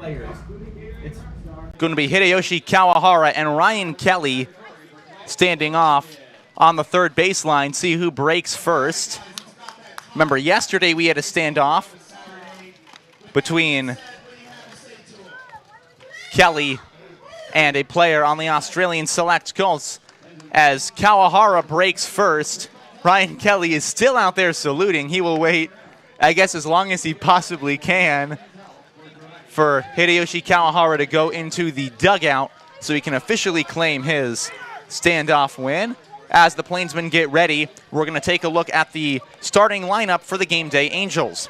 It's going to be Hideyoshi Kawahara and Ryan Kelly standing off on the third baseline. See who breaks first. Remember, yesterday we had a standoff between Kelly and a player on the Australian Select Colts. As Kawahara breaks first, Ryan Kelly is still out there saluting. He will wait, I guess, as long as he possibly can for Hideyoshi Kawahara to go into the dugout so he can officially claim his standoff win. As the Plainsmen get ready, we're going to take a look at the starting lineup for the Game Day Angels.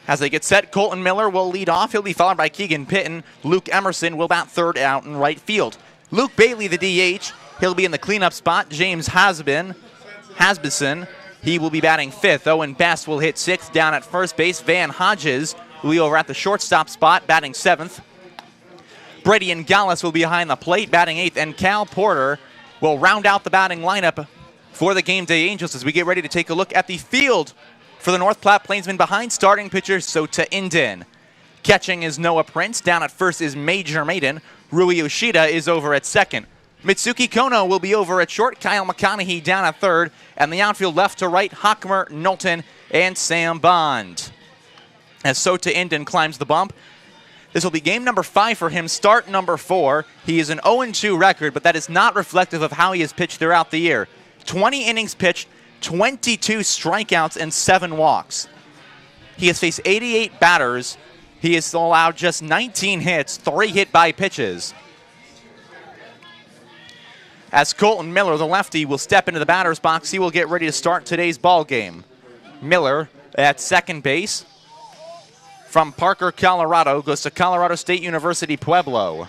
As they get set, Colton Miller will lead off. He'll be followed by Keegan Pitton. Luke Emerson will bat third out in right field. Luke Bailey, the DH, he'll be in the cleanup spot. James Hasbison, he will be batting fifth. Owen Best will hit sixth down at first base. Van Hodges will be over at the shortstop spot, batting seventh. Brady and Gallus will be behind the plate, batting eighth. And Cal Porter will round out the batting lineup for the Game Day Angels as we get ready to take a look at the field for the North Platte Plainsmen. Behind starting pitcher Sota Inden. Catching is Noah Prince. Down at first is Major Maiden. Rui Yoshida is over at second. Mitsuki Kono will be over at short. Kyle McConaughey down at third. And the outfield left to right, Hockmer, Knowlton, and Sam Bond. As Sota Inden climbs the bump, this will be game number 5 for him, start number 4. He is an 0-2 record, but that is not reflective of how he has pitched throughout the year. 20 innings pitched, 22 strikeouts, and 7 walks. He has faced 88 batters. He has allowed just 19 hits, 3 hit by pitches. As Colton Miller, the lefty, will step into the batter's box, he will get ready to start today's ball game. Miller at second base. From Parker, Colorado, goes to Colorado State University, Pueblo.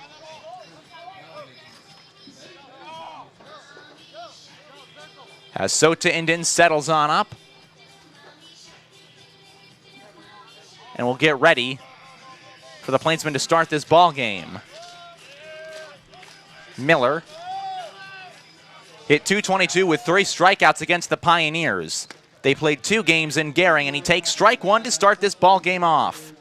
As Sota Inden settles on up. And we'll get ready for the Plainsmen to start this ball game. Miller hit .222 with 3 strikeouts against the Pioneers. They played 2 games in Gehring, and he takes strike 1 to start this ball game off.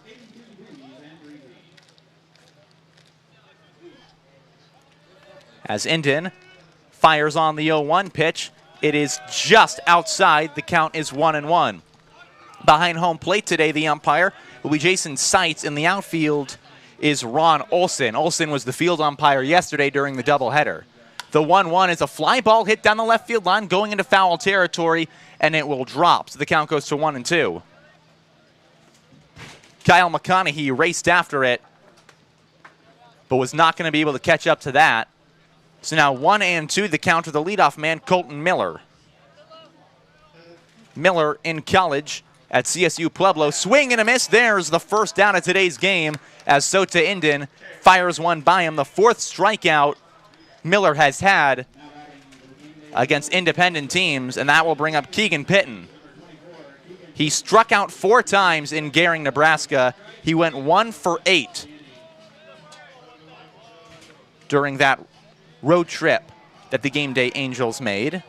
As Inden fires on the 0-1 pitch, it is just outside. The count is 1-1. Behind home plate today, the umpire will be Jason Seitz. In the outfield is Ron Olson. Olson was the field umpire yesterday during the doubleheader. The 1-1 is a fly ball hit down the left field line, going into foul territory, and it will drop. So the count goes to 1-2. Kyle McConaughey raced after it, but was not going to be able to catch up to that. So now 1-2, the count to the leadoff man, Colton Miller. Miller in college at CSU Pueblo. Swing and a miss. There's the first down of today's game as Sota Inden fires one by him. The 4th strikeout Miller has had against independent teams, and that will bring up Keegan Pitton. He struck out 4 times in Gehring, Nebraska. He went 1 for 8 during that road trip that the Game Day Angels made.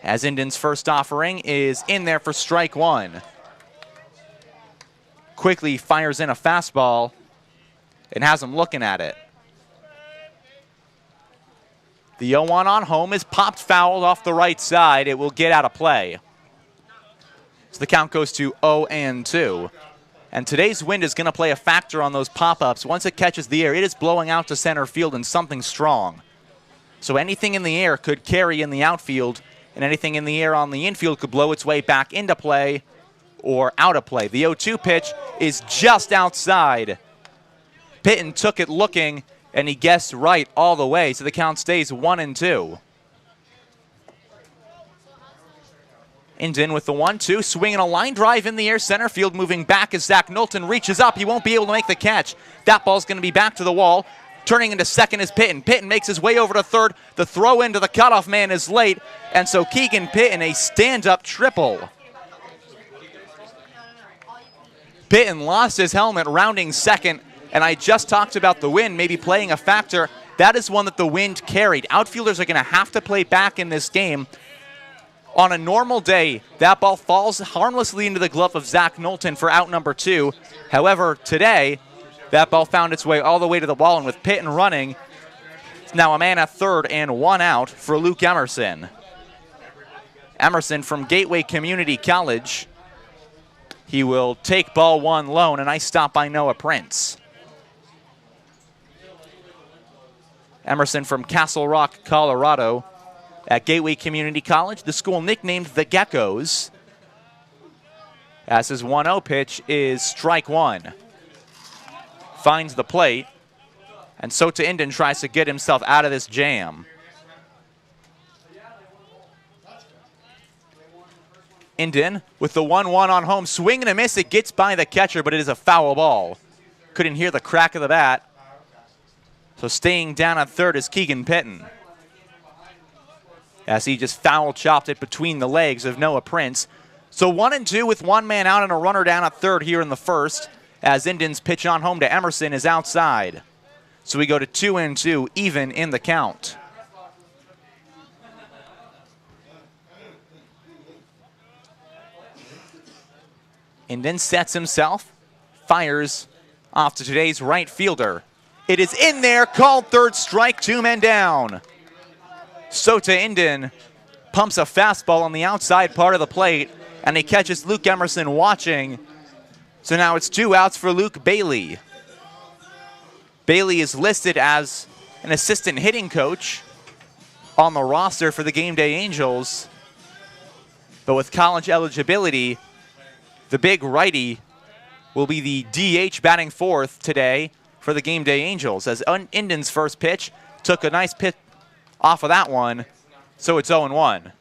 As Inden's first offering is in there for strike 1. Quickly fires in a fastball and has him looking at it. The 0-1 on home is popped fouled off the right side. It will get out of play. So the count goes to 0-2. And today's wind is going to play a factor on those pop-ups. Once it catches the air, it is blowing out to center field in something strong. So anything in the air could carry in the outfield, and anything in the air on the infield could blow its way back into play or out of play. The 0-2 pitch is just outside. Pitton took it looking, and he guessed right all the way, so the count stays 1-2. Inden with the 1-2, swinging a line drive in the air, center field, moving back as Zach Knowlton reaches up. He won't be able to make the catch. That ball's going to be back to the wall. Turning into second is Pitton. Pitton makes his way over to third. The throw into the cutoff man is late, and so Keegan Pitton, a stand-up triple. Pitton lost his helmet rounding second, and I just talked about the wind maybe playing a factor. That is one that the wind carried. Outfielders are going to have to play back in this game. On a normal day, that ball falls harmlessly into the glove of Zach Knowlton for out number 2. However, today, that ball found its way all the way to the wall, and with Pitton running, it's now a man at third and 1 out for Luke Emerson. Emerson from Gateway Community College. He will take ball 1 lone. A nice stop by Noah Prince. Emerson from Castle Rock, Colorado. At Gateway Community College, the school nicknamed the Geckos. As his 1-0 pitch is strike 1. Finds the plate, and Sota Inden tries to get himself out of this jam. Inden with the 1-1 on home. Swing and a miss. It gets by the catcher, but it is a foul ball. Couldn't hear the crack of the bat. So staying down at third is Keegan Pitton, as he just foul chopped it between the legs of Noah Prince. So 1-2 with 1 man out and a runner down at third here in the first, as Inden's pitch on home to Emerson is outside. So we go to 2-2, even in the count. Inden sets himself, fires off to today's right fielder. It is in there, called third strike, 2 men down. Sota Inden pumps a fastball on the outside part of the plate, and he catches Luke Emerson watching. So now it's 2 outs for Luke Bailey. Bailey is listed as an assistant hitting coach on the roster for the Game Day Angels. But with college eligibility, the big righty will be the DH batting fourth today for the Game Day Angels, as Inden's first pitch took a nice pitch off of that one, so it's 0-1.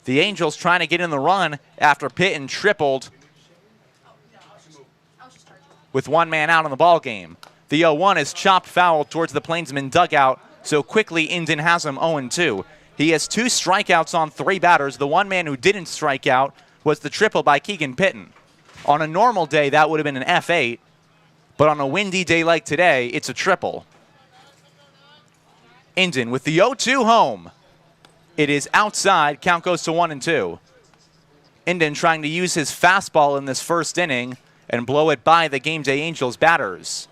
The Angels trying to get in the run after Pitton tripled with 1 man out in the ball game. The 0-1 is chopped foul towards the Plainsman dugout, so quickly Inden has him 0-2. He has 2 strikeouts on 3 batters. The 1 man who didn't strike out was the triple by Keegan Pitton. On a normal day, that would have been an F8, but on a windy day like today, it's a triple. Inden with the 0-2 home. It is outside. Count goes to 1-2. Inden trying to use his fastball in this first inning and blow it by the Game Day Angels batters.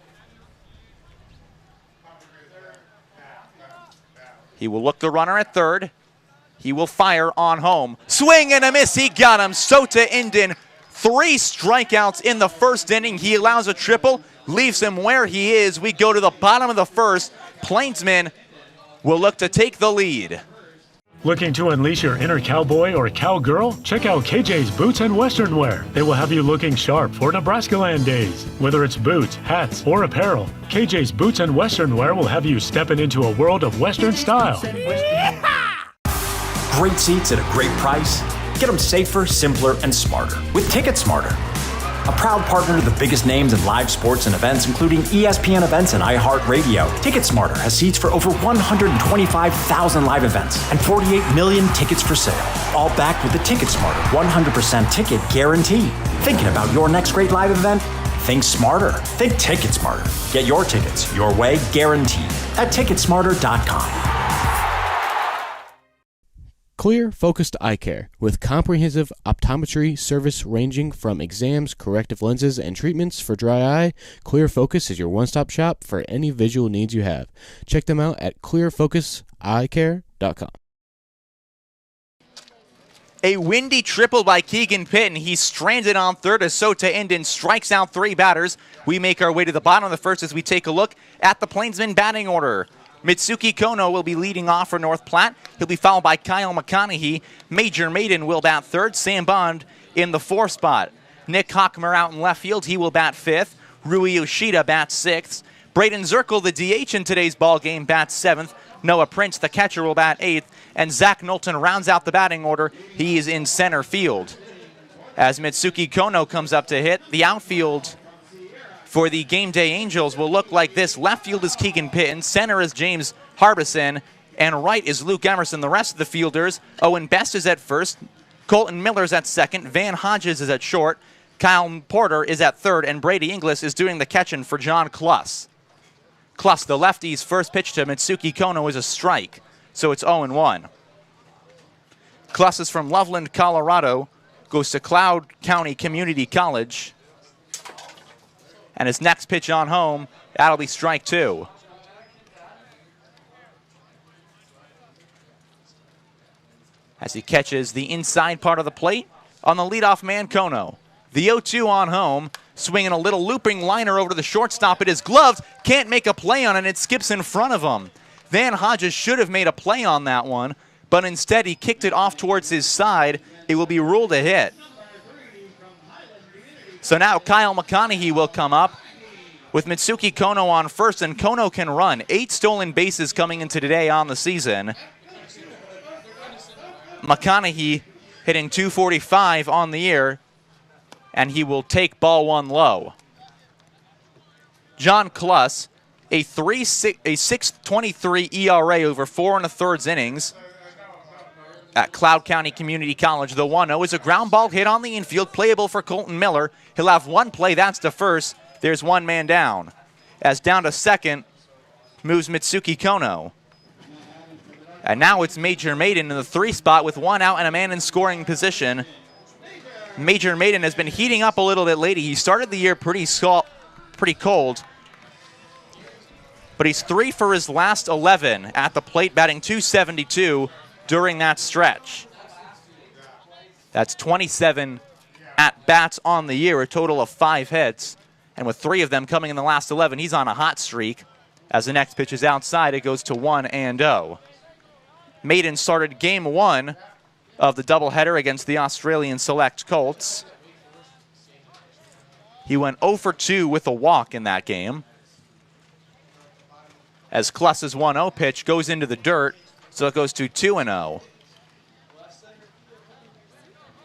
He will look the runner at third. He will fire on home. Swing and a miss. He got him. Sota Inden, 3 strikeouts in the first inning. He allows a triple, leaves him where he is. We go to the bottom of the first. Plainsmen will look to take the lead. Looking to unleash your inner cowboy or cowgirl? Check out KJ's Boots and Western Wear. They will have you looking sharp for Nebraska Land days. Whether it's boots, hats, or apparel, KJ's Boots and Western Wear will have you stepping into a world of Western style. Great seats at a great price. Get them safer, simpler, and smarter with Ticket Smarter. A proud partner to the biggest names in live sports and events, including ESPN events and iHeartRadio. TicketSmarter has seats for over 125,000 live events and 48 million tickets for sale. All backed with the TicketSmarter 100% ticket guarantee. Thinking about your next great live event? Think smarter. Think TicketSmarter. Get your tickets your way, guaranteed, at TicketSmarter.com. Clear Focused Eye Care, with comprehensive optometry service ranging from exams, corrective lenses, and treatments for dry eye. Clear Focus is your one-stop shop for any visual needs you have. Check them out at clearfocuseyecare.com. A windy triple by Keegan Pitton. He's stranded on third as Sota Inden strikes out 3 batters. We make our way to the bottom of the first as we take a look at the Plainsman batting order. Mitsuki Kono will be leading off for North Platte. He'll be followed by Kyle McConaughey. Major Maiden will bat third. Sam Bond in the 4th spot. Nick Hockmer out in left field. He will bat 5th. Rui Yoshida bats 6th. Braden Zirkle, the DH in today's ball game, bats 7th. Noah Prince, the catcher, will bat 8th. And Zach Knowlton rounds out the batting order. He is in center field. As Mitsuki Kono comes up to hit, the outfield for the Game Day Angels will look like this. Left field is Keegan Pitton, center is James Harbison, and right is Luke Emerson. The rest of the fielders, Owen Best is at first, Colton Miller's at second, Van Hodges is at short, Kyle Porter is at third, and Brady Inglis is doing the catching for John Kluss. Kluss, the lefty's first pitch to Mitsuki Kono is a strike. so it's 0-1. Kluss is from Loveland, Colorado, goes to Cloud County Community College. And his next pitch on home, that'll be strike 2. As he catches the inside part of the plate on the leadoff man, Kono. The 0-2 on home, swinging a little looping liner over to the shortstop. It is gloved, can't make a play on it, it skips in front of him. Van Hodges should have made a play on that one, but instead he kicked it off towards his side. It will be ruled a hit. So now Kyle McConaughey will come up with Mitsuki Kono on first, and Kono can run. 8 stolen bases coming into today on the season. McConaughey hitting .245 on the year, and he will take ball 1 low. John Kluss, a 6.23 ERA over 4 1/3 innings at Cloud County Community College. The 1-0 is a ground ball hit on the infield, playable for Colton Miller. He'll have 1 play, that's to first. There's 1 man down. As down to second moves Mitsuki Kono. And now it's Major Maiden in the 3 spot with 1 out and a man in scoring position. Major Maiden has been heating up a little bit lately. He started the year pretty cold, but he's 3 for his last 11 at the plate, batting .272 during that stretch. That's 27 at-bats on the year, a total of 5 hits. And with 3 of them coming in the last 11, he's on a hot streak. As the next pitch is outside, it goes to 1-0. Maiden started game 1 of the doubleheader against the Australian Select Colts. He went 0 for 2 with a walk in that game. As Kluss's 1-0 pitch goes into the dirt, so it goes to 2-0.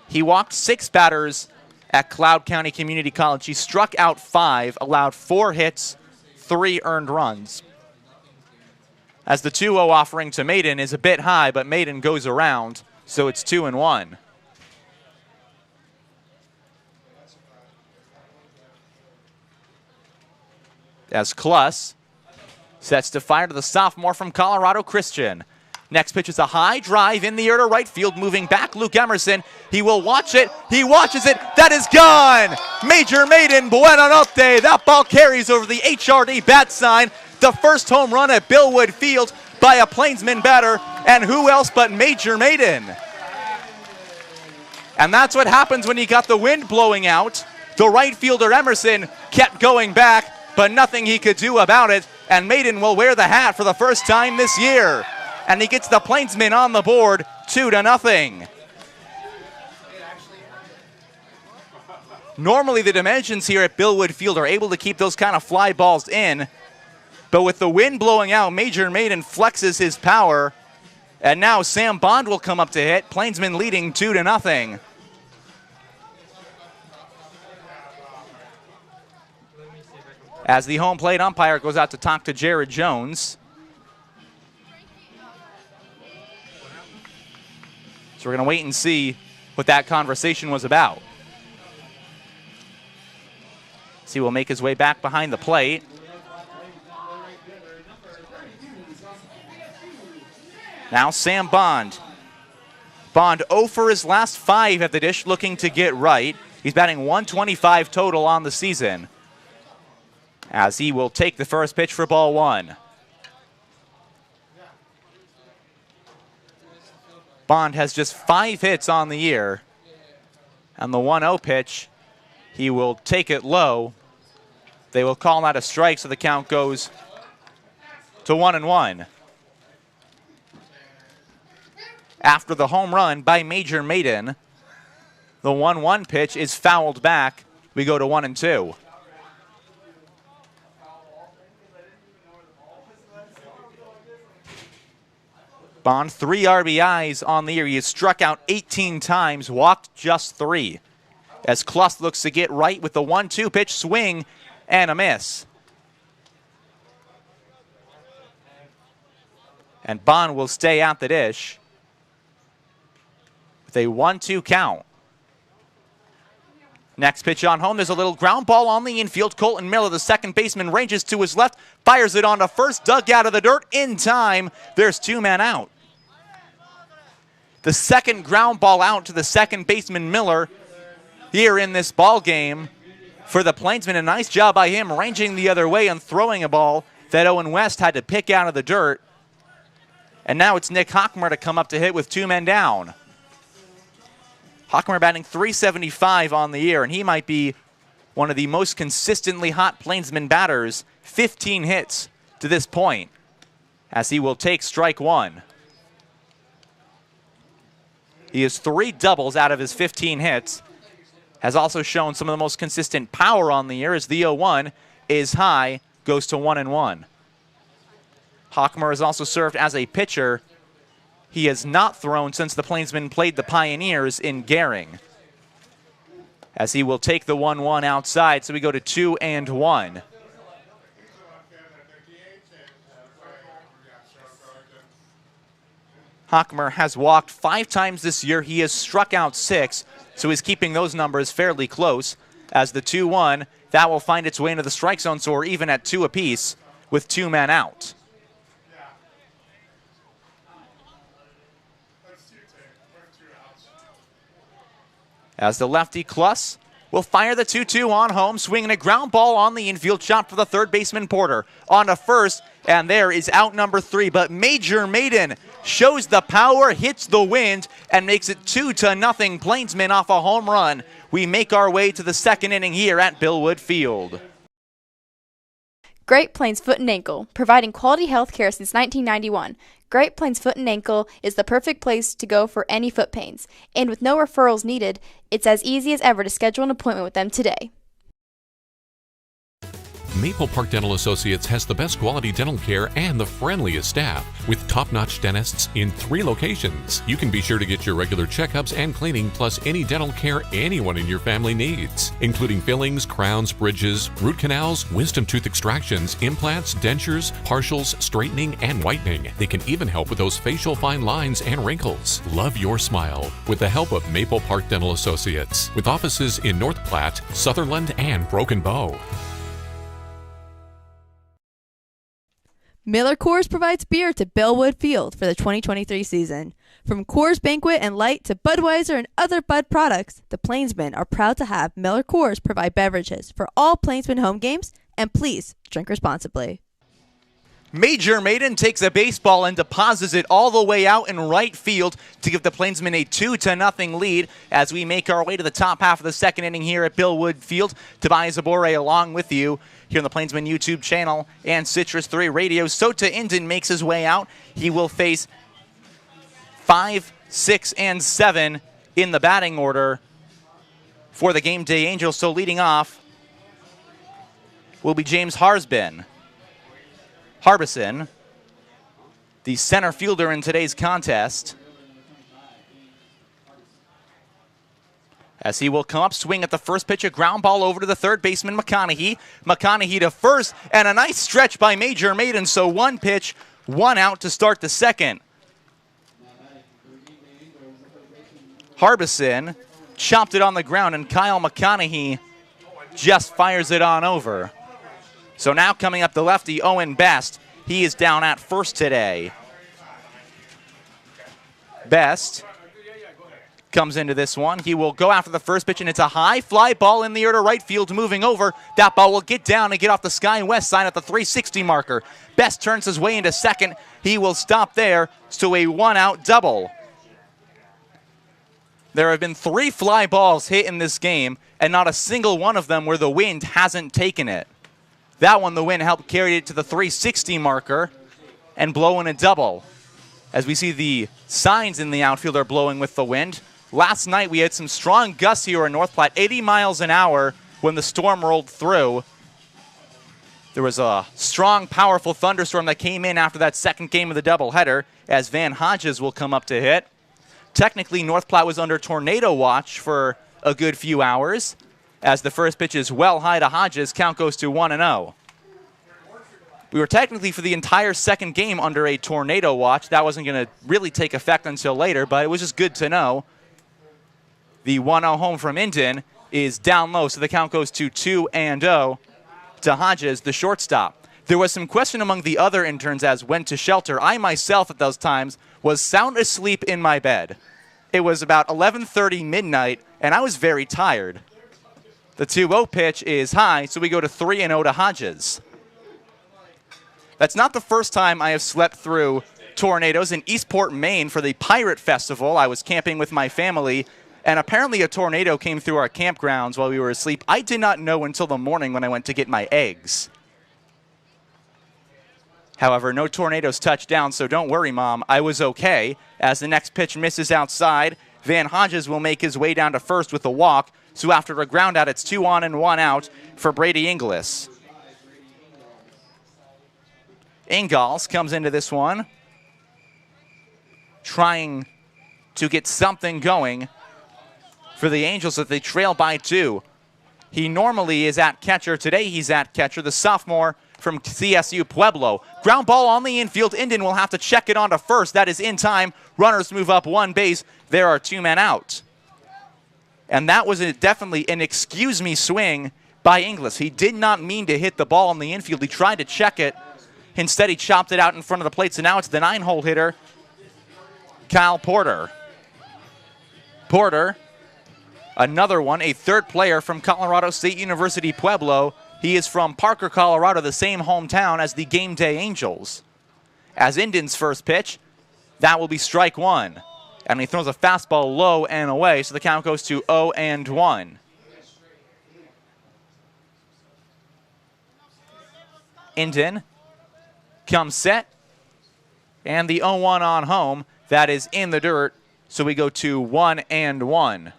He walked 6 batters at Cloud County Community College. He struck out 5, allowed 4 hits, 3 earned runs. As the 2-0 offering to Maiden is a bit high, but Maiden goes around, so it's 2-1. As Kluss sets to fire to the sophomore from Colorado Christian. Next pitch is a high drive in the air to right field, moving back Luke Emerson. He will watch it. He watches it. That is gone. Major Maiden, buena notte. That ball carries over the HRD bat sign. The first home run at Billwood Field by a Plainsman batter, and who else but Major Maiden. And that's what happens when you got the wind blowing out. The right fielder Emerson kept going back, but nothing he could do about it, and Maiden will wear the hat for the first time this year. And he gets the Plainsmen on the board, 2-0. Normally the dimensions here at Billwood Field are able to keep those kind of fly balls in, but with the wind blowing out, Major Maiden flexes his power, and now Sam Bond will come up to hit. Plainsmen leading 2-0. As the home plate umpire goes out to talk to Jared Jones. So we're going to wait and see what that conversation was about. So he will make his way back behind the plate. Now Sam Bond. Bond 0 for his last 5 at the dish, looking to get right. He's batting .125 total on the season. As he will take the first pitch for ball 1. Bond has just 5 hits on the year. And the 1-0 pitch, he will take it low. They will call that a strike, so the count goes to 1-1. After the home run by Major Maiden, the 1-1 pitch is fouled back. We go to 1-2. Bond, 3 RBIs on the year. He has struck out 18 times, walked just 3. As Kluss looks to get right with the 1-2 pitch, swing and a miss. And Bond will stay at the dish with a 1-2 count. Next pitch on home, there's a little ground ball on the infield. Colton Miller, the second baseman, ranges to his left, fires it onto first, dug out of the dirt in time. There's 2 men out. the second ground ball out to the second baseman Miller here in this ball game for the Plainsmen. A nice job by him ranging the other way and throwing a ball that Owen West had to pick out of the dirt. And now it's Nick Hockmer to come up to hit with 2 men down. Hockmer batting .375 on the year, and he might be one of the most consistently hot Plainsman batters. 15 hits to this point, as he will take strike 1. He has 3 doubles out of his 15 hits. Has also shown some of the most consistent power on the year, as the 0-1 is high, goes to 1-1. Hockmer has also served as a pitcher. He has not thrown since the Plainsmen played the Pioneers in Gehring, as he will take the 1-1 outside, so we go to 2-1. Hockmer has walked 5 times this year. He has struck out 6, so he's keeping those numbers fairly close. As the 2-1, that will find its way into the strike zone, so we're even at 2 apiece with 2 men out. As the lefty Kluss will fire the 2-2 on home, swinging a ground ball on the infield, shot for the third baseman Porter. On to first, and there is out number 3. But Major Maiden shows the power, hits the wind, and makes it 2-0 Plainsmen off a home run. We make our way to the second inning here at Billwood Field. Great Plains Foot and Ankle, providing quality health care since 1991. Great Plains Foot and Ankle is the perfect place to go for any foot pains. And with no referrals needed, it's as easy as ever to schedule an appointment with them today. Maple Park Dental Associates has the best quality dental care and the friendliest staff. With top-notch dentists in 3 locations, you can be sure to get your regular checkups and cleaning, plus any dental care anyone in your family needs, including fillings, crowns, bridges, root canals, wisdom tooth extractions, implants, dentures, partials, straightening, and whitening. They can even help with those facial fine lines and wrinkles. Love your smile with the help of Maple Park Dental Associates, with offices in North Platte, Sutherland, and Broken Bow. Miller Coors provides beer to Bellwood Field for the 2023 season. From Coors Banquet and Light to Budweiser and other Bud products, the Plainsmen are proud to have Miller Coors provide beverages for all Plainsmen home games, and please drink responsibly. Major Maiden takes a baseball and deposits it all the way out in right field to give the Plainsmen a 2-0 lead as we make our way to the top half of the second inning here at Billwood Field. Tobias Abore along with you here on the Plainsmen YouTube channel and Citrus 3 Radio. Sota Indon makes his way out. He will face 5, 6, and 7 in the batting order for the Game Day Angels. So leading off will be James Harbison, the center fielder in today's contest, as he will come up, swing at the first pitch, a ground ball over to the third baseman McConaughey. McConaughey to first, and a nice stretch by Major Maiden, so 1 pitch, 1 out to start the second. Harbison chopped it on the ground, and Kyle McConaughey just fires it on over. So now coming up the lefty, Owen Best. He is down at first today. Best comes into this one. He will go after the first pitch, and it's a high fly ball in the air to right field, moving over. That ball will get down and get off the Sky West side at the 360 marker. Best turns his way into second. He will stop there to a 1-out double. There have been 3 fly balls hit in this game, and not a single one of them where the wind hasn't taken it. That one, the wind helped carry it to the 360 marker and blow in a double. As we see the signs in the outfield are blowing with the wind. Last night we had some strong gusts here in North Platte, 80 miles an hour when the storm rolled through. There was a strong, powerful thunderstorm that came in after that second game of the doubleheader, as Van Hodges will come up to hit. Technically, North Platte was under tornado watch for a good few hours. As the first pitch is well high to Hodges, count goes to 1-0. We were technically for the entire second game under a tornado watch. That wasn't going to really take effect until later, but it was just good to know. The 1-0 home from Indon is down low, so the count goes to 2-0 to Hodges, the shortstop. There was some question among the other interns as when to shelter. I myself at those times was sound asleep in my bed. It was about 11:30 midnight, and I was very tired. The 2-0 pitch is high, so we go to 3-0 to Hodges. That's not the first time I have slept through tornadoes. In Eastport, Maine, for the Pirate Festival, I was camping with my family, and apparently a tornado came through our campgrounds while we were asleep. I did not know until the morning when I went to get my eggs. However, no tornadoes touched down, so don't worry, Mom. I was okay. As the next pitch misses outside, Van Hodges will make his way down to first with a walk. So after a ground out, it's 2 on and 1 out for Brady Inglis. Ingalls comes into this one, trying to get something going for the Angels that they trail by 2. He normally is at catcher. Today he's at catcher, the sophomore from CSU Pueblo. Ground ball on the infield. Indian will have to check it on to first. That is in time. Runners move up 1 base. There are 2 men out. And that was definitely an excuse me swing by Inglis. He did not mean to hit the ball on the infield. He tried to check it. Instead, he chopped it out in front of the plate. So now it's the 9-hole hitter, Kyle Porter. Porter, another one, a third player from Colorado State University Pueblo. He is from Parker, Colorado, the same hometown as the Game Day Angels. As Indian's first pitch, that will be strike 1. And he throws a fastball low and away, so the count goes to 0-1. Indian comes set, and the 0-1 on home. That is in the dirt, so we go to 1-1.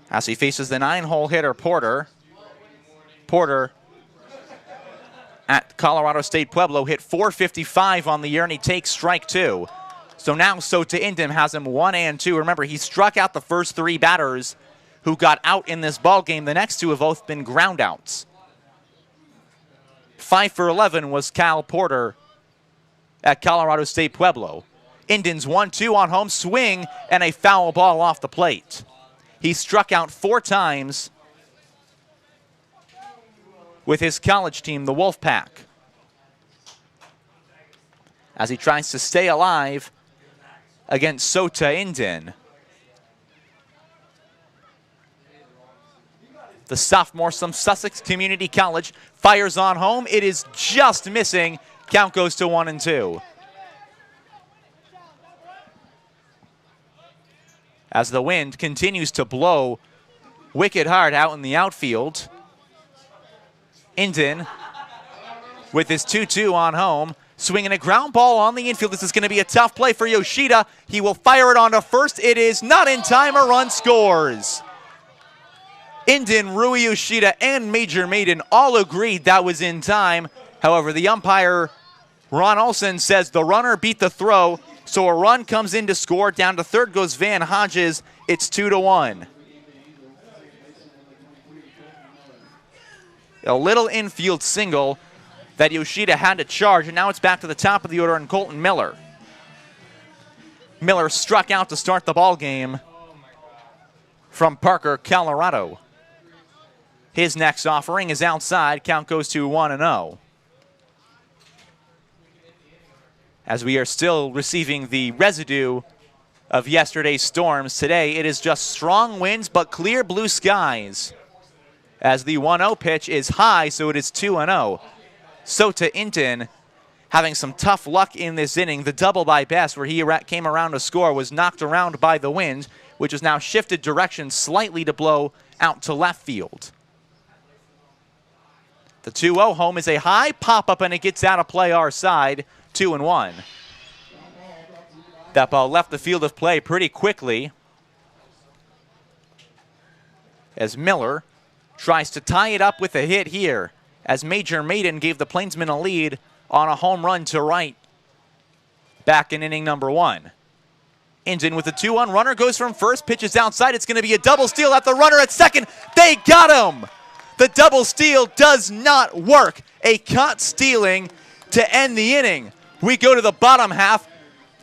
As he faces the 9-hole hitter, Porter. Porter at Colorado State Pueblo hit .455 on the year, and he takes strike 2. So now Sota Indian has him 1-2. Remember, he struck out the first 3 batters who got out in this ball game. The next 2 have both been ground outs. 5 for 11 was Cal Porter at Colorado State Pueblo. Indians 1-2 on home, swing, and a foul ball off the plate. He struck out 4 times with his college team, the Wolfpack. As he tries to stay alive against Sota Indian. The sophomore from Sussex Community College fires on home. It is just missing. Count goes to 1-2. As the wind continues to blow wicked hard out in the outfield. Indian with his 2-2 on home, swinging a ground ball on the infield. This is going to be a tough play for Yoshida. He will fire it onto first. It is not in time. A run scores. Indian, Rui Yoshida, and Major Maiden all agreed that was in time. However, the umpire, Ron Olson, says the runner beat the throw, so a run comes in to score. Down to third goes Van Hodges. It's 2-1. A little infield single that Yoshida had to charge, and now it's back to the top of the order and Colton Miller. Miller struck out to start the ball game from Parker, Colorado. His next offering is outside. Count goes to 1-0. As we are still receiving the residue of yesterday's storms, today it is just strong winds but clear blue skies. As the 1-0 pitch is high, so it is 2-0. Sota Indian having some tough luck in this inning. The double by Best, where he came around to score, was knocked around by the wind, which has now shifted direction slightly to blow out to left field. The 2-0 home is a high pop-up, and it gets out of play our side, 2-1. That ball left the field of play pretty quickly as Miller tries to tie it up with a hit here, as Major Maiden gave the Plainsmen a lead on a home run to right back in inning number 1. Indian with the 2-1 runner goes from first, pitches outside. It's going to be a double steal at the runner at second. They got him! The double steal does not work. A caught stealing to end the inning. We go to the bottom half.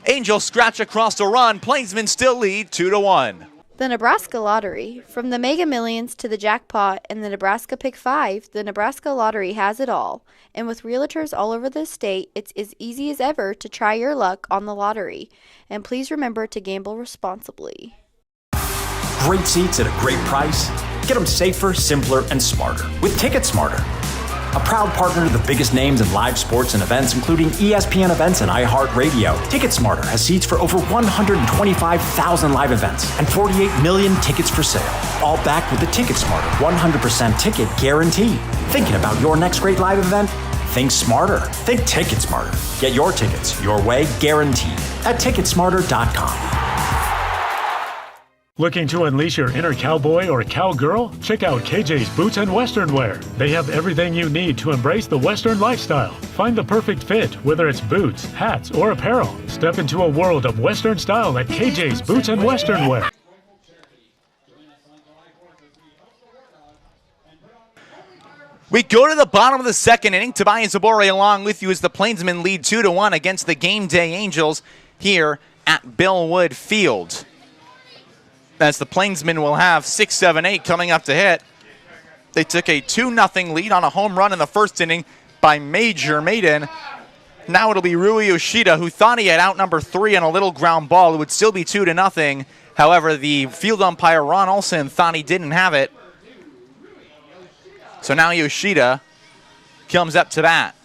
Angels scratch across the run. Plainsmen still lead 2-1. The Nebraska Lottery. From the Mega Millions to the jackpot and the Nebraska Pick 5, the Nebraska Lottery has it all. And with realtors all over the state, it's as easy as ever to try your luck on the lottery. And please remember to gamble responsibly. Great seats at a great price. Get them safer, simpler, and smarter with Ticket Smarter. A proud partner to the biggest names in live sports and events, including ESPN events and iHeartRadio. TicketSmarter has seats for over 125,000 live events and 48 million tickets for sale. All backed with the TicketSmarter 100% ticket guarantee. Thinking about your next great live event? Think smarter. Think TicketSmarter. Get your tickets your way, guaranteed, at TicketSmarter.com. Looking to unleash your inner cowboy or cowgirl? Check out KJ's Boots and Western Wear. They have everything you need to embrace the Western lifestyle. Find the perfect fit, whether it's boots, hats, or apparel. Step into a world of Western style at KJ's Boots and Western Wear. We go to the bottom of the second inning. Tobias Zabori along with you as the Plainsmen lead 2-1 against the Game Day Angels here at Billwood Field. As the Plainsmen will have 6, 7, 8 coming up to hit. They took a 2-0 lead on a home run in the first inning by Major Maiden. Now it'll be Rui Yoshida, who thought he had out number 3 on a little ground ball. It would still be 2-0. However, the field umpire, Ron Olson, thought he didn't have it. So now Yoshida comes up to bat.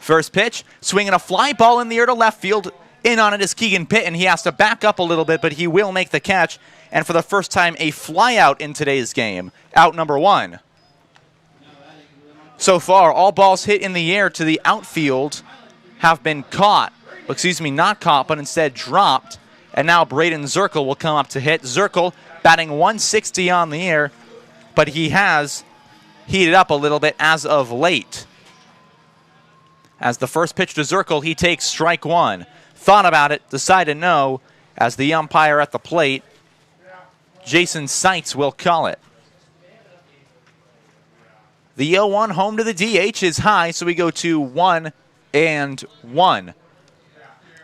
First pitch, swinging a fly ball in the air to left field. In on it is Keegan Pitt, and he has to back up a little bit, but he will make the catch. And for the first time, a fly out in today's game. Out number 1. So far, all balls hit in the air to the outfield have been caught. Excuse me, not caught, but instead dropped. And now Braden Zirkle will come up to hit. Zirkle batting 160 on the air, but he has heated up a little bit as of late. As the first pitch to Zirkle, he takes strike 1. Thought about it, decided no, as the umpire at the plate, Jason Seitz, will call it. The 0-1 home to the DH is high, so we go to 1-1.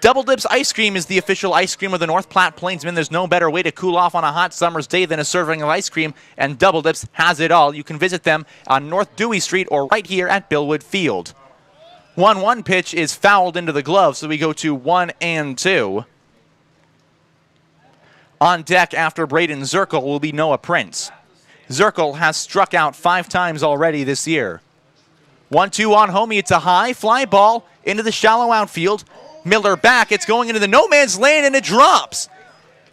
Double Dips Ice Cream is the official ice cream of the North Platte Plainsmen. There's no better way to cool off on a hot summer's day than a serving of ice cream, and Double Dips has it all. You can visit them on North Dewey Street or right here at Billwood Field. 1-1 pitch is fouled into the glove, so we go to 1-2. On deck after Braden Zirkle will be Noah Prince. Zirkle has struck out 5 times already this year. 1-2 on Homie. It's a high fly ball into the shallow outfield. Miller back. It's going into the no man's land, and it drops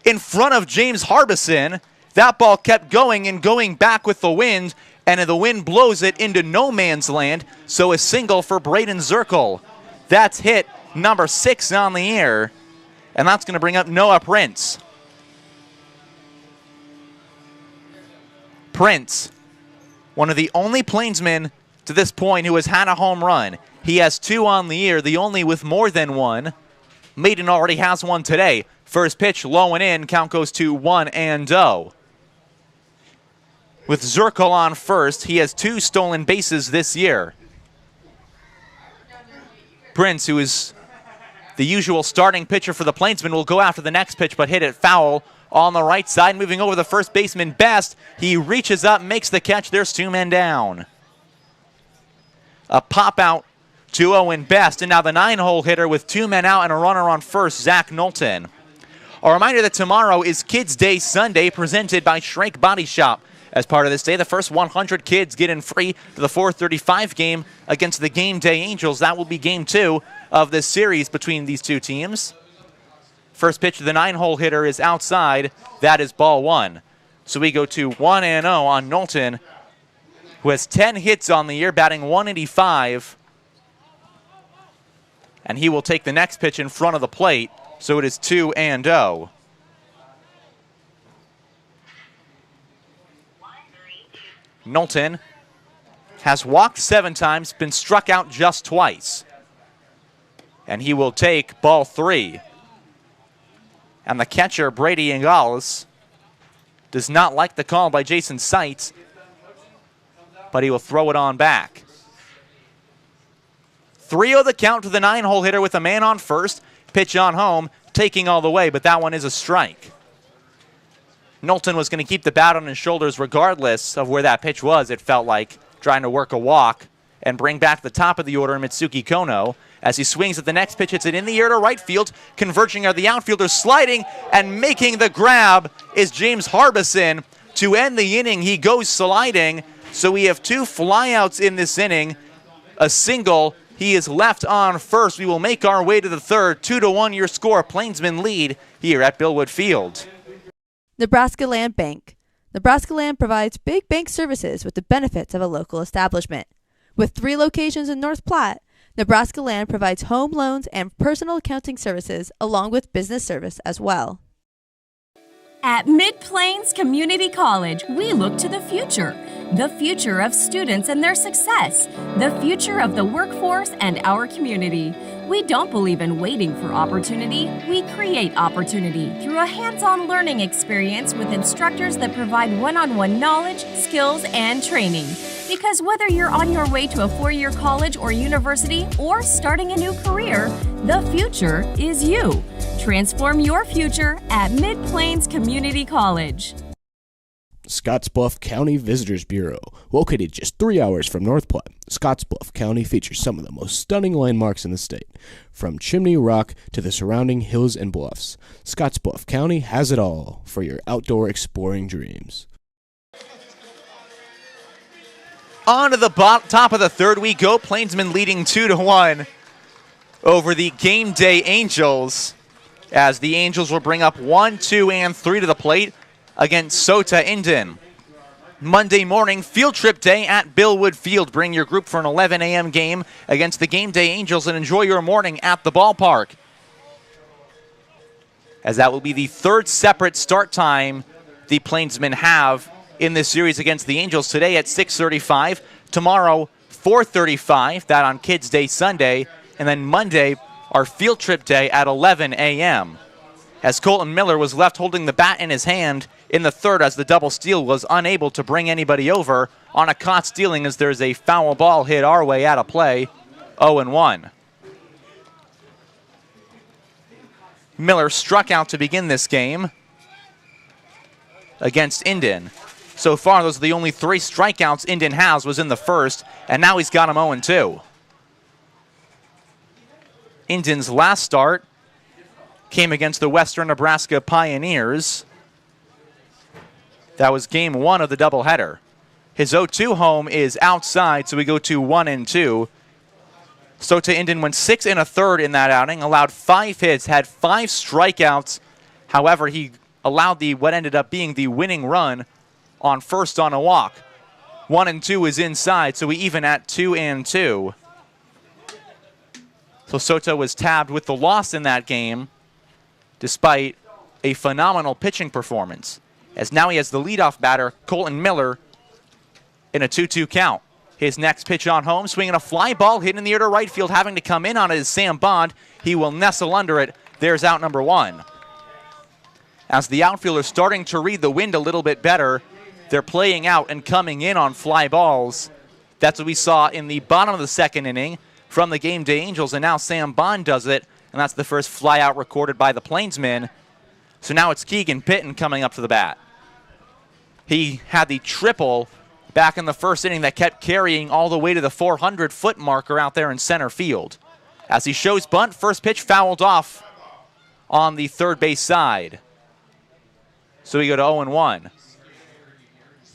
in front of James Harbison. That ball kept going and going back with the wind, and the wind blows it into no man's land. So a single for Braden Zirkle. That's hit number 6 on the air, and that's going to bring up Noah Prince. Prince, one of the only Plainsmen to this point who has had a home run. He has 2 on the year, the only with more than 1. Maiden already has 1 today. First pitch, low and in, count goes to 1-0. With Zirkle on first, he has 2 stolen bases this year. Prince, who is the usual starting pitcher for the Plainsmen, will go after the next pitch, but hit it foul on the right side. Moving over the first baseman, Best. He reaches up, makes the catch. There's 2 men down. A pop out to Owen Best, and now the 9-hole hitter with 2 men out and a runner on first, Zach Knowlton. A reminder that tomorrow is Kids Day Sunday, presented by Shrake Body Shop. As part of this day, the first 100 kids get in free to the 4:35 game against the Game Day Angels. That will be game 2 of this series between these two teams. First pitch to the 9-hole hitter is outside. That is ball 1. So we go to 1-0 on Knowlton, who has 10 hits on the year, batting 185. And he will take the next pitch in front of the plate. So it is 2-0. Knowlton has walked 7 times, been struck out just twice. And he will take ball 3. And the catcher, Brady Ingales, does not like the call by Jason Seitz, but he will throw it on back. 3-0 the count to the 9-hole hitter with a man on first. Pitch on home, taking all the way, but that one is a strike. Knowlton was going to keep the bat on his shoulders regardless of where that pitch was, it felt like, trying to work a walk and bring back the top of the order Mitsuki Kono. As he swings at the next pitch, hits it in the air to right field, converging are the outfielders, sliding and making the grab is James Harbison. To end the inning, he goes sliding, so we have 2 flyouts in this inning, a single. He is left on first. We will make our way to the third. 2-1 your score. Plainsmen lead here at Billwood Field. Nebraska Land Bank. Nebraska Land provides big bank services with the benefits of a local establishment. With 3 locations in North Platte, Nebraska Land provides home loans and personal accounting services along with business service as well. At Mid-Plains Community College, we look to the future of students and their success, the future of the workforce and our community. We don't believe in waiting for opportunity, we create opportunity through a hands-on learning experience with instructors that provide one-on-one knowledge, skills, and training. Because whether you're on your way to a 4-year college or university or starting a new career, the future is you. Transform your future at Mid-Plains Community College. Scottsbluff County Visitors Bureau. Located just 3 hours from North Platte, Scottsbluff County features some of the most stunning landmarks in the state, from Chimney Rock to the surrounding hills and bluffs. Scottsbluff County has it all for your outdoor exploring dreams. On to the top of the third we go. Plainsmen leading 2-1 over the Game Day Angels, as the Angels will bring up 1, 2, and 3 to the plate against Sota Indian. Monday morning, field trip day at Billwood Field. Bring your group for an 11 a.m. game against the Game Day Angels and enjoy your morning at the ballpark, as that will be the 3rd separate start time the Plainsmen have in this series against the Angels. Today at 6:35, tomorrow 4:35, that on Kids Day Sunday, and then Monday, our field trip day at 11 a.m. As Colton Miller was left holding the bat in his hand in the 3rd as the double steal was unable to bring anybody over on a caught stealing, as there's a foul ball hit our way out of play. 0-1. Miller struck out to begin this game against Indian. So far, those are the only 3 strikeouts Indian has, was in the 1st, and now he's got him 0-2. Indian's last start came against the Western Nebraska Pioneers. That was game 1 of the doubleheader. His 0-2 home is outside, so we go to 1-2. Sota Indian went 6 1/3 in that outing, allowed 5 hits, had 5 strikeouts. However, he allowed what ended up being the winning run on first on a walk. 1-2 is inside, so we even at 2-2. So Sota was tabbed with the loss in that game, despite a phenomenal pitching performance, as now he has the leadoff batter, Colton Miller, in a 2-2 count. His next pitch on home, swinging a fly ball, hit in the air to right field, having to come in on it is Sam Bond. He will nestle under it. There's out number 1. As the outfielders starting to read the wind a little bit better, they're playing out and coming in on fly balls. That's what we saw in the bottom of the 2nd inning from the Game Day Angels, and now Sam Bond does it, and that's the first fly out recorded by the Plainsmen. So now it's Keegan Pitton coming up to the bat. He had the triple back in the 1st inning that kept carrying all the way to the 400-foot marker out there in center field. As he shows bunt, first pitch fouled off on the 3rd base side. So we go to 0-1.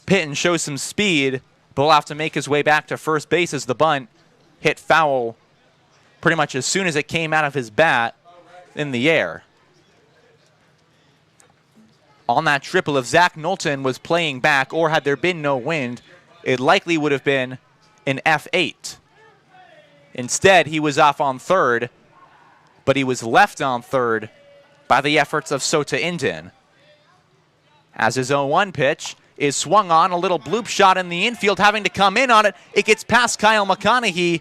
Pitton shows some speed, but will have to make his way back to first base as the bunt hit foul pretty much as soon as it came out of his bat in the air. On that triple, if Zach Knowlton was playing back, or had there been no wind, it likely would have been an F8. Instead, he was off on 3rd, but he was left on 3rd by the efforts of Sota Indian. As his 0-1 pitch is swung on, a little bloop shot in the infield, having to come in on it. It gets past Kyle McConaughey.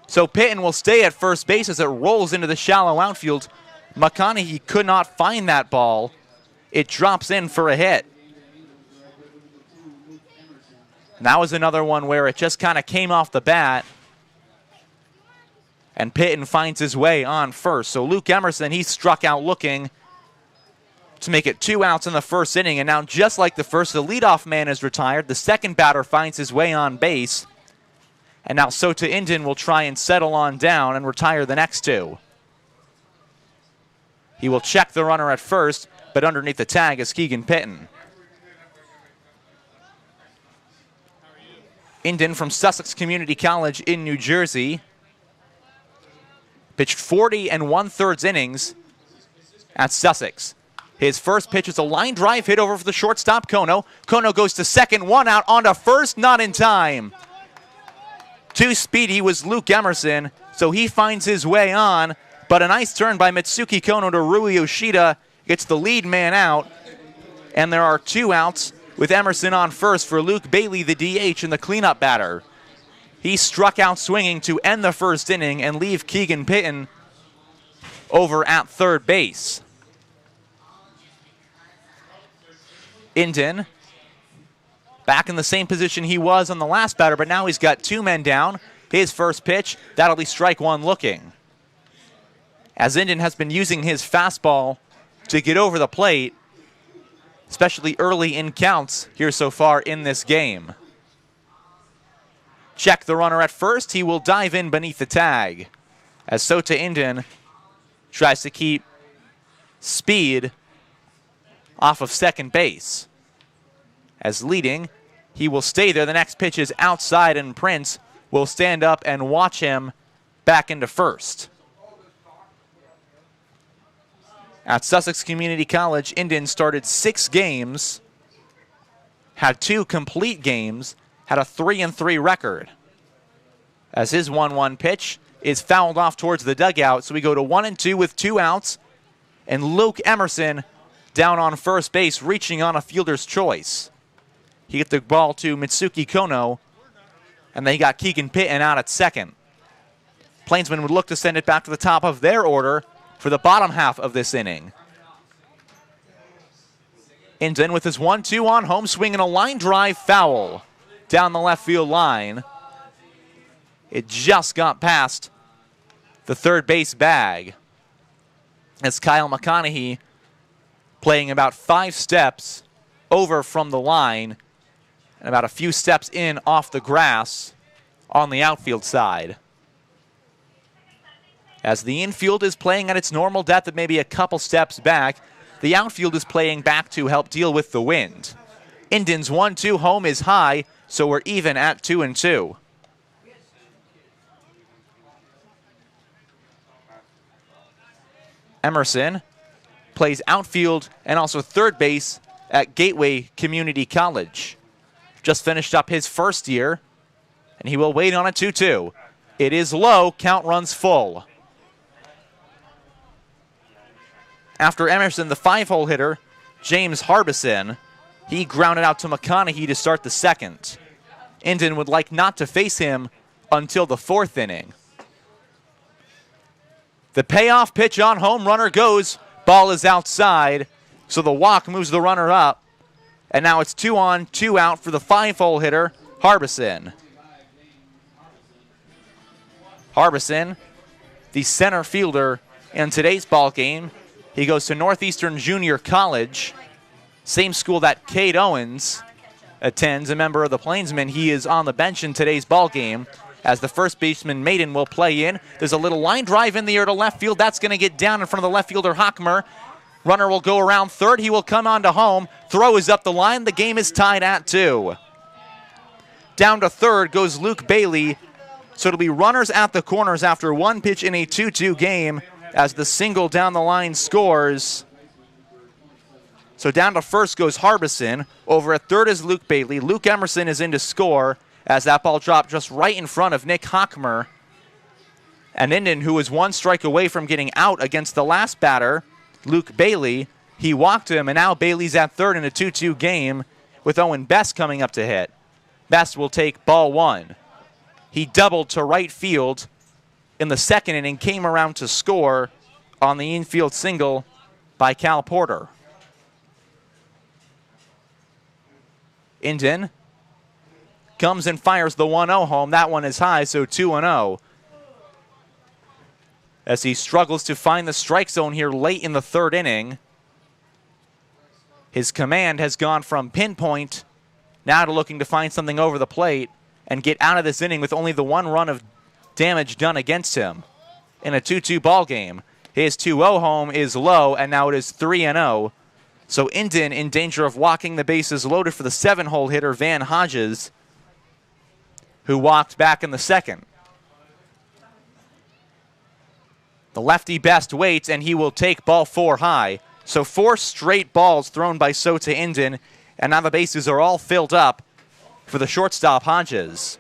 So Pitton will stay at first base as it rolls into the shallow outfield. McConaughey could not find that ball. It drops in for a hit. And that was another one where it just kind of came off the bat. And Pitton finds his way on first. So Luke Emerson, he struck out looking. to make it 2 outs in the first inning. And now, just like the first, the leadoff man is retired. The second batter finds his way on base. And now Sota Indin will try and settle on down and retire the next 2. He will check the runner at first, but underneath the tag is Keegan Pitton. Indin from Sussex Community College in New Jersey pitched 40 1/3 innings at Sussex. His first pitch is a line drive hit over for the shortstop, Kono. Kono goes to second, 1 out, onto first, not in time. Too speedy was Luke Emerson, so he finds his way on, but a nice turn by Mitsuki Kono to Rui Yoshida gets the lead man out, and there are 2 outs with Emerson on first for Luke Bailey, the DH, and the cleanup batter. He struck out swinging to end the first inning and leave Keegan Pitton over at third base. Indin back in the same position he was on the last batter, but now he's got 2 men down. His first pitch, that'll be strike 1 looking. As Indin has been using his fastball to get over the plate, especially early in counts here so far in this game. Check the runner at first. He will dive in beneath the tag as Sota Indin tries to keep speed off of second base. As leading, he will stay there. The next pitch is outside, and Prince will stand up and watch him back into first. At Sussex Community College, Indin started 6 games, had 2 complete games, had a 3-3 record. As his 1-1 pitch is fouled off towards the dugout, so we go to 1-2 with 2 outs, and Luke Emerson down on first base, reaching on a fielder's choice. He hit the ball to Mitsuki Kono, and they got Keegan Pitton out at second. Plainsmen would look to send it back to the top of their order for the bottom half of this inning. Indin with his 1-2 on home, swinging a line drive foul down the left field line. It just got past the third base bag as Kyle McConaughey, playing about 5 steps over from the line and about a few steps in off the grass on the outfield side. As the infield is playing at its normal depth of maybe a couple steps back, the outfield is playing back to help deal with the wind. Indin's 1-2 home is high, so we're even at 2-2. Emerson plays outfield and also third base at Gateway Community College. Just finished up his first year, and he will wait on a 2-2. It is low, count runs full. After Emerson, the 5-hole hitter, James Harbison, he grounded out to McConaughey to start the second. Indin would like not to face him until the 4th inning. The payoff pitch on home, runner goes, ball is outside, so the walk moves the runner up, and now it's 2 on, 2 out for the 5-hole hitter, Harbison. Harbison, the center fielder in today's ball game. He goes to Northeastern Junior College, same school that Cade Owens attends, a member of the Plainsmen. He is on the bench in today's ball game as the first baseman Maiden will play in. There's a little line drive in the air to left field. That's going to get down in front of the left fielder, Hockmer. Runner will go around third. He will come on to home. Throw is up the line. The game is tied at 2. Down to third goes Luke Bailey. So it'll be runners at the corners after 1 pitch in a 2-2 game as the single down the line scores. So down to first goes Harbison. Over at third is Luke Bailey. Luke Emerson is in to score as that ball dropped just right in front of Nick Hockmer. And Indin, who was 1 strike away from getting out against the last batter, Luke Bailey, he walked him, and now Bailey's at third in a 2-2 game with Owen Best coming up to hit. Best will take ball 1. He doubled to right field in the second inning, came around to score on the infield single by Cal Porter. Indin comes and fires the 1-0 home. That one is high, so 2-0. As he struggles to find the strike zone here late in the third inning. His command has gone from pinpoint now to looking to find something over the plate and get out of this inning with only the 1 run of damage done against him in a 2-2 ball game. His 2-0 home is low, and now it is 3-0. So Indon in danger of walking the bases loaded for the 7-hole hitter Van Hodges, who walked back in the second. The lefty best waits, and he will take ball 4 high. So 4 straight balls thrown by Sota Indon, and now the bases are all filled up for the shortstop Hodges.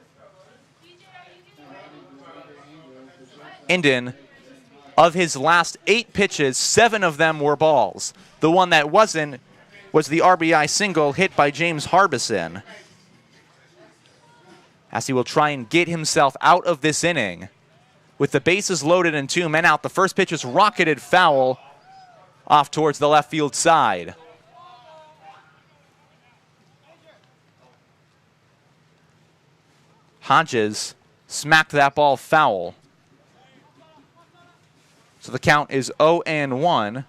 Indon, of his last 8 pitches, 7 of them were balls. The one that wasn't was the RBI single hit by James Harbison, as he will try and get himself out of this inning. With the bases loaded and 2 men out, the first pitch is rocketed foul off towards the left field side. Hodges smacked that ball foul. So the count is 0-1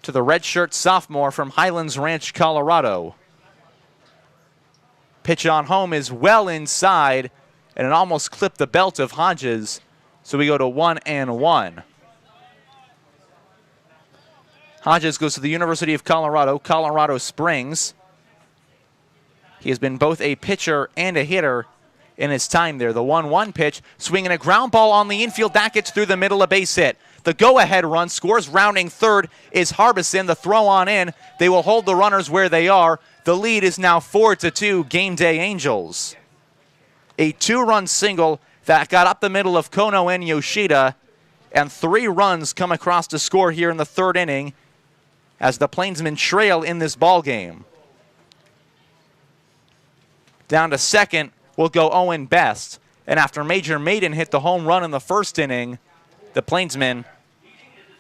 to the redshirt sophomore from Highlands Ranch, Colorado. Pitch on home is well inside, and it almost clipped the belt of Hodges. So we go to 1-1. Hodges goes to the University of Colorado, Colorado Springs. He has been both a pitcher and a hitter in his time there. The 1-1 pitch, swinging a ground ball on the infield. That gets through the middle, a base hit. The go-ahead run scores rounding third is Harbison. The throw on in. They will hold the runners where they are. The lead is now 4-2, Game Day Angels. A 2-run single that got up the middle of Kono and Yoshida, and 3 runs come across to score here in the 3rd inning as the Plainsmen trail in this ball game. Down to second will go Owen Best, and after Major Maiden hit the home run in the 1st inning, the Plainsmen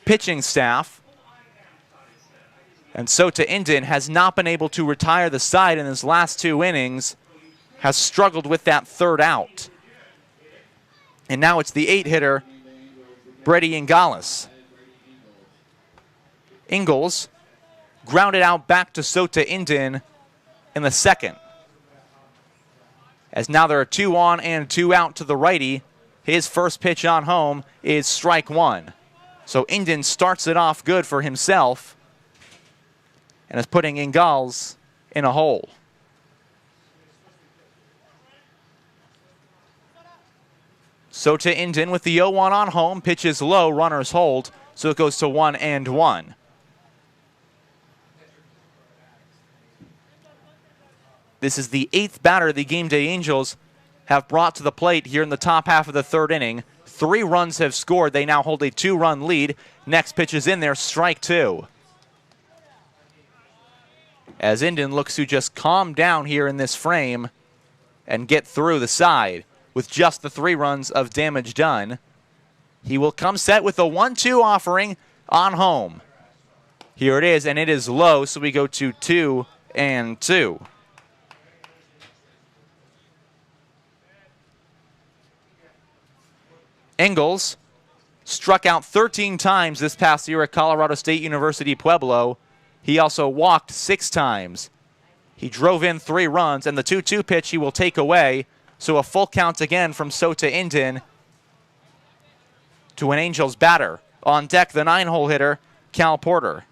pitching staff and Sota Indon has not been able to retire the side in his last 2 innings, has struggled with that 3rd out. And now it's the 8-hitter, Brady Ingales. Ingalls grounded out back to Sota Indon in the 2nd. As now there are 2 on and 2 out to the righty. His first pitch on home is strike 1. So Indon starts it off good for himself and is putting Ingales in a hole. Sota Indon with the 0-1 on home, pitches low, runners hold, so it goes to 1-1. This is the 8th batter the Game Day Angels have brought to the plate here in the top half of the 3rd inning. 3 runs have scored. They now hold a 2-run lead. Next pitch is in there, strike 2. As Indon looks to just calm down here in this frame and get through the side with just the 3 runs of damage done. He will come set with a 1-2 offering on home. Here it is, and it is low, so we go to 2-2. Ingalls struck out 13 times this past year at Colorado State University Pueblo. He also walked 6 times. He drove in 3 runs, and the 2-2 pitch he will take away. So a full count again from Sota Indon to an Angels batter. On deck, the 9-hole hitter, Cal Porter.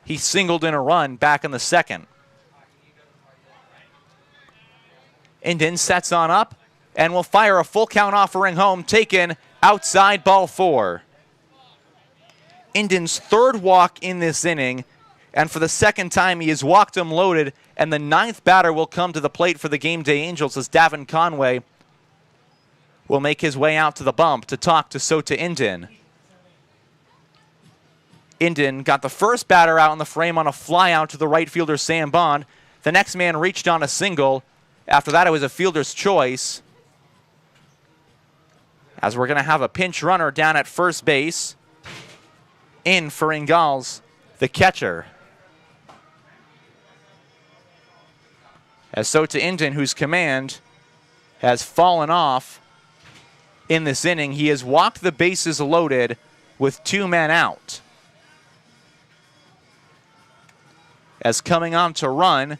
He singled in a run back in the 2nd. Indon sets on up and will fire a full count offering home, taken outside, ball 4. Indon's 3rd walk in this inning, and for the 2nd time he has walked him loaded, and the 9th batter will come to the plate for the Game Day Angels as Davin Conway will make his way out to the bump to talk to Sota Indon. Indon got the first batter out in the frame on a fly out to the right fielder Sam Bond. The next man reached on a single. After that, it was a fielder's choice, as we're going to have a pinch runner down at first base. In for Ingales, the catcher. As Sota Indon, whose command has fallen off in this inning, he has walked the bases loaded with 2 men out. As coming on to run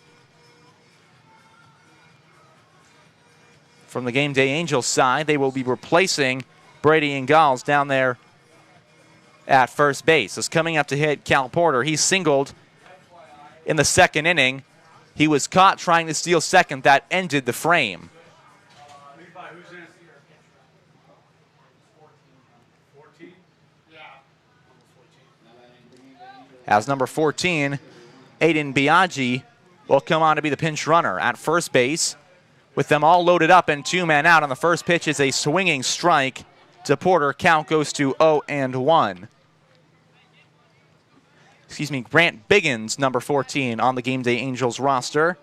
from the Game Day Angels side, they will be replacing Brady Ingalls down there at first base. As coming up to hit Cal Porter, he singled in the second inning. He was caught trying to steal second. That ended the frame. As number 14, Aiden Biaggi, will come on to be the pinch runner at first base. With them all loaded up and 2 men out on the first pitch is a swinging strike to Porter. Count goes to 0-1. Grant Biggins, number 14, on the Game Day Angels roster.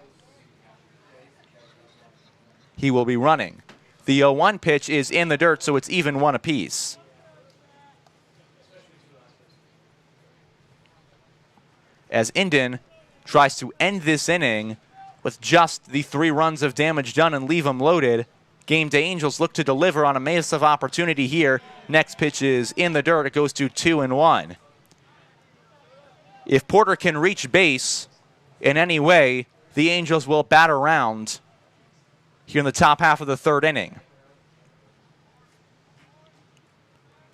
He will be running. The 0-1 pitch is in the dirt, so it's even 1 apiece. As Inden tries to end this inning with just the 3 runs of damage done and leave them loaded, Game Day Angels look to deliver on a massive opportunity here. Next pitch is in the dirt. It goes to 2-1. If Porter can reach base in any way, the Angels will bat around here in the top half of the third inning.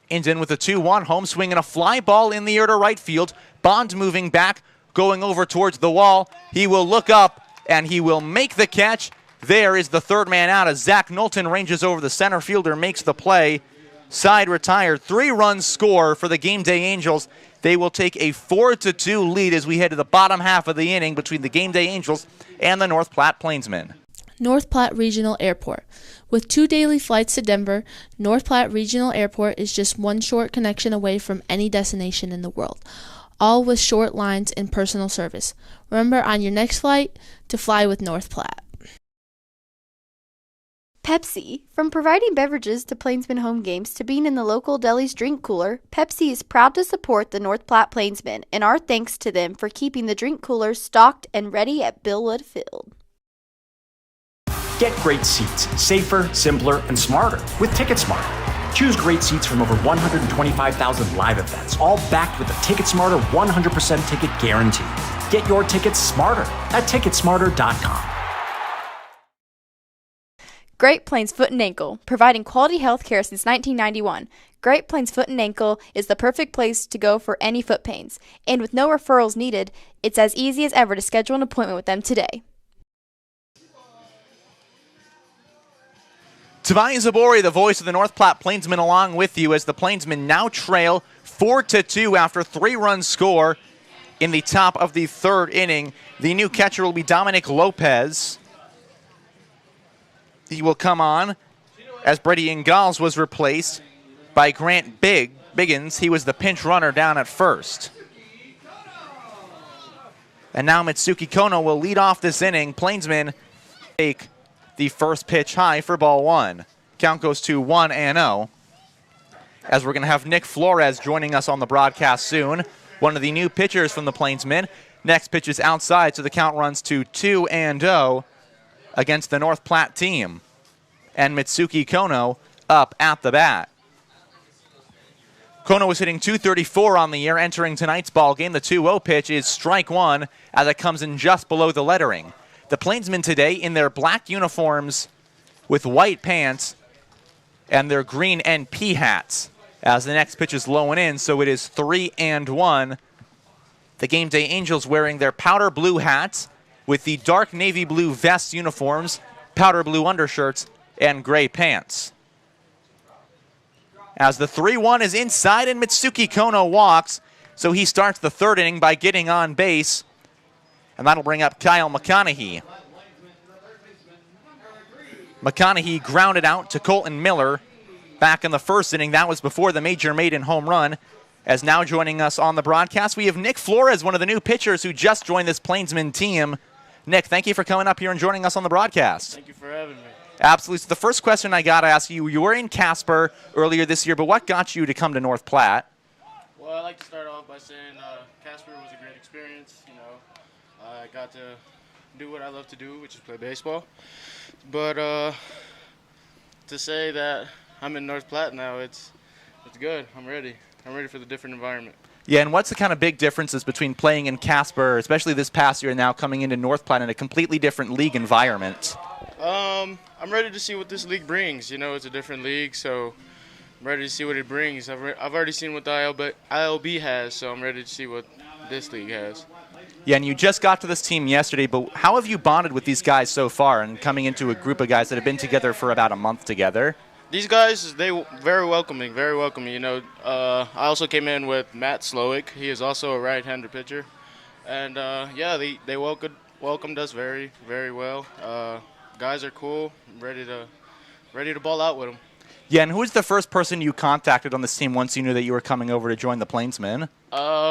Inden with a 2-1 home swing and a fly ball in the air to right field. Bond moving back, going over towards the wall. He will look up and he will make the catch. There is the third man out as Zach Knowlton ranges over the center fielder, makes the play. Side retired. 3-run score for the Game Day Angels. They will take a 4-2 lead as we head to the bottom half of the inning between the Game Day Angels and the North Platte Plainsmen. North Platte Regional Airport. With 2 daily flights to Denver, North Platte Regional Airport is just 1 short connection away from any destination in the world, all with short lines and personal service. Remember on your next flight to fly with North Platte. Pepsi. From providing beverages to Plainsmen home games to being in the local deli's drink cooler, Pepsi is proud to support the North Platte Plainsmen, and our thanks to them for keeping the drink coolers stocked and ready at Billwood Field. Get great seats, safer, simpler, and smarter with TicketSmarter. Choose great seats from over 125,000 live events, all backed with a TicketSmarter 100% ticket guarantee. Get your tickets smarter at TicketSmarter.com. Great Plains Foot and Ankle, providing quality health care since 1991. Great Plains Foot and Ankle is the perfect place to go for any foot pains. And with no referrals needed, it's as easy as ever to schedule an appointment with them today. Tavai Zabori, the voice of the North Platte Plainsmen, along with you as the Plainsmen now trail 4-2 after 3-run score in the top of the third inning. The new catcher will be Dominic Lopez. He will come on as Brady Ingalls was replaced by Grant Biggins. He was the pinch runner down at first. And now Mitsuki Kono will lead off this inning. Plainsmen take the first pitch high for ball 1. Count goes to 1-0. As we're going to have Nick Flores joining us on the broadcast soon, one of the new pitchers from the Plainsmen. Next pitch is outside, so the count runs to 2-0 against the North Platte team. And Mitsuki Kono up at the bat. Kono was hitting .234 on the year entering tonight's ball game. The 2-0 pitch is strike 1 as it comes in just below the lettering. The Plainsmen today in their black uniforms with white pants and their green NP hats as the next pitch is low and in, so it is 3-1. The Game Day Angels wearing their powder blue hats with the dark navy blue vest uniforms, powder blue undershirts, and gray pants. As the 3-1 is inside and Mitsuki Kono walks, so he starts the third inning by getting on base, and that'll bring up Kyle McConaughey. McConaughey grounded out to Colton Miller back in the first inning. That was before the major maiden home run. As now joining us on the broadcast, we have Nick Flores, one of the new pitchers who just joined this Plainsman team. Nick, thank you for coming up here and joining us on the broadcast. Thank you for having me. Absolutely. So the first question I got to ask you, you were in Casper earlier this year, but what got you to come to North Platte? Well, I'd like to start off by saying Casper was a great experience. You know, I got to do what I love to do, which is play baseball. But to say that I'm in North Platte now, it's good. I'm ready. I'm ready for the different environment. Yeah, and what's the kind of big differences between playing in Casper, especially this past year, and now coming into North Platte in a completely different league environment? I'm ready to see what this league brings. You know, it's a different league, so I'm ready to see what it brings. I've already seen what the ILB has, so I'm ready to see what this league has. Yeah, and you just got to this team yesterday, but how have you bonded with these guys so far and coming into a group of guys that have been together for about a month together? These guys, they very welcoming, very welcoming. You know, I also came in with Matt Slowick. He is also a right-hander pitcher. And, yeah, they welcomed us very, very well. Guys are cool, ready to ball out with them. Yeah, and who was the first person you contacted on this team once you knew that you were coming over to join the Plainsmen?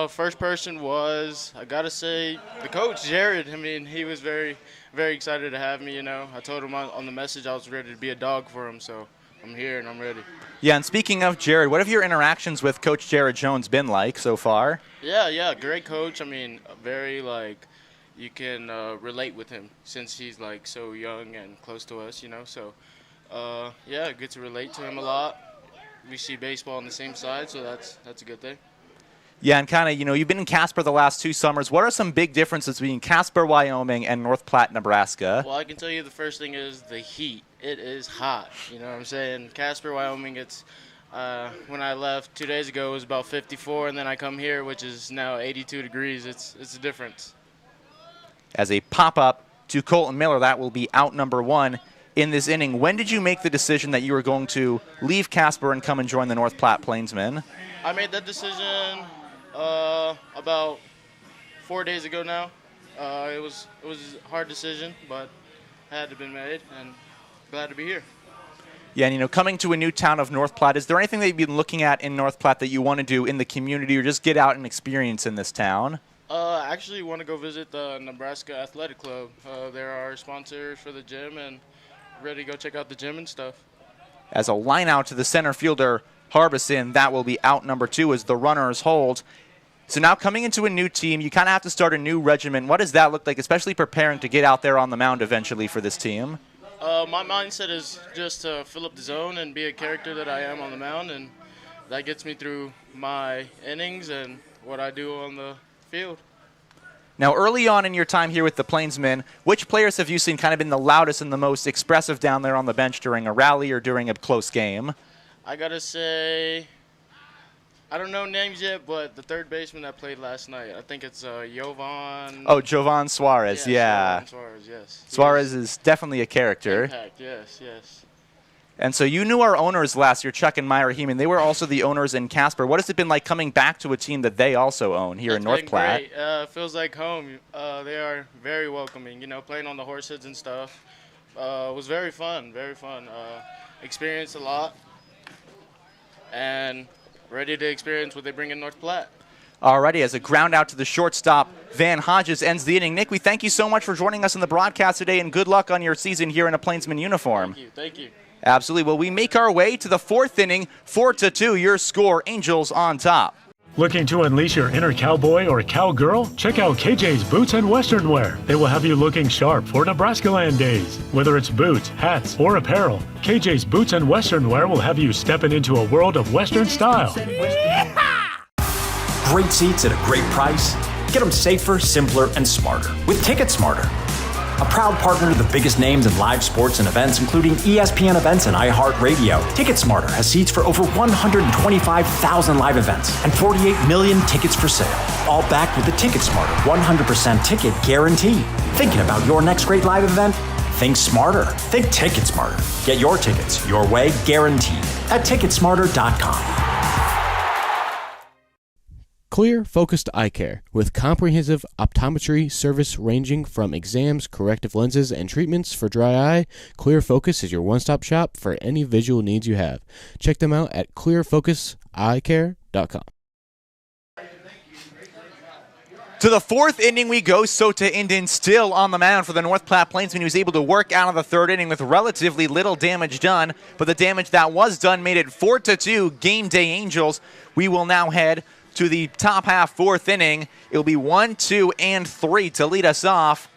First person was, I got to say, the coach, Jared. I mean, he was very, very excited to have me, you know. I told him on the message I was ready to be a dog for him, so I'm here and I'm ready. Yeah, and speaking of Jared, what have your interactions with Coach Jared Jones been like so far? Yeah, great coach. I mean, very, like, you can relate with him since he's, like, so young and close to us, you know, so. Yeah, good to relate to him a lot. We see baseball on the same side, so that's a good thing. Yeah, and kind of, you know, you've been in Casper the last 2 summers. What are some big differences between Casper, Wyoming, and North Platte, Nebraska? Well, I can tell you the first thing is the heat. It is hot, you know what I'm saying? Casper, Wyoming, it's when I left 2 days ago, it was about 54, and then I come here, which is now 82 degrees. It's a difference. As a pop-up to Colton Miller, that will be out number 1 in this inning. When did you make the decision that you were going to leave Casper and come and join the North Platte Plainsmen? I made that decision about 4 days ago now. It was a hard decision, but it had to be made, and glad to be here. Yeah, and you know, coming to a new town of North Platte, is there anything that you've been looking at in North Platte that you want to do in the community or just get out and experience in this town? I actually want to go visit the Nebraska Athletic Club. They're our sponsor for the gym, and ready to go check out the gym and stuff. As a line out to the center fielder, Harbison, that will be out number 2 as the runners hold. So now coming into a new team, you kind of have to start a new regimen. What does that look like, especially preparing to get out there on the mound eventually for this team? My mindset is just to fill up the zone and be a character that I am on the mound, and that gets me through my innings and what I do on the field. Now, early on in your time here with the Plainsmen, which players have you seen kind of been the loudest and the most expressive down there on the bench during a rally or during a close game? I got to say, I don't know names yet, but the third baseman that played last night, I think it's Jovan. Oh, Jovan Suarez, yeah. Jovan Suarez, yes. Suarez is definitely a character. Impact, yes. And so you knew our owners last year, Chuck and Myra Heeman. They were also the owners in Casper. What has it been like coming back to a team that they also own here in North Platte? It's been great. Feels like home. They are very welcoming. You know, playing on the horses and stuff was very fun, very fun. Experienced a lot and ready to experience what they bring in North Platte. Alrighty, as a ground out to the shortstop, Van Hodges ends the inning. Nick, we thank you so much for joining us in the broadcast today, and good luck on your season here in a Plainsman uniform. Thank you. Absolutely. Well, we make our way to the 4th inning, 4-2. Your score, Angels on top. Looking to unleash your inner cowboy or cowgirl? Check out KJ's Boots and Western Wear. They will have you looking sharp for Nebraska Land days. Whether it's boots, hats, or apparel, KJ's Boots and Western Wear will have you stepping into a world of Western style. Great seats at a great price. Get them safer, simpler, and smarter with Ticket Smarter. A proud partner to the biggest names in live sports and events, including ESPN events and iHeartRadio. TicketSmarter has seats for over 125,000 live events and 48 million tickets for sale. All backed with the TicketSmarter 100% ticket guarantee. Thinking about your next great live event? Think smarter. Think TicketSmarter. Get your tickets your way, guaranteed, at TicketSmarter.com. Clear, focused eye care with comprehensive optometry service ranging from exams, corrective lenses, and treatments for dry eye. Clear Focus is your one-stop shop for any visual needs you have. Check them out at clearfocuseyecare.com. To the 4th inning we go. Sota Inden still on the mound for the North Platte Plainsmen. He was able to work out of the 3rd inning with relatively little damage done, but the damage that was done made it 4-2. Game day Angels. We will now head to the top half 4th inning. It'll be 1, 2, and 3 to lead us off,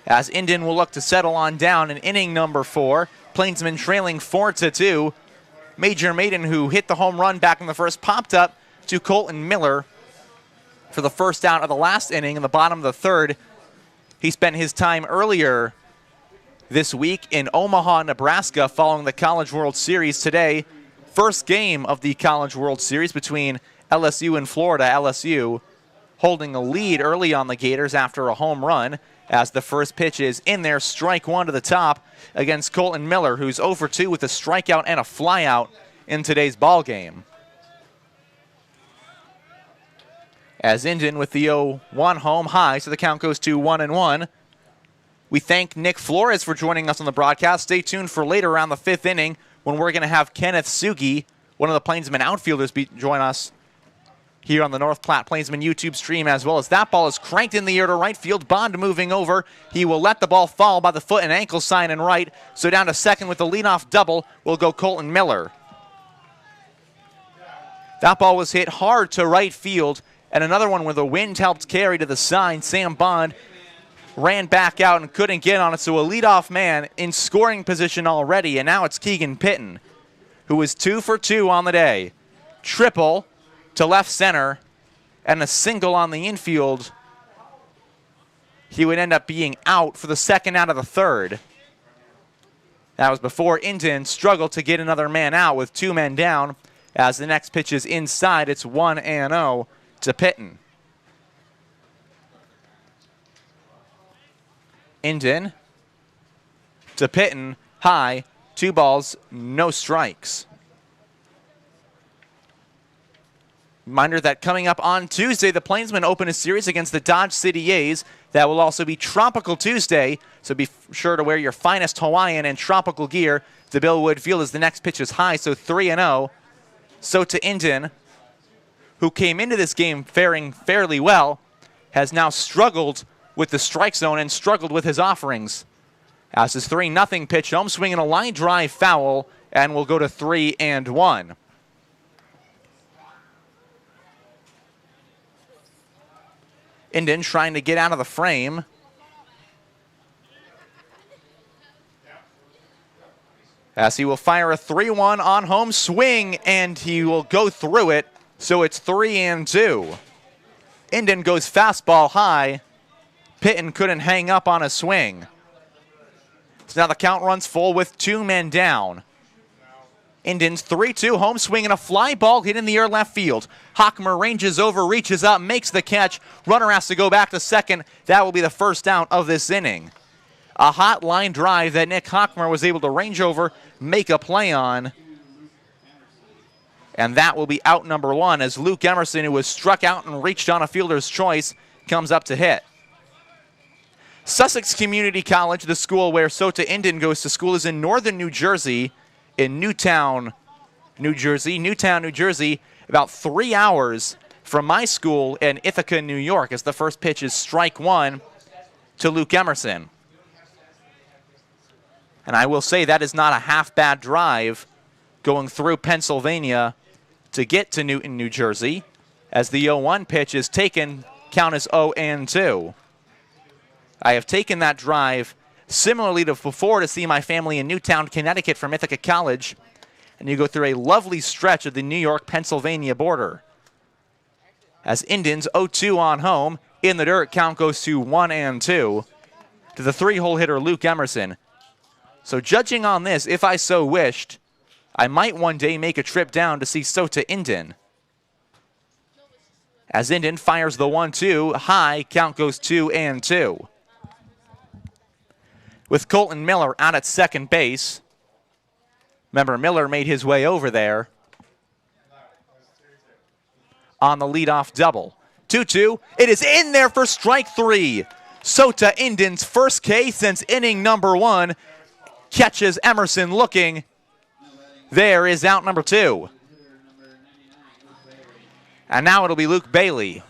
as Inden will look to settle on down in inning number 4. Plainsmen trailing 4-2. Major Maiden, who hit the home run back in the first, popped up to Colton Miller for the first out of the last inning in the bottom of the third. He spent his time earlier this week in Omaha, Nebraska, following the College World Series today. First game of the College World Series between LSU and Florida. LSU holding a lead early on the Gators after a home run, as the first pitch is in there, strike one to the top against Colton Miller, who's 0 for 2 with a strikeout and a flyout in today's ball game. As Indian with the 0-1 home high, so the count goes to 1-1. We thank Nick Flores for joining us on the broadcast. Stay tuned for later around the 5th inning when we're going to have Kenneth Sugi, one of the Plainsmen outfielders, join us here on the North Platte Plainsmen YouTube stream as well. As that ball is cranked in the air to right field. Bond moving over. He will let the ball fall by the foot and ankle sign and right. So down to second with the leadoff double will go Colton Miller. That ball was hit hard to right field. And another one where the wind helped carry to the sign. Sam Bond ran back out and couldn't get on it. So a leadoff man in scoring position already. And now it's Keegan Pitton, who is 2 for 2 on the day. Triple to left center and a single on the infield. He would end up being out for the second out of the third. That was before Indian struggled to get another man out with 2 men down. As the next pitch is inside, it's 1-0 to Pitton. Indian to Pitton, high, 2 balls, no strikes. Reminder that coming up on Tuesday, the Plainsmen open a series against the Dodge City A's. That will also be Tropical Tuesday, so be sure to wear your finest Hawaiian and tropical gear to Bill Wood Field as the next pitch is high, so 3-0. So to Indian, who came into this game faring fairly well, has now struggled with the strike zone and struggled with his offerings. As his 3-0 pitch, home swing and a line drive foul, and will go to 3-1. Indian trying to get out of the frame. As he will fire a 3-1 on home swing, and he will go through it, so it's 3-2. Indian goes fastball high. Pitton couldn't hang up on a swing. So now the count runs full with 2 men down. Indians 3-2, home swing and a fly ball hit in the air left field. Hockmer ranges over, reaches up, makes the catch. Runner has to go back to second. That will be the first out of this inning. A hot line drive that Nick Hockmer was able to range over, make a play on. And that will be out number 1 as Luke Emerson, who was struck out and reached on a fielder's choice, comes up to hit. Sussex Community College, the school where Sota Indian goes to school, is in northern New Jersey, in Newtown, New Jersey. Newtown, New Jersey, about 3 hours from my school in Ithaca, New York, as the first pitch is strike 1 to Luke Emerson. And I will say that is not a half-bad drive going through Pennsylvania to get to Newton, New Jersey, as the 0-1 pitch is taken, count is 0-2. I have taken that drive similarly to before to see my family in Newtown, Connecticut from Ithaca College, and you go through a lovely stretch of the New York-Pennsylvania border. As Indians 0-2 on home, in the dirt, count goes to 1-2 to the 3-hole hitter Luke Emerson. So judging on this, if I so wished, I might one day make a trip down to see Sota Indian. As Indian fires the 1-2, high, count goes 2-2. With Colton Miller out at second base. Remember, Miller made his way over there on the leadoff double. 2-2, it is in there for strike 3. Sota Indian's first K since inning number 1. Catches Emerson looking. There is out number 2. And now it'll be Luke Bailey.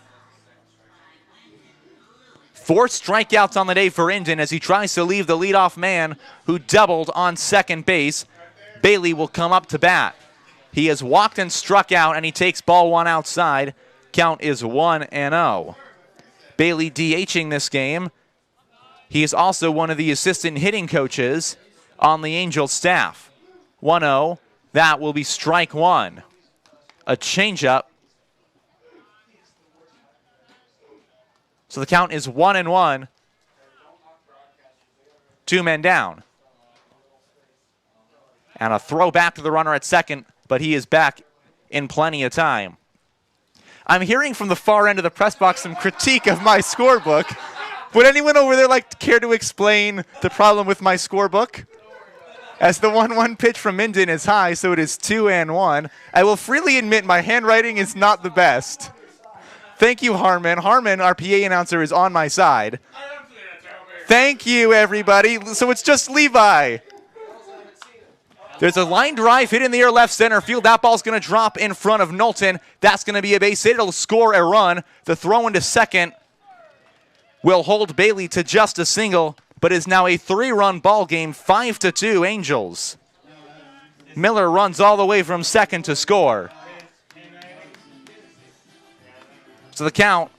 4 strikeouts on the day for Indian as he tries to leave the leadoff man who doubled on second base. Bailey will come up to bat. He has walked and struck out, and he takes ball 1 outside. Count is 1-0. Bailey DHing this game. He is also one of the assistant hitting coaches on the Angels staff. 1-0 That will be strike one. A changeup. So the count is 1-1. 2 men down. And a throw back to the runner at second, but he is back in plenty of time. I'm hearing from the far end of the press box some critique of my scorebook. Would anyone over there care to explain the problem with my scorebook? As the 1-1 pitch from Minden is high, so it is 2-1. I will freely admit my handwriting is not the best. Thank you, Harmon. Harmon, our PA announcer, is on my side. Thank you, everybody. So it's just Levi. There's a line drive hit in the air left center field. That ball's going to drop in front of Knowlton. That's going to be a base hit. It'll score a run. The throw into second will hold Bailey to just a single, but is now a 3-run ball game, 5-2 Angels. Miller runs all the way from second to score. So the count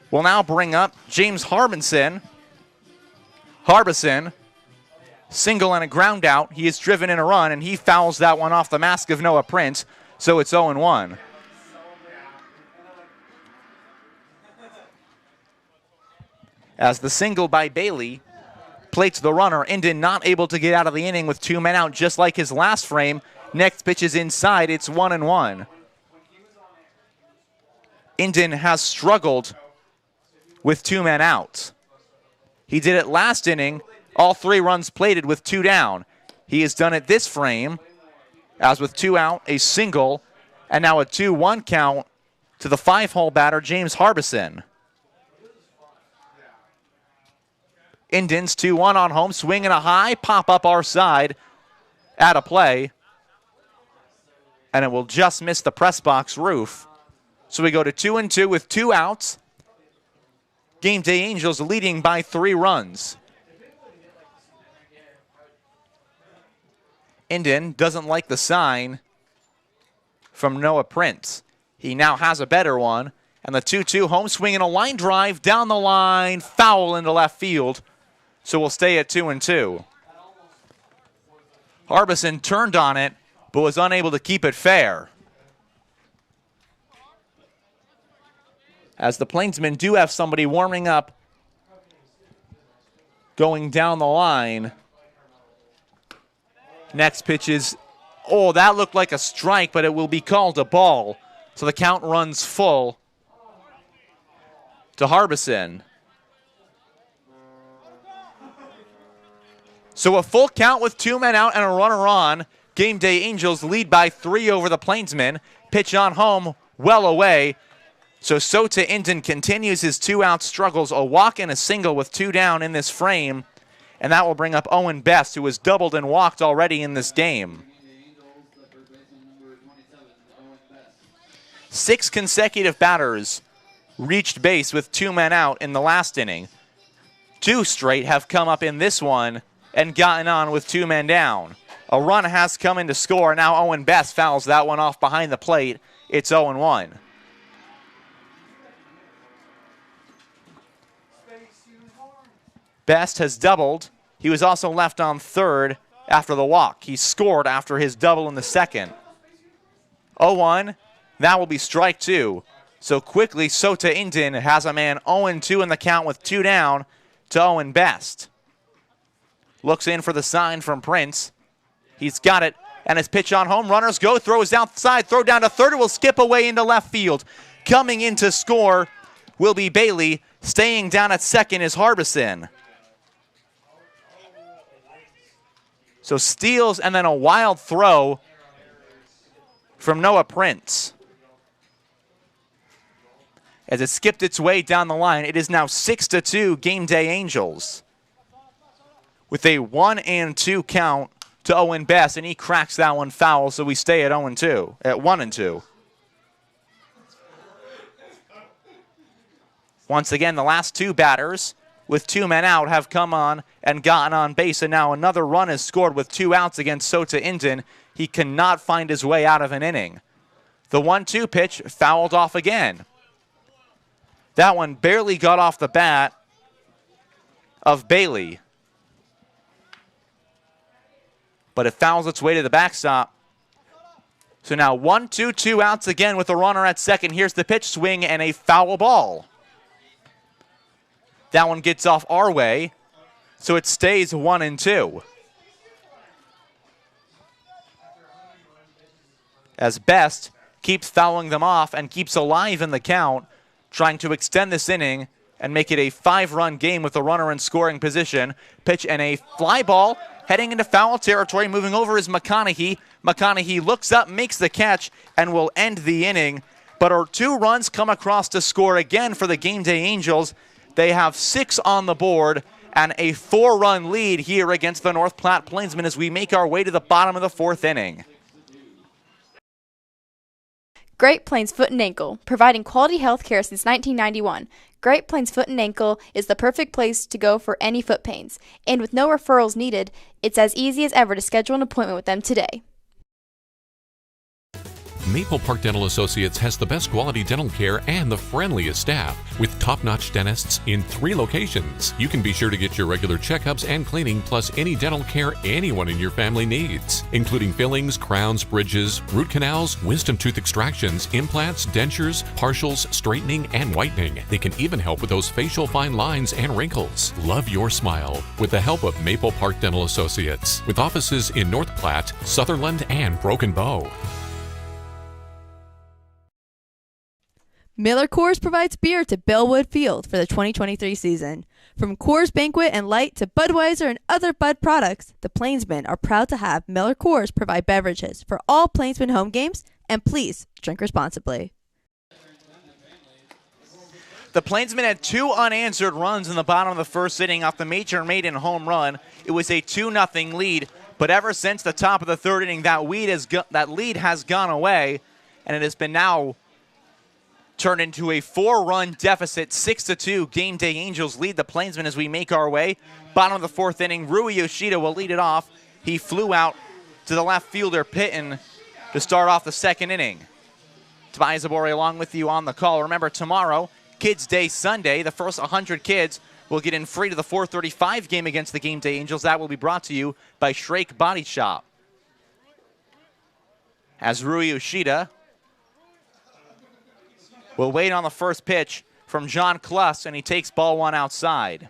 will now bring up James Harbison. Harbison, single and a ground out. He is driven in a run, and he fouls that one off the mask of Noah Prince, so it's 0-1. As the single by Bailey plates the runner, Inden not able to get out of the inning with 2 men out, just like his last frame. Next pitch is inside. It's 1-1. Inden has struggled with 2 men out. He did it last inning, all 3 runs plated with 2 down. He has done it this frame, as with 2 out, a single, and now a 2-1 count to the 5-hole batter, James Harbison. Indians 2-1 on home, swing and a high, pop up our side at a play, and it will just miss the press box roof. So we go to 2-2 with 2 outs. Game Day Angels leading by 3 runs. Inden doesn't like the sign from Noah Prince. He now has a better one, and the 2-2 home swing and a line drive down the line, foul into left field. So we'll stay at 2-2. Harbison turned on it, but was unable to keep it fair. As the Plainsmen do have somebody warming up, going down the line. Next pitch is, oh, that looked like a strike, but it will be called a ball. So the count runs full to Harbison. So a full count with 2 men out and a runner on. Game Day Angels lead by 3 over the Plainsmen. Pitch on home, well away. So Sota Inden continues his 2-out struggles, a walk and a single with 2 down in this frame. And that will bring up Owen Best, who has doubled and walked already in this game. 6 consecutive batters reached base with 2 men out in the last inning. 2 straight have come up in this one and gotten on with 2 men down. A run has come in to score. Now Owen Best fouls that one off behind the plate. It's 0-1. Best has doubled. He was also left on third after the walk. He scored after his double in the second. 0-1. That will be strike 2. So quickly, Sota Inden has a man 0-2 in the count with 2 down to Owen Best. Looks in for the sign from Prince. He's got it, and his pitch on home. Runners go, throws outside, throw down to third. It will skip away into left field. Coming in to score will be Bailey. Staying down at second is Harbison. So steals and then a wild throw from Noah Prince. As it skipped its way down the line, it is now 6-2 Game Day Angels. With a 1-2 count to Owen Best, and he cracks that one foul, so we stay at 0-2, at 1-2. Once again, the last 2 batters with 2 men out have come on and gotten on base, and now another run is scored with 2 outs against Sota Inden. He cannot find his way out of an inning. The 1-2 pitch fouled off again. That one barely got off the bat of Bailey. But it fouls its way to the backstop. So now 1-2, 2 outs again with a runner at second. Here's the pitch, swing, and a foul ball. That one gets off our way, so it stays 1-2. As Best keeps fouling them off and keeps alive in the count, trying to extend this inning and make it a 5-run game with a runner in scoring position. Pitch and a fly ball heading into foul territory. Moving over is McConaughey. McConaughey looks up, makes the catch, and will end the inning. But our 2 runs come across to score again for the Game Day Angels. They have 6 on the board and a 4-run lead here against the North Platte Plainsmen as we make our way to the bottom of the 4th inning. Great Plains Foot and Ankle, providing quality health care since 1991. Great Plains Foot and Ankle is the perfect place to go for any foot pains. And with no referrals needed, it's as easy as ever to schedule an appointment with them today. Maple Park Dental Associates has the best quality dental care and the friendliest staff. With top-notch dentists in 3 locations, you can be sure to get your regular checkups and cleaning, plus any dental care anyone in your family needs, including fillings, crowns, bridges, root canals, wisdom tooth extractions, implants, dentures, partials, straightening, and whitening. They can even help with those facial fine lines and wrinkles. Love your smile with the help of Maple Park Dental Associates, with offices in North Platte, Sutherland, and Broken Bow. Miller Coors provides beer to Bellwood Field for the 2023 season. From Coors Banquet and Light to Budweiser and other Bud products, the Plainsmen are proud to have Miller Coors provide beverages for all Plainsmen home games, and please drink responsibly. The Plainsmen had 2 unanswered runs in the bottom of the 1st inning off the Major Maiden home run. It was a 2-0 lead, but ever since the top of the 3rd inning, that lead has gone away, and it has been now turned into a 4-run deficit. 6-2, Game Day Angels lead the Plainsmen as we make our way. Bottom of the 4th inning, Rui Yoshida will lead it off. He flew out to the left fielder, Pitton, to start off the 2nd inning. Tobias Zabori along with you on the call. Remember, tomorrow, Kids Day Sunday, the first 100 kids will get in free to the 4:35 game against the Game Day Angels. That will be brought to you by Shrake Body Shop. As Rui Yoshida will wait on the first pitch from John Kluss, and he takes ball 1 outside.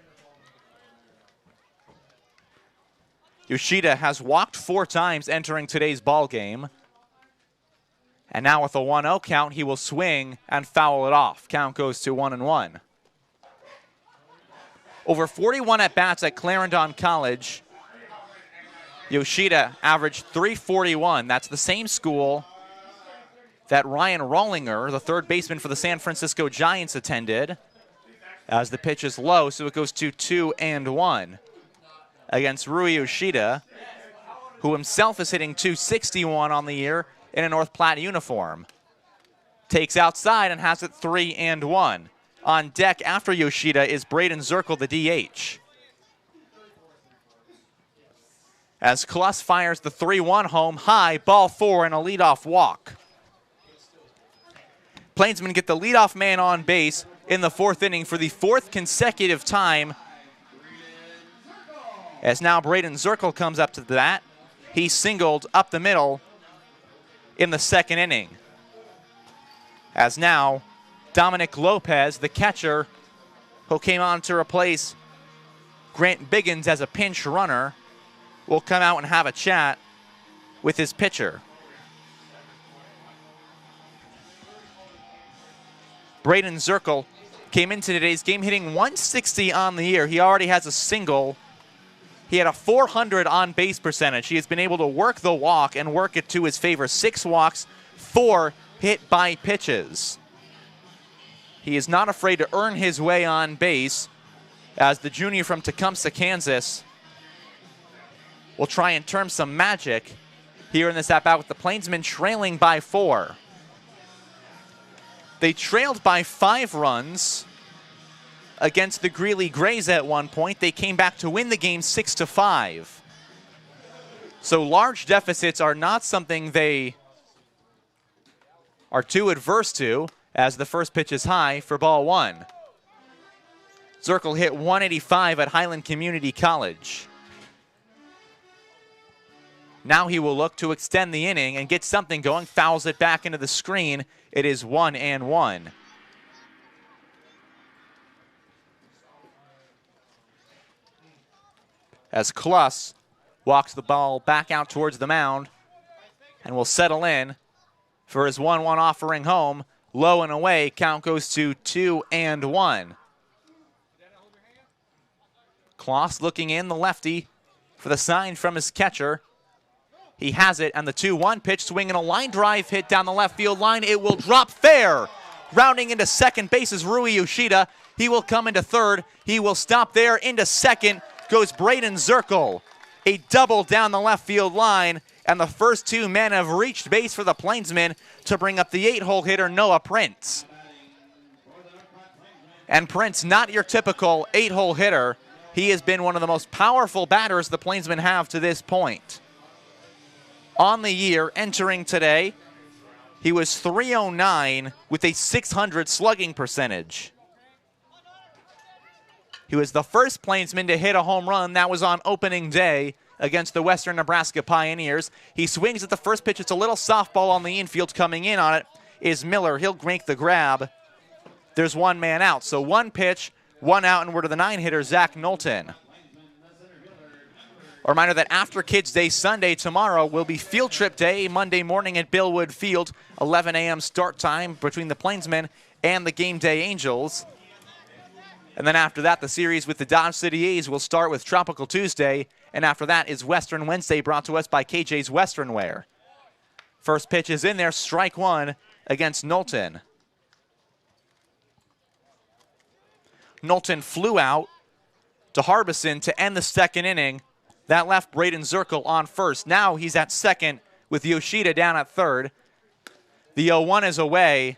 Yoshida has walked 4 times entering today's ball game. And now with a 1-0 count, he will swing and foul it off. Count goes to 1-1. Over 41 at-bats at Clarendon College. Yoshida averaged .341. That's the same school that Ryan Rollinger, the 3rd baseman for the San Francisco Giants, attended. As the pitch is low, so it goes to 2-1 against Rui Yoshida, who himself is hitting .261 on the year in a North Platte uniform. Takes outside and has it 3-1. On deck after Yoshida is Braden Zirkle, the DH. As Kluss fires the 3-1 home, high, ball 4, and a leadoff walk. Plainsmen get the leadoff man on base in the 4th inning for the 4th consecutive time. As now Braden Zirkle comes up to the bat. He singled up the middle in the 2nd inning. As now Dominic Lopez, the catcher, who came on to replace Grant Biggins as a pinch runner, will come out and have a chat with his pitcher. Braden Zirkle came into today's game hitting .160 on the year. He already has a single. He had a .400 on-base percentage. He has been able to work the walk and work it to his favor. 6 walks, 4 hit by pitches. He is not afraid to earn his way on base, as the junior from Tecumseh, Kansas, will try and turn some magic here in this at-bat with the Plainsmen trailing by 4. They trailed by 5 runs against the Greeley Grays at one point. They came back to win the game 6-5. So large deficits are not something they are too adverse to, as the first pitch is high for ball 1. Zirkle hit .185 at Highland Community College. Now he will look to extend the inning and get something going, fouls it back into the screen. It is 1-1. As Kluss walks the ball back out towards the mound and will settle in for his 1-1 offering home. Low and away, count goes to 2-1. Kloss looking in, the lefty, for the sign from his catcher. He has it, and the 2-1 pitch, swinging a line drive hit down the left field line. It will drop fair. Rounding into second base is Rui Yoshida. He will come into third. He will stop there. Into second goes Braden Zirkle. A double down the left field line, and the first two men have reached base for the Plainsmen to bring up the 8-hole hitter, Noah Prince. And Prince, not your typical 8-hole hitter. He has been one of the most powerful batters the Plainsmen have to this point. On the year, entering today, he was .309 with a .600 slugging percentage. He was the first Plainsman to hit a home run. That was on opening day against the Western Nebraska Pioneers. He swings at the first pitch. It's a little softball on the infield. Coming in on it is Miller. He'll make the grab. There's one man out. So one pitch, one out, and we're to the 9-hitter, Zach Knowlton. A reminder that after Kids Day Sunday, tomorrow will be Field Trip Day, Monday morning at Billwood Field, 11 a.m. start time between the Plainsmen and the Game Day Angels. And then after that, the series with the Dodge City A's will start with Tropical Tuesday, and after that is Western Wednesday, brought to us by KJ's Western Wear. First pitch is in there, strike one against Knowlton. Knowlton flew out to Harbison to end the second inning. That left Braden Zirkle on first. Now he's at second with Yoshida down at third. The 0-1 is away,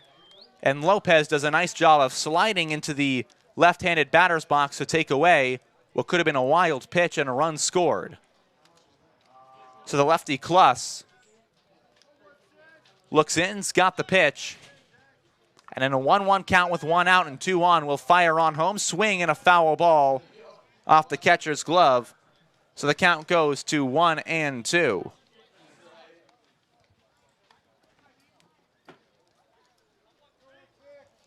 and Lopez does a nice job of sliding into the left-handed batter's box to take away what could have been a wild pitch and a run scored. So the lefty Kluss looks in's got the pitch, and in a 1-1 count with one out and two on, will fire on home, swing and a foul ball off the catcher's glove. So the count goes to 1-2.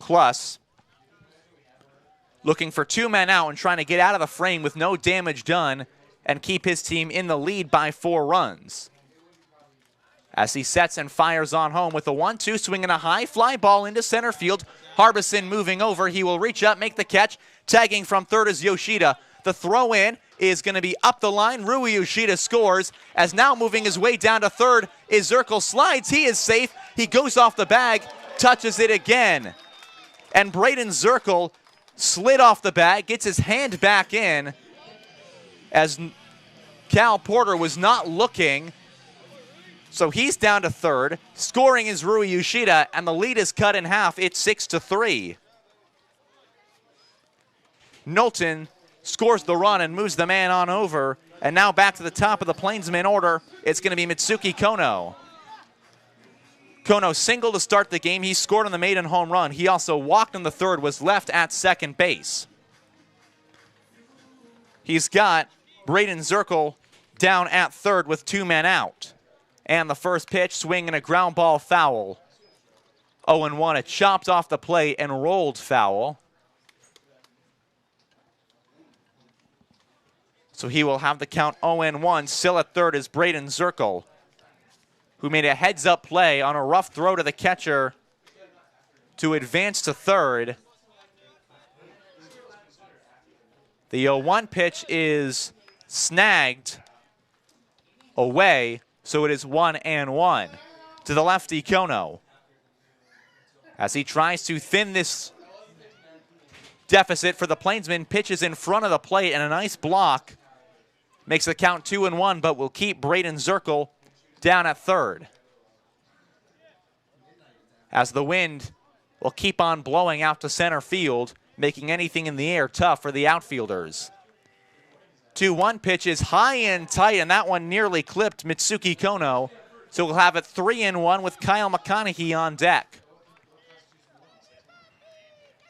Kluss looking for two men out and trying to get out of the frame with no damage done and keep his team in the lead by 4 runs. As he sets and fires on home with a 1-2, swinging a high fly ball into center field. Harbison moving over. He will reach up, make the catch. Tagging from third is Yoshida. The throw in is going to be up the line. Rui Yoshida scores, as now moving his way down to third is Zirkle. Slides. He is safe. He goes off the bag, touches it again. And Braden Zirkle slid off the bag, gets his hand back in as Cal Porter was not looking. So he's down to third. Scoring is Rui Yoshida, and the lead is cut in half. It's 6-3. Knowlton scores the run and moves the man on over. And now back to the top of the Plainsmen order. It's going to be Mitsuki Kono. Kono singled to start the game. He scored on the maiden home run. He also walked in the third, was left at second base. He's got Braden Zirkle down at third with 2 men out. And the first pitch, swing and a ground ball foul. 0-1, it chopped off the plate and rolled foul. So he will have the count 0-1. Still at third is Braden Zirkle, who made a heads-up play on a rough throw to the catcher to advance to third. The 0-1 pitch is snagged away, so it is 1-1 to the lefty Kono, as he tries to thin this deficit for the Plainsmen. Pitches in front of the plate, and a nice block makes the count 2-1, but will keep Braden Zirkle down at third, as the wind will keep on blowing out to center field, making anything in the air tough for the outfielders. 2-1 pitch is high and tight, and that one nearly clipped Mitsuki Kono. So we'll have it 3-1 with Kyle McConaughey on deck.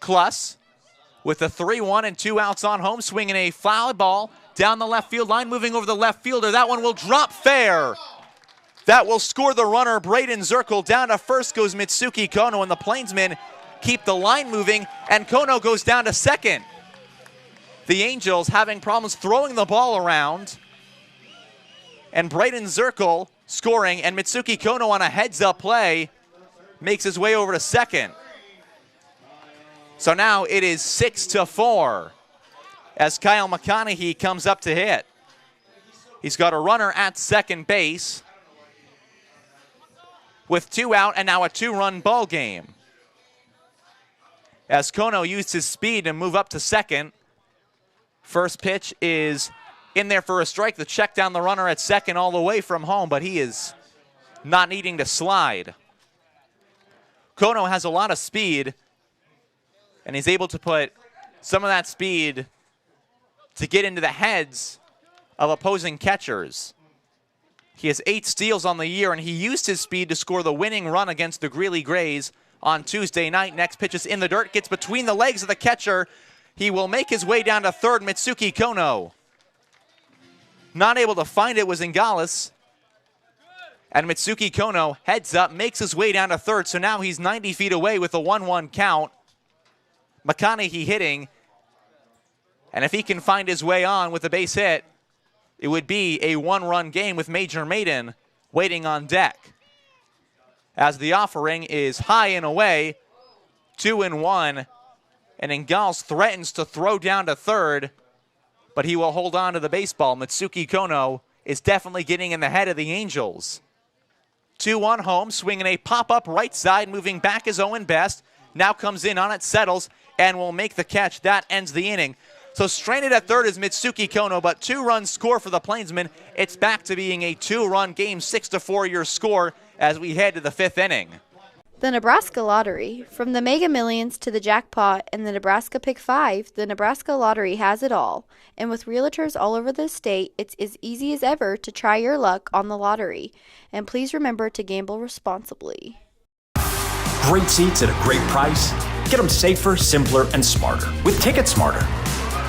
Kluss with the 3-1 and 2 outs on home, swinging a foul ball down the left field line, moving over the left fielder. That one will drop fair. That will score the runner, Braden Zirkle. Down to first goes Mitsuki Kono, and the Plainsmen keep the line moving, and Kono goes down to second. The Angels having problems throwing the ball around, and Braden Zirkle scoring, and Mitsuki Kono on a heads-up play makes his way over to second. So now it is 6-4 as Kyle McConaughey comes up to hit. He's got a runner at second base with 2 out, and now a 2-run ball game. As Kono used his speed to move up to second. First pitch is in there for a strike. The check down the runner at second all the way from home, but he is not needing to slide. Kono has a lot of speed, and he's able to put some of that speed to get into the heads of opposing catchers. He has 8 steals on the year, and he used his speed to score the winning run against the Greeley Grays on Tuesday night. Next pitch is in the dirt, gets between the legs of the catcher. He will make his way down to third, Mitsuki Kono. Not able to find it was Ingales. And Mitsuki Kono heads up, makes his way down to third, so now he's 90 feet away with a 1-1 count. McConaughey hitting, and if he can find his way on with a base hit, it would be a 1-run game with Major Maiden waiting on deck. As the offering is high and away, 2-1, and Ingales threatens to throw down to third, but he will hold on to the baseball. Mitsuki Kono is definitely getting in the head of the Angels. 2-1 home, swinging a pop-up right side, moving back is Owen Best. Now comes in on it, settles, and will make the catch. That ends the inning. So stranded at third is Mitsuki Kono, but 2-run score for the Plainsmen. It's back to being a 2-run game, 6-4 your score as we head to the 5th inning. The Nebraska Lottery. From the Mega Millions to the jackpot and the Nebraska Pick 5, the Nebraska Lottery has it all. And with realtors all over the state, it's as easy as ever to try your luck on the lottery. And please remember to gamble responsibly. Great seats at a great price. Get them safer, simpler, and smarter with Ticket Smarter.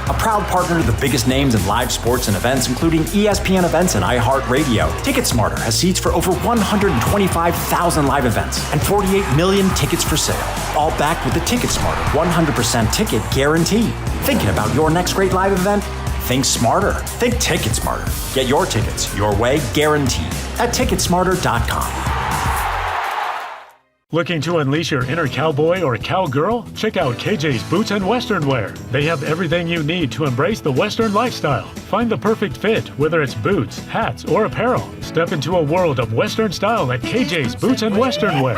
A proud partner to the biggest names in live sports and events, including ESPN events and iHeartRadio. TicketSmarter has seats for over 125,000 live events and 48 million tickets for sale. All backed with the TicketSmarter 100% ticket guarantee. Thinking about your next great live event? Think smarter. Think TicketSmarter. Get your tickets your way, guaranteed, at TicketSmarter.com. Looking to unleash your inner cowboy or cowgirl? Check out KJ's Boots and Western Wear. They have everything you need to embrace the Western lifestyle. Find the perfect fit, whether it's boots, hats, or apparel. Step into a world of Western style at KJ's Boots and Western Wear.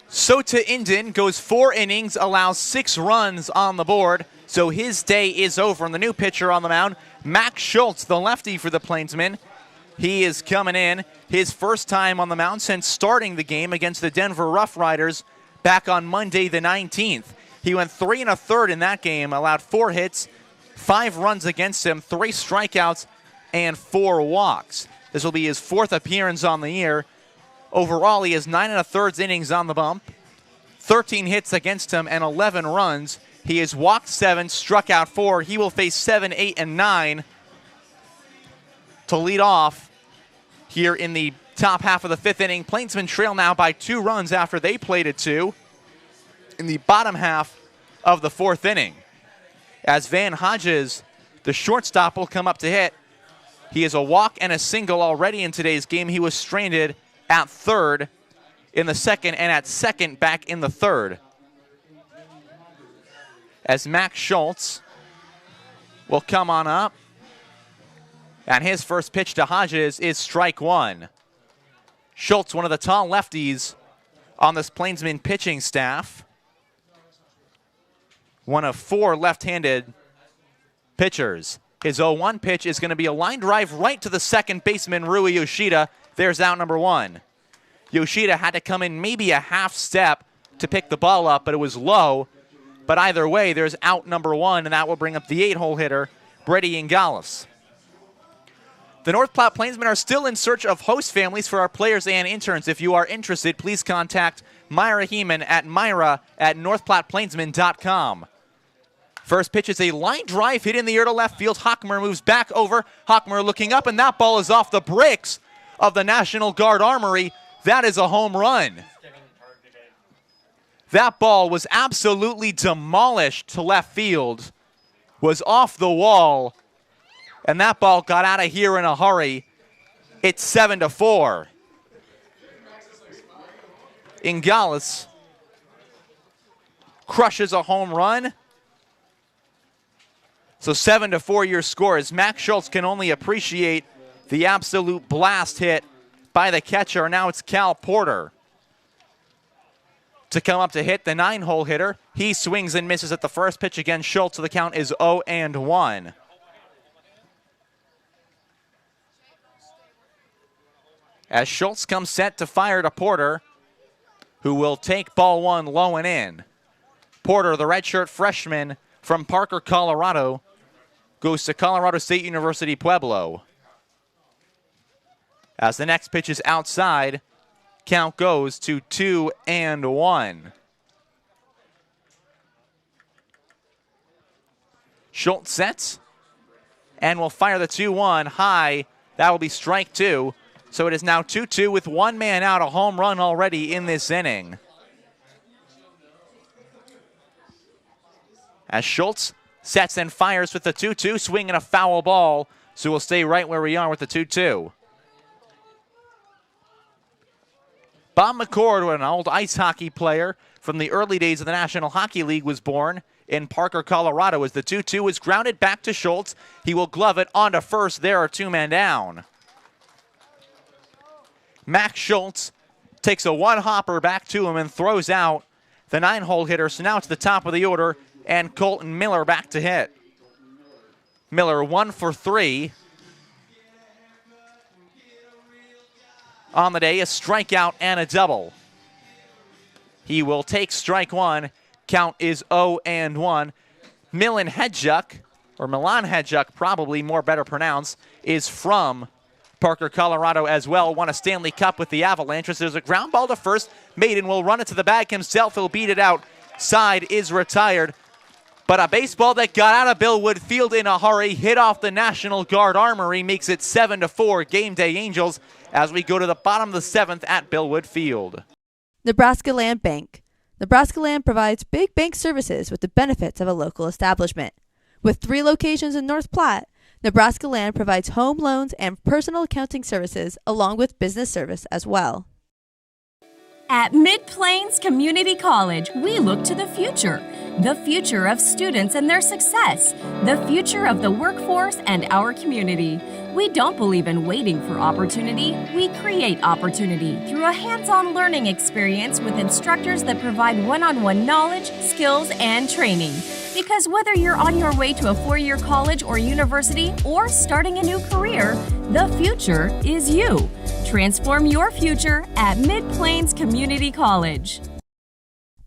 Sota Inden goes 4 innings, allows 6 runs on the board, so his day is over. And the new pitcher on the mound, Max Schultz, the lefty for the Plainsmen. He is coming in, his first time on the mound since starting the game against the Denver Rough Riders back on Monday the 19th. He went 3 1/3 in that game, allowed 4 hits, 5 runs against him, 3 strikeouts, and 4 walks. This will be his 4th appearance on the year. Overall, he has 9 1/3 innings on the bump, 13 hits against him, and 11 runs. He has walked 7, struck out 4. He will face 7, 8, and 9 to lead off here in the top half of the 5th inning. Plainsmen trail now by 2 runs after they played at 2 in the bottom half of the 4th inning. As Van Hodges, the shortstop, will come up to hit. He has a walk and a single already in today's game. He was stranded at third in the 2nd and at second back in the 3rd. As Max Schultz will come on up. And his first pitch to Hodges is strike 1. Schultz, one of the tall lefties on this Plainsman pitching staff. One of 4 left-handed pitchers. His 0-1 pitch is going to be a line drive right to the second baseman, Rui Yoshida. There's out number 1. Yoshida had to come in maybe a half step to pick the ball up, but it was low. But either way, there's out number 1, and that will bring up the 8-hole hitter, Brady Ingales. The North Platte Plainsmen are still in search of host families for our players and interns. If you are interested, please contact Myra Heeman at myra@northplatteplainsmen.com. First pitch is a line drive hit in the air to left field. Hockmer moves back over. Hockmer looking up, and that ball is off the bricks of the National Guard Armory. That is a home run. That ball was absolutely demolished to left field, was off the wall, and that ball got out of here in a hurry. It's 7-4. Ingales crushes a home run. So 7-4 your score, as Max Schultz can only appreciate the absolute blast hit by the catcher. Now it's Cal Porter to come up to hit the 9-hole hitter. He swings and misses at the first pitch against Schultz, so the count is 0-1. As Schultz comes set to fire to Porter, who will take ball one low and in. Porter, the redshirt freshman from Parker, Colorado, goes to Colorado State University, Pueblo. As the next pitch is outside, count goes to 2-1. Schultz sets and will fire the 2-1 high. That will be strike two. So it is now 2-2 with one man out, a home run already in this inning. As Schultz sets and fires with the 2-2, swinging a foul ball. So we'll stay right where we are with the 2-2. Bob McCord, an old ice hockey player from the early days of the National Hockey League, was born in Parker, Colorado. As the 2-2 is grounded back to Schultz, he will glove it onto first. There are two men down. Max Schultz takes a one-hopper back to him and throws out the 9-hole hitter. So now it's the top of the order, and Colton Miller back to hit. Miller 1 for 3. On the day, a strikeout and a double. He will take strike one. Count is 0-1. Milan Hedjuk, or Milan Hedjuk, probably more better pronounced, is from Parker, Colorado as well. Won a Stanley Cup with the Avalanche. There's a ground ball to first. Maiden will run it to the bag himself. He'll beat it out. Side is retired. But a baseball that got out of Billwood Field in a hurry, hit off the National Guard Armory, makes it 7-4 Game Day Angels as we go to the bottom of the 7th at Billwood Field. Nebraska Land Bank. Nebraska Land provides big bank services with the benefits of a local establishment. With 3 locations in North Platte, Nebraska Land provides home loans and personal accounting services along with business service as well. At Mid-Plains Community College, we look to the future of students and their success, the future of the workforce and our community. We don't believe in waiting for opportunity. We create opportunity through a hands-on learning experience with instructors that provide one-on-one knowledge, skills, and training. Because whether you're on your way to a 4-year college or university or starting a new career, the future is you. Transform your future at Mid-Plains Community College.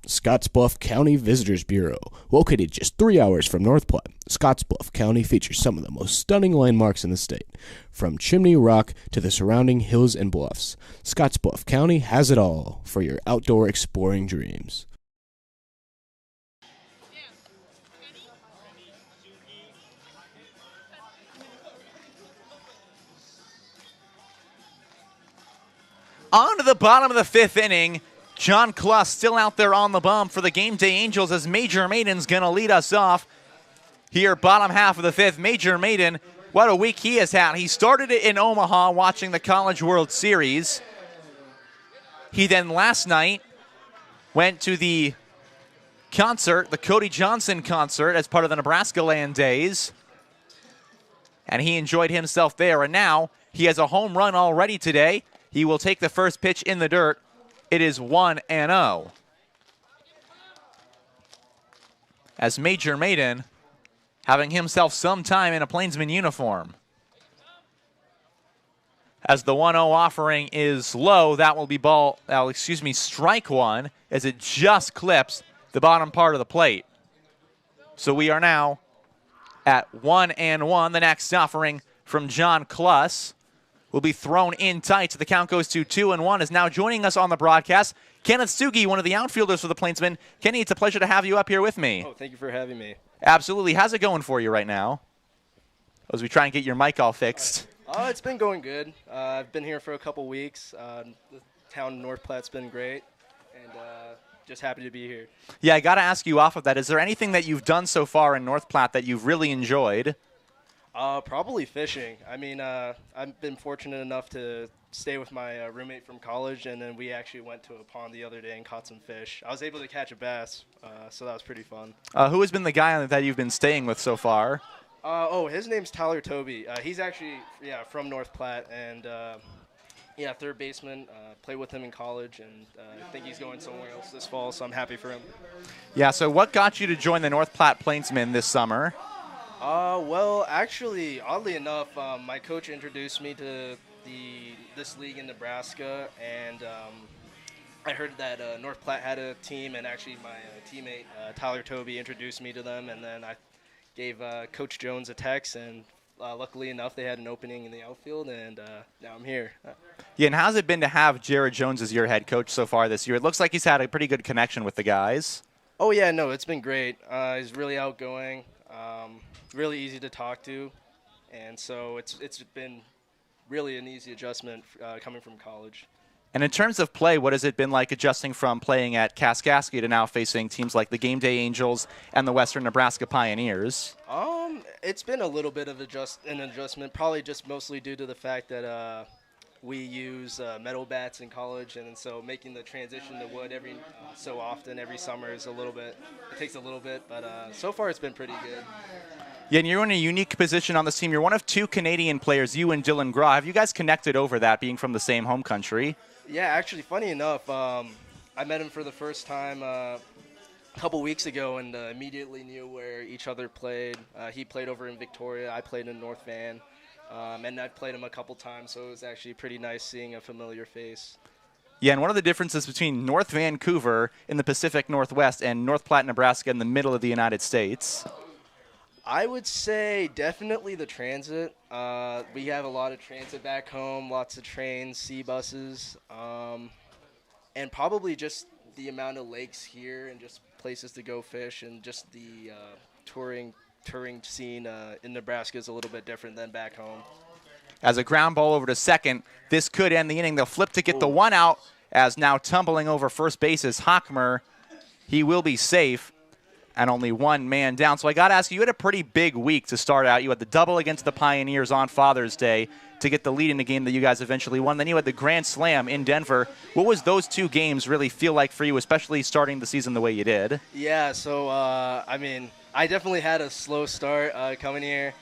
Scottsbluff County Visitors Bureau. Located just 3 hours from North Platte, Scottsbluff County features some of the most stunning landmarks in the state. From Chimney Rock to the surrounding hills and bluffs, Scottsbluff County has it all for your outdoor exploring dreams. On to the bottom of the 5th inning. John Kluss still out there on the bump for the Game Day Angels as Major Maiden's going to lead us off here, bottom half of the 5th. Major Maiden, what a week he has had. He started it in Omaha watching the College World Series. He then last night went to the concert, the Cody Johnson concert, as part of the Nebraska Land Days. And he enjoyed himself there. And now he has a home run already today. He will take the first pitch in the dirt. It is 1-0. As Major Maiden having himself some time in a Plainsman uniform. As the 1-0 offering is low, that will be strike one, as it just clips the bottom part of the plate. So we are now at 1-1. The next offering from John Kluss will be thrown in tight. So the count goes to 2-1. Is now joining us on the broadcast, Kenneth Stuge, one of the outfielders for the Plainsmen. Kenny, it's a pleasure to have you up here with me. Oh, thank you for having me. Absolutely. How's it going for you right now? As we try and get your mic all fixed. It's been going good. I've been here for a couple weeks. The town of North Platte's been great, and just happy to be here. Yeah, I got to ask you off of that. Is there anything that you've done so far in North Platte that you've really enjoyed? Probably fishing. I mean, I've been fortunate enough to stay with my roommate from college, and then we actually went to a pond the other day and caught some fish. I was able to catch a bass, so that was pretty fun. Who has been the guy that you've been staying with so far? His name's Tyler Toby. He's actually, from North Platte, and, third baseman. Played with him in college, and I think he's going somewhere else this fall, so I'm happy for him. Yeah, so what got you to join the North Platte Plainsmen this summer? Well, actually, oddly enough, my coach introduced me to this league in Nebraska, and I heard that North Platte had a team, and actually my teammate Tyler Toby introduced me to them, and then I gave Coach Jones a text, and luckily enough, they had an opening in the outfield, and now I'm here. Yeah, and how's it been to have Jared Jones as your head coach so far this year? It looks like he's had a pretty good connection with the guys. Oh, yeah, no, it's been great. He's really outgoing, really easy to talk to, and so it's been really an easy adjustment coming from college. And in terms of play, what has it been like adjusting from playing at Kaskaskia to now facing teams like the Game Day Angels and the Western Nebraska Pioneers? It's been a little bit of an adjustment, probably just mostly due to the fact that we use metal bats in college, and so making the transition to wood every so often, every summer, is it takes a little bit, but so far it's been pretty good. Yeah, and you're in a unique position on this team. You're one of two Canadian players, you and Dylan Graw. Have you guys connected over that, being from the same home country? Yeah, actually, funny enough, I met him for the first time a couple weeks ago, and immediately knew where each other played. He played over in Victoria. I played in North Van, and I played him a couple times, so it was actually pretty nice seeing a familiar face. Yeah, and one of the differences between North Vancouver in the Pacific Northwest and North Platte, Nebraska in the middle of the United States? I would say definitely the transit. We have a lot of transit back home, lots of trains, sea buses, and probably just the amount of lakes here and just places to go fish, and just the touring scene in Nebraska is a little bit different than back home. As a ground ball over to second, this could end the inning. They'll flip to get the one out, as now tumbling over first base is Hockmer. He will be safe, and only one man down. So I got to ask you had a pretty big week to start out. You had the double against the Pioneers on Father's Day to get the lead in the game that you guys eventually won. Then you had the Grand Slam in Denver. What was those two games really feel like for you, especially starting the season the way you did? Yeah, so, I mean, I definitely had a slow start coming here.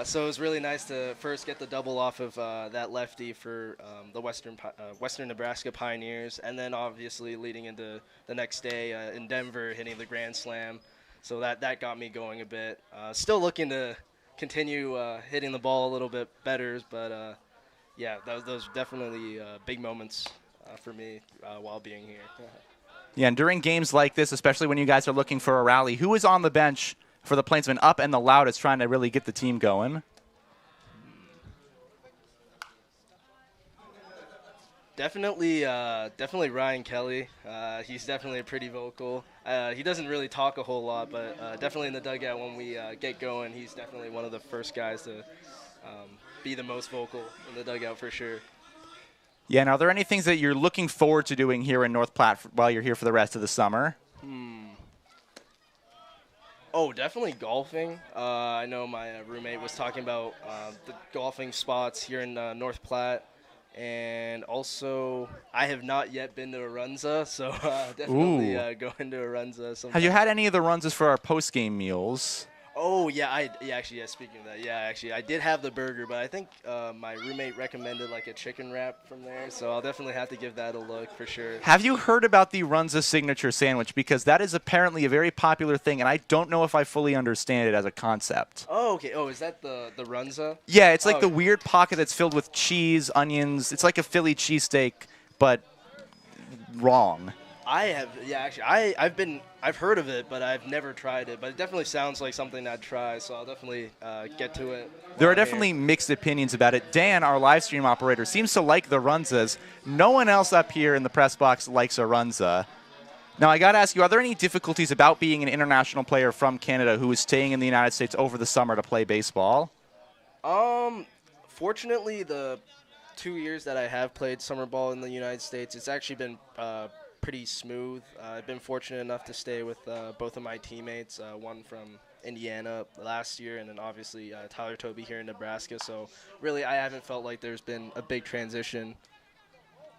So it was really nice to first get the double off of that lefty for the Western Nebraska Pioneers, and then obviously leading into the next day in Denver, hitting the Grand Slam. So that got me going a bit. Still looking to continue hitting the ball a little bit better, but yeah, those definitely big moments for me while being here. Yeah, and during games like this, especially when you guys are looking for a rally, who is on the bench for the Plainsmen up and the loudest trying to really get the team going? Definitely Ryan Kelly. He's definitely pretty vocal. He doesn't really talk a whole lot, but definitely in the dugout when we get going, he's definitely one of the first guys to be the most vocal in the dugout for sure. Yeah, and are there any things that you're looking forward to doing here in North Platte while you're here for the rest of the summer? Oh, definitely golfing. I know my roommate was talking about the golfing spots here in North Platte. And also, I have not yet been to Arunza, so definitely going to Arunza sometime. Have you had any of the runs for our post-game meals? Oh, yeah, speaking of that, I did have the burger, but I think my roommate recommended like a chicken wrap from there, so I'll definitely have to give that a look for sure. Have you heard about the Runza signature sandwich? Because that is apparently a very popular thing, and I don't know if I fully understand it as a concept. Oh, okay. Oh, is that the Runza? Yeah, it's like the weird pocket that's filled with cheese, onions. It's like a Philly cheesesteak, but wrong. I've heard of it, but I've never tried it. But it definitely sounds like something I'd try, so I'll definitely get to it. There are definitely mixed opinions about it. Dan, our live stream operator, seems to like the Runzas. No one else up here in the press box likes a Runza. Now, I got to ask you, are there any difficulties about being an international player from Canada who is staying in the United States over the summer to play baseball? Fortunately, the 2 years that I have played summer ball in the United States, it's actually been pretty smooth. I've been fortunate enough to stay with both of my teammates, one from Indiana last year, and then obviously Tyler Toby here in Nebraska. So really, I haven't felt like there's been a big transition.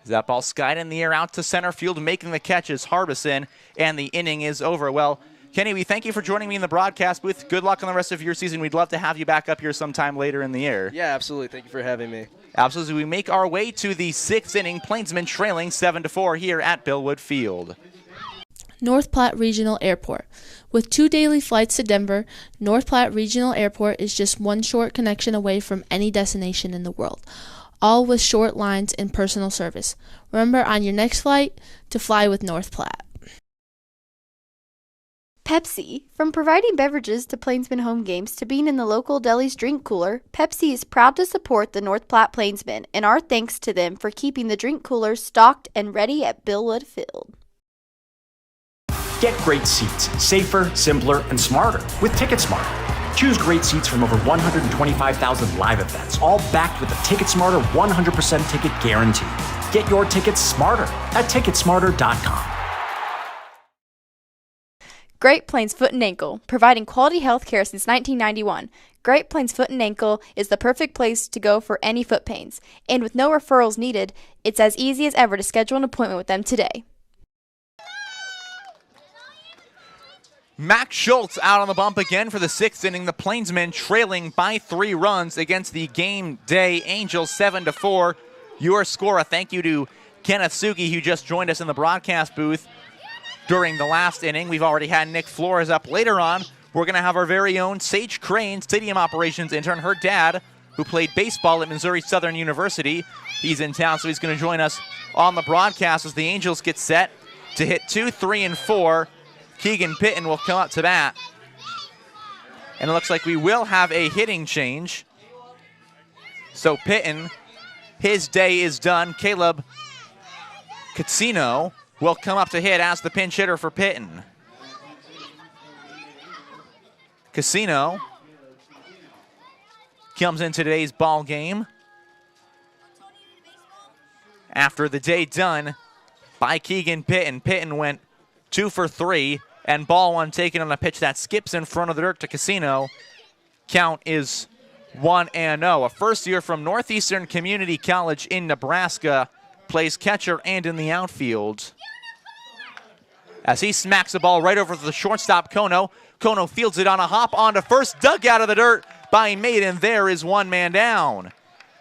That ball skied in the air out to center field, making the catch is Harbison, and the inning is over. Well, Kenny, we thank you for joining me in the broadcast booth. Good luck on the rest of your season. We'd love to have you back up here sometime later in the year. Yeah, absolutely. Thank you for having me. Absolutely. We make our way to the 6th inning, Plainsmen trailing 7-4 here at Billwood Field. North Platte Regional Airport. With 2 daily flights to Denver, North Platte Regional Airport is just one short connection away from any destination in the world, all with short lines and personal service. Remember on your next flight to fly with North Platte. Pepsi. From providing beverages to Plainsmen home games to being in the local deli's drink cooler, Pepsi is proud to support the North Platte Plainsmen, and our thanks to them for keeping the drink coolers stocked and ready at Billwood Field. Get great seats, safer, simpler, and smarter with TicketSmarter. Choose great seats from over 125,000 live events, all backed with a TicketSmarter 100% ticket guarantee. Get your tickets smarter at TicketSmarter.com. Great Plains Foot and Ankle, providing quality health care since 1991. Great Plains Foot and Ankle is the perfect place to go for any foot pains. And with no referrals needed, it's as easy as ever to schedule an appointment with them today. Max Schultz out on the bump again for the 6th inning. The Plainsmen trailing by 3 runs against the game day Angels 7-4. Your score, a thank you to Kenneth Sugi, who just joined us in the broadcast booth during the last inning. We've already had Nick Flores up. Later on, we're going to have our very own Sage Crane, stadium operations intern. Her dad, who played baseball at Missouri Southern University, he's in town, so he's going to join us on the broadcast as the Angels get set to hit 2, 3, and 4. Keegan Pitton will come up to bat. And it looks like we will have a hitting change. So Pitton, his day is done. Caleb Catsino will come up to hit as the pinch hitter for Pitton. Casino comes in today's ball game after the day done by Keegan Pitton. Pitton went 2 for 3, and ball 1 taken on a pitch that skips in front of the dirt to Casino. Count is 1-0. A first year from Northeastern Community College in Nebraska, plays catcher and in the outfield. As he smacks the ball right over to the shortstop, Kono. Kono fields it on a hop onto first, dug out of the dirt by Maiden. There is 1 man down.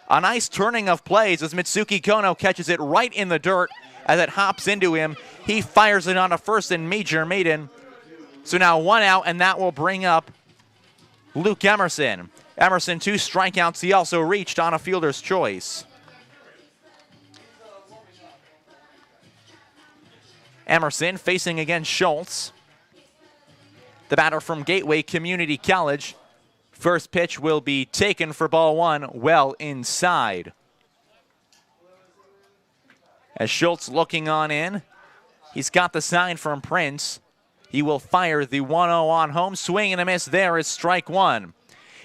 A nice turning of plays as Mitsuki Kono catches it right in the dirt as it hops into him. He fires it onto first and Major Maiden. So now 1 out, and that will bring up Luke Emerson. Emerson, 2 strikeouts. He also reached on a fielder's choice. Emerson facing against Schultz, the batter from Gateway Community College. First pitch will be taken for ball 1, well inside. As Schultz looking on in, he's got the sign from Prince. He will fire the 1-0 on home. Swing and a miss. There is strike 1.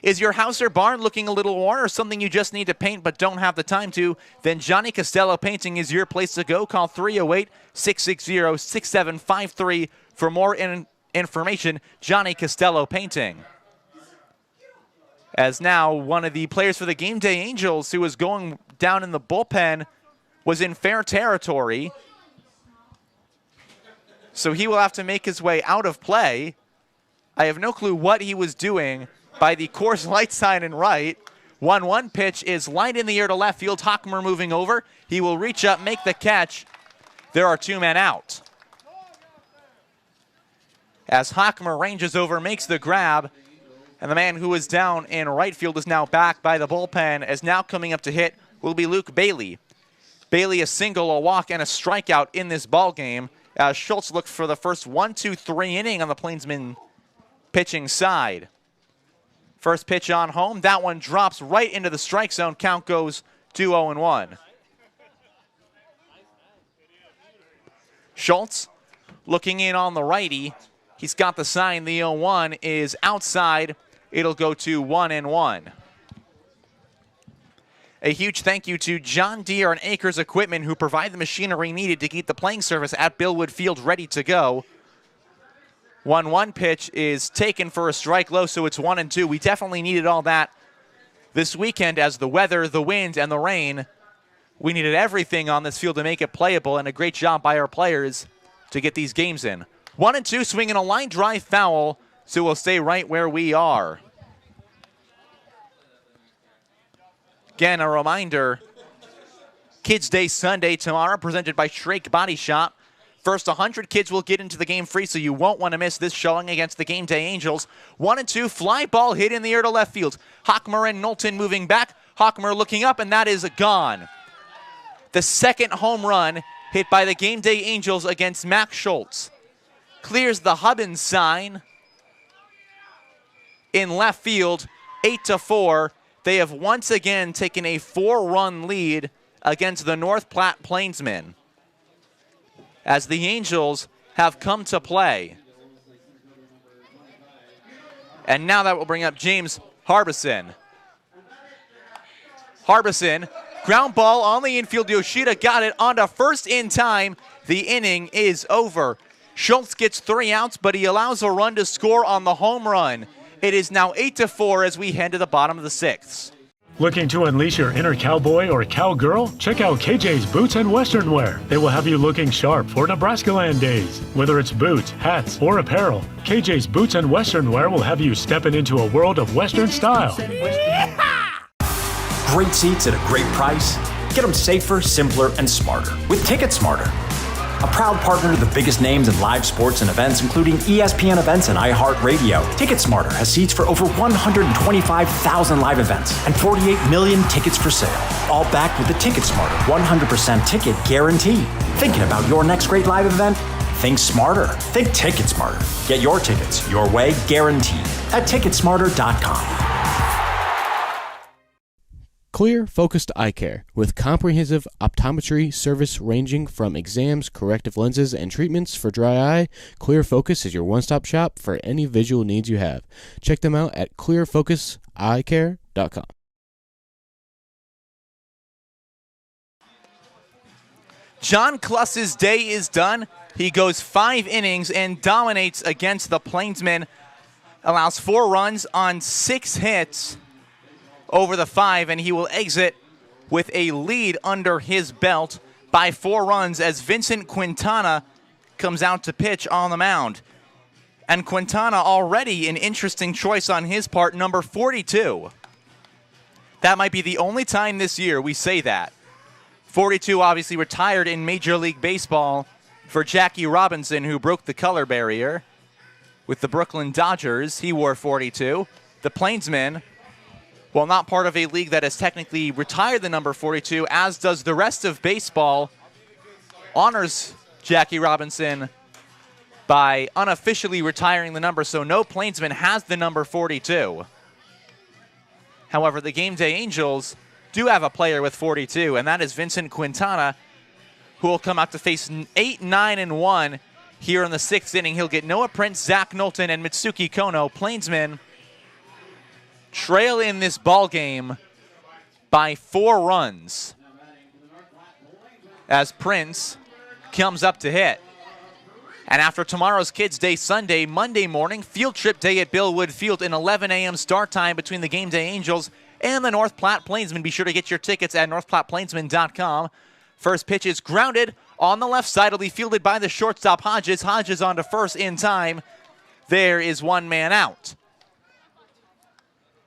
Is your house or barn looking a little worn or something you just need to paint but don't have the time to? Then Johnny Costello Painting is your place to go. Call 308-660-6753 for more information. Johnny Costello Painting. As now one of the players for the Game Day Angels who was going down in the bullpen was in fair territory. So he will have to make his way out of play. I have no clue what he was doing by the course light sign in right. 1-1 pitch is lined in the air to left field. Hockmer moving over. He will reach up, make the catch. There are 2 men out. As Hockmer ranges over, makes the grab, and the man who was down in right field is now back by the bullpen, as now coming up to hit will be Luke Bailey. Bailey a single, a walk, and a strikeout in this ball game. As Schultz looked for the first 1-2-3 inning on the Plainsmen pitching side. First pitch on home. That one drops right into the strike zone. Count goes 2-0-1. Schultz looking in on the righty. He's got the sign. The 0-1 is outside. It'll go to 1-1. A huge thank you to John Deere and Acres Equipment, who provide the machinery needed to keep the playing surface at Billwood Field ready to go. 1-1 pitch is taken for a strike low, so it's 1-2. We definitely needed all that this weekend, as the weather, the wind, and the rain. We needed everything on this field to make it playable, and a great job by our players to get these games in. 1-2, swinging a line drive foul, so we'll stay right where we are. Again, a reminder, Kids Day Sunday tomorrow, presented by Shrake Body Shop. First 100 kids will get into the game free, so you won't want to miss this showing against the Game Day Angels. 1-2, fly ball hit in the air to left field. Hockmer and Knowlton moving back. Hockmer looking up, and that is gone. The second home run hit by the Game Day Angels against Max Schultz. Clears the Hubbins sign in left field, 8-4. They have once again taken a 4-run lead against the North Platte Plainsmen, as the Angels have come to play. And now that will bring up James Harbison. Harbison, ground ball on the infield. Yoshida got it onto first in time. The inning is over. Schultz gets 3 outs, but he allows a run to score on the home run. It is now 8-4 as we head to the bottom of the 6th. Looking to unleash your inner cowboy or cowgirl? Check out KJ's Boots and Western Wear. They will have you looking sharp for Nebraska Land days. Whether it's boots, hats, or apparel, KJ's Boots and Western Wear will have you stepping into a world of Western style. Great seats at a great price. Get them safer, simpler, and smarter with Ticket Smarter. A proud partner to the biggest names in live sports and events, including ESPN events and iHeartRadio. TicketSmarter has seats for over 125,000 live events and 48 million tickets for sale. All backed with the TicketSmarter 100% ticket guarantee. Thinking about your next great live event? Think smarter. Think TicketSmarter. Get your tickets your way, guaranteed, at TicketSmarter.com. Clear Focused Eye Care, with comprehensive optometry service ranging from exams, corrective lenses, and treatments for dry eye. Clear Focus is your one-stop shop for any visual needs you have. Check them out at clearfocuseyecare.com. John Kluss's day is done. He goes 5 innings and dominates against the Plainsmen. Allows 4 runs on 6 hits over the 5, and he will exit with a lead under his belt by 4 runs as Vincent Quintana comes out to pitch on the mound. And Quintana already an interesting choice on his part, number 42. That might be the only time this year we say that. 42 obviously retired in Major League Baseball for Jackie Robinson, who broke the color barrier with the Brooklyn Dodgers. He wore 42. The Plainsmen, well, not part of a league that has technically retired the number 42, as does the rest of baseball, honors Jackie Robinson by unofficially retiring the number, so no Plainsman has the number 42. However, the Game Day Angels do have a player with 42, and that is Vincent Quintana, who will come out to face 8, 9, and 1 here in the 6th inning. He'll get Noah Prince, Zach Knowlton, and Mitsuki Kono. Plainsmen trail in this ball game by 4 runs as Prince comes up to hit. And after tomorrow's Kids Day Sunday, Monday morning, field trip day at Billwood Field, an 11 a.m. start time between the Game Day Angels and the North Platte Plainsmen. Be sure to get your tickets at northplatteplainsmen.com. First pitch is grounded on the left side. It'll be fielded by the shortstop Hodges. Hodges on to first in time. There is 1 man out.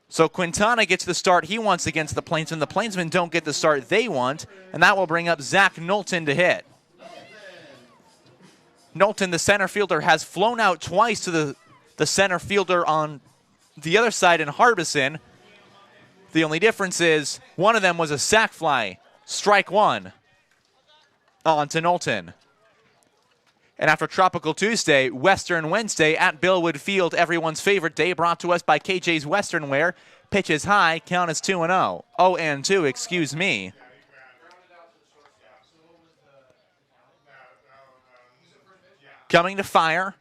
So Quintana gets the start he wants against the Plainsmen. The Plainsmen don't get the start they want, and that will bring up Zach Knowlton to hit. Knowlton, the center fielder, has flown out twice to the center fielder on the other side in Harbison. The only difference is one of them was a sac fly. Strike 1 on to Knowlton. And after Tropical Tuesday, Western Wednesday at Billwood Field, everyone's favorite day, brought to us by KJ's Western Wear. Pitch is high, count is 2-0. 0-2, excuse me. Coming to fire.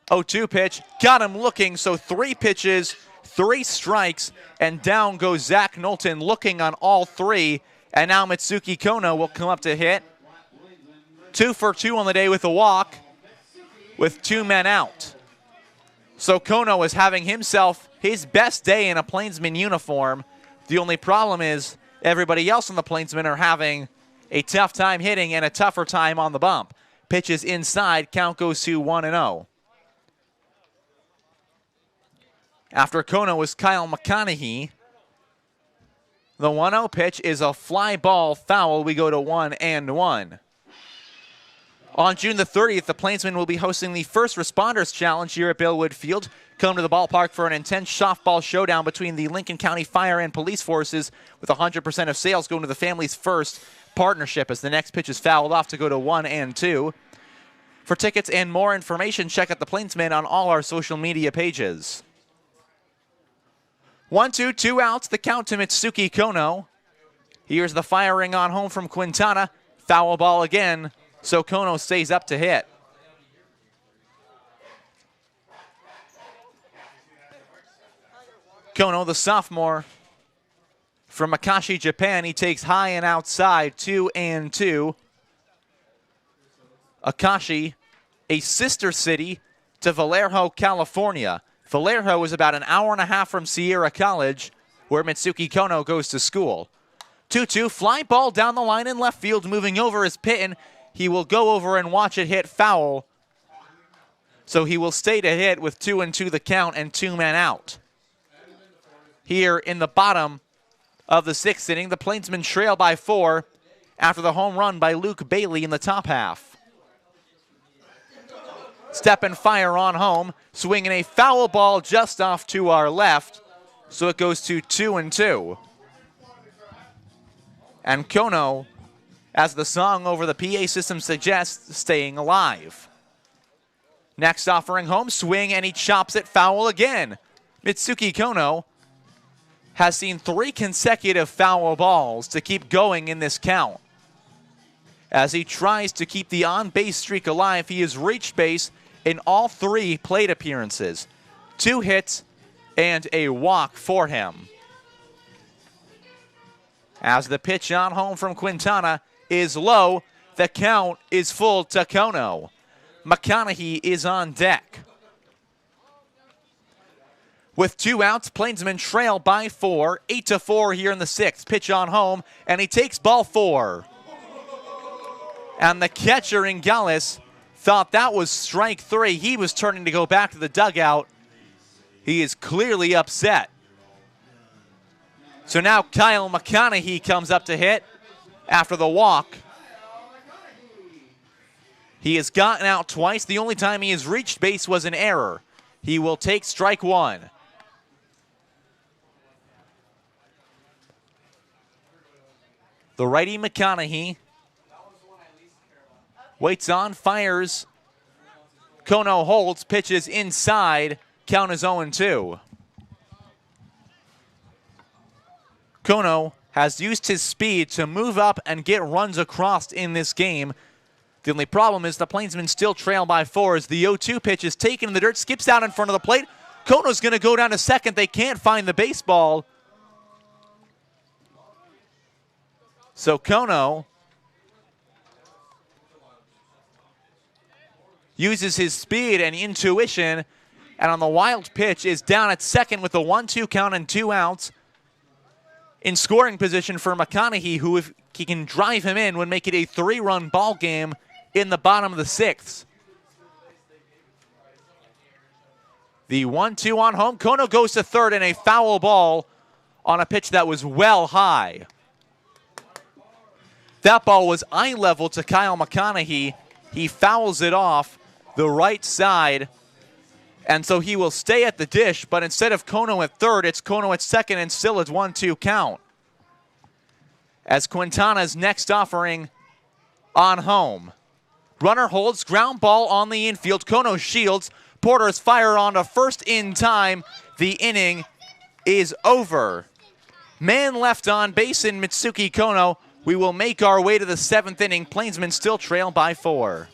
0-2 pitch, got him looking, so 3 pitches 3 strikes, and down goes Zach Knowlton looking on all 3. And now Mitsuki Kono will come up to hit. 2 for 2 on the day with a walk with 2 men out. So Kono is having himself his best day in a Plainsman uniform. The only problem is everybody else on the Plainsmen are having a tough time hitting and a tougher time on the bump. Pitches inside, count goes to 1-0. After Kono is Kyle McConaughey. The 1-0 pitch is a fly ball foul. We go to 1-1. On June the 30th, the Plainsmen will be hosting the First Responders Challenge here at Bellwood Field. Come to the ballpark for an intense softball showdown between the Lincoln County Fire and Police Forces, with 100% of sales going to the Families First partnership as the next pitch is fouled off to go to 1-2. For tickets and more information, check out the Plainsmen on all our social media pages. 1-2, 2 outs, the count to Mitsuki Kono. Here's the firing on home from Quintana. Foul ball again, so Kono stays up to hit. Kono, the sophomore from Makashi, Japan, he takes high and outside, 2-2. Akashi, a sister city to Vallejo, California. Vallejo is about an hour and a half from Sierra College, where Mitsuki Kono goes to school. 2-2, fly ball down the line in left field, moving over is Pitton. He will go over and watch it hit foul. So he will stay to hit with 2-2 the count and 2 men out. Here in the bottom of the 6th inning, the Plainsmen trail by 4 after the home run by Luke Bailey in the top half. Step and fire on home, swinging a foul ball just off to our left, so it goes to 2-2. And Kono, as the song over the PA system suggests, staying alive. Next offering home, swing, and he chops it foul again. Mitsuki Kono has seen 3 consecutive foul balls to keep going in this count. As he tries to keep the on-base streak alive, he has reached base in all 3 plate appearances. 2 hits and a walk for him. As the pitch on home from Quintana is low, the count is full to Kono. McConaughey is on deck. With 2 outs, Plainsmen trail by 4, 8-4 here in the 6th. Pitch on home, and he takes ball 4. And the catcher, Ingales, thought that was strike 3. He was turning to go back to the dugout. He is clearly upset. So now Kyle McConaughey comes up to hit after the walk. He has gotten out twice. The only time he has reached base was an error. He will take strike 1. The righty McConaughey waits on, fires. Kono holds, pitches inside. Count is 0-2. Kono has used his speed to move up and get runs across in this game. The only problem is the Plainsmen still trail by 4 as the 0-2 pitch is taken in the dirt, skips out in front of the plate. Kono's going to go down to second. They can't find the baseball. So Kono uses his speed and intuition, and on the wild pitch is down at second with a 1-2 count and 2 outs. In scoring position for McConaughey, who, if he can drive him in, would make it a 3-run ball game in the bottom of the 6th. The 1-2 on home. Kono goes to third, and a foul ball on a pitch that was well high. That ball was eye level to Kyle McConaughey. He fouls it off the right side, and so he will stay at the dish, but instead of Kono at third, it's Kono at second, and still it's 1-2 count. As Quintana's next offering on home. Runner holds, ground ball on the infield. Kono shields. Porter's fire on to first in time. The inning is over. Man left on base in Mitsuki Kono. We will make our way to the 7th inning. Plainsmen still trail by 4.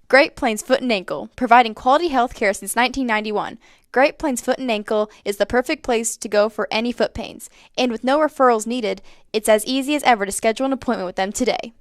Great Plains Foot and Ankle, providing quality health care since 1991. Great Plains Foot and Ankle is the perfect place to go for any foot pains. And with no referrals needed, it's as easy as ever to schedule an appointment with them today.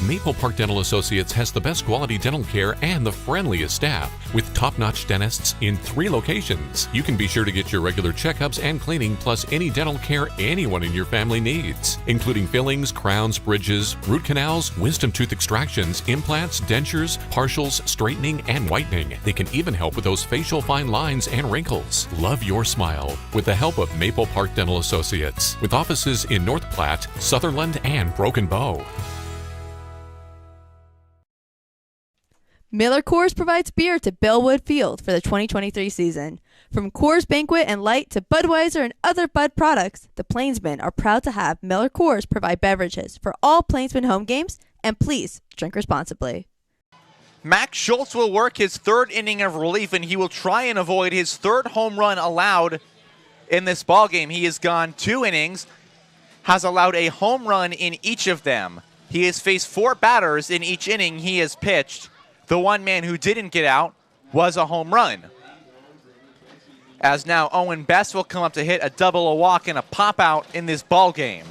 Maple Park Dental Associates has the best quality dental care and the friendliest staff. With top-notch dentists in 3 locations, you can be sure to get your regular checkups and cleaning, plus any dental care anyone in your family needs, including fillings, crowns, bridges, root canals, wisdom tooth extractions, implants, dentures, partials, straightening, and whitening. They can even help with those facial fine lines and wrinkles. Love your smile with the help of Maple Park Dental Associates, with offices in North Platte, Sutherland, and Broken Bow. Miller Coors provides beer to Bellwood Field for the 2023 season. From Coors Banquet and Light to Budweiser and other Bud products, the Plainsmen are proud to have Miller Coors provide beverages for all Plainsmen home games, and please drink responsibly. Max Schultz will work his 3rd inning of relief, and he will try and avoid his 3rd home run allowed in this ballgame. He has gone 2 innings, has allowed a home run in each of them. He has faced 4 batters in each inning he has pitched. The one man who didn't get out was a home run. As now Owen Best will come up to hit a double, a walk, and a pop out in this ball game.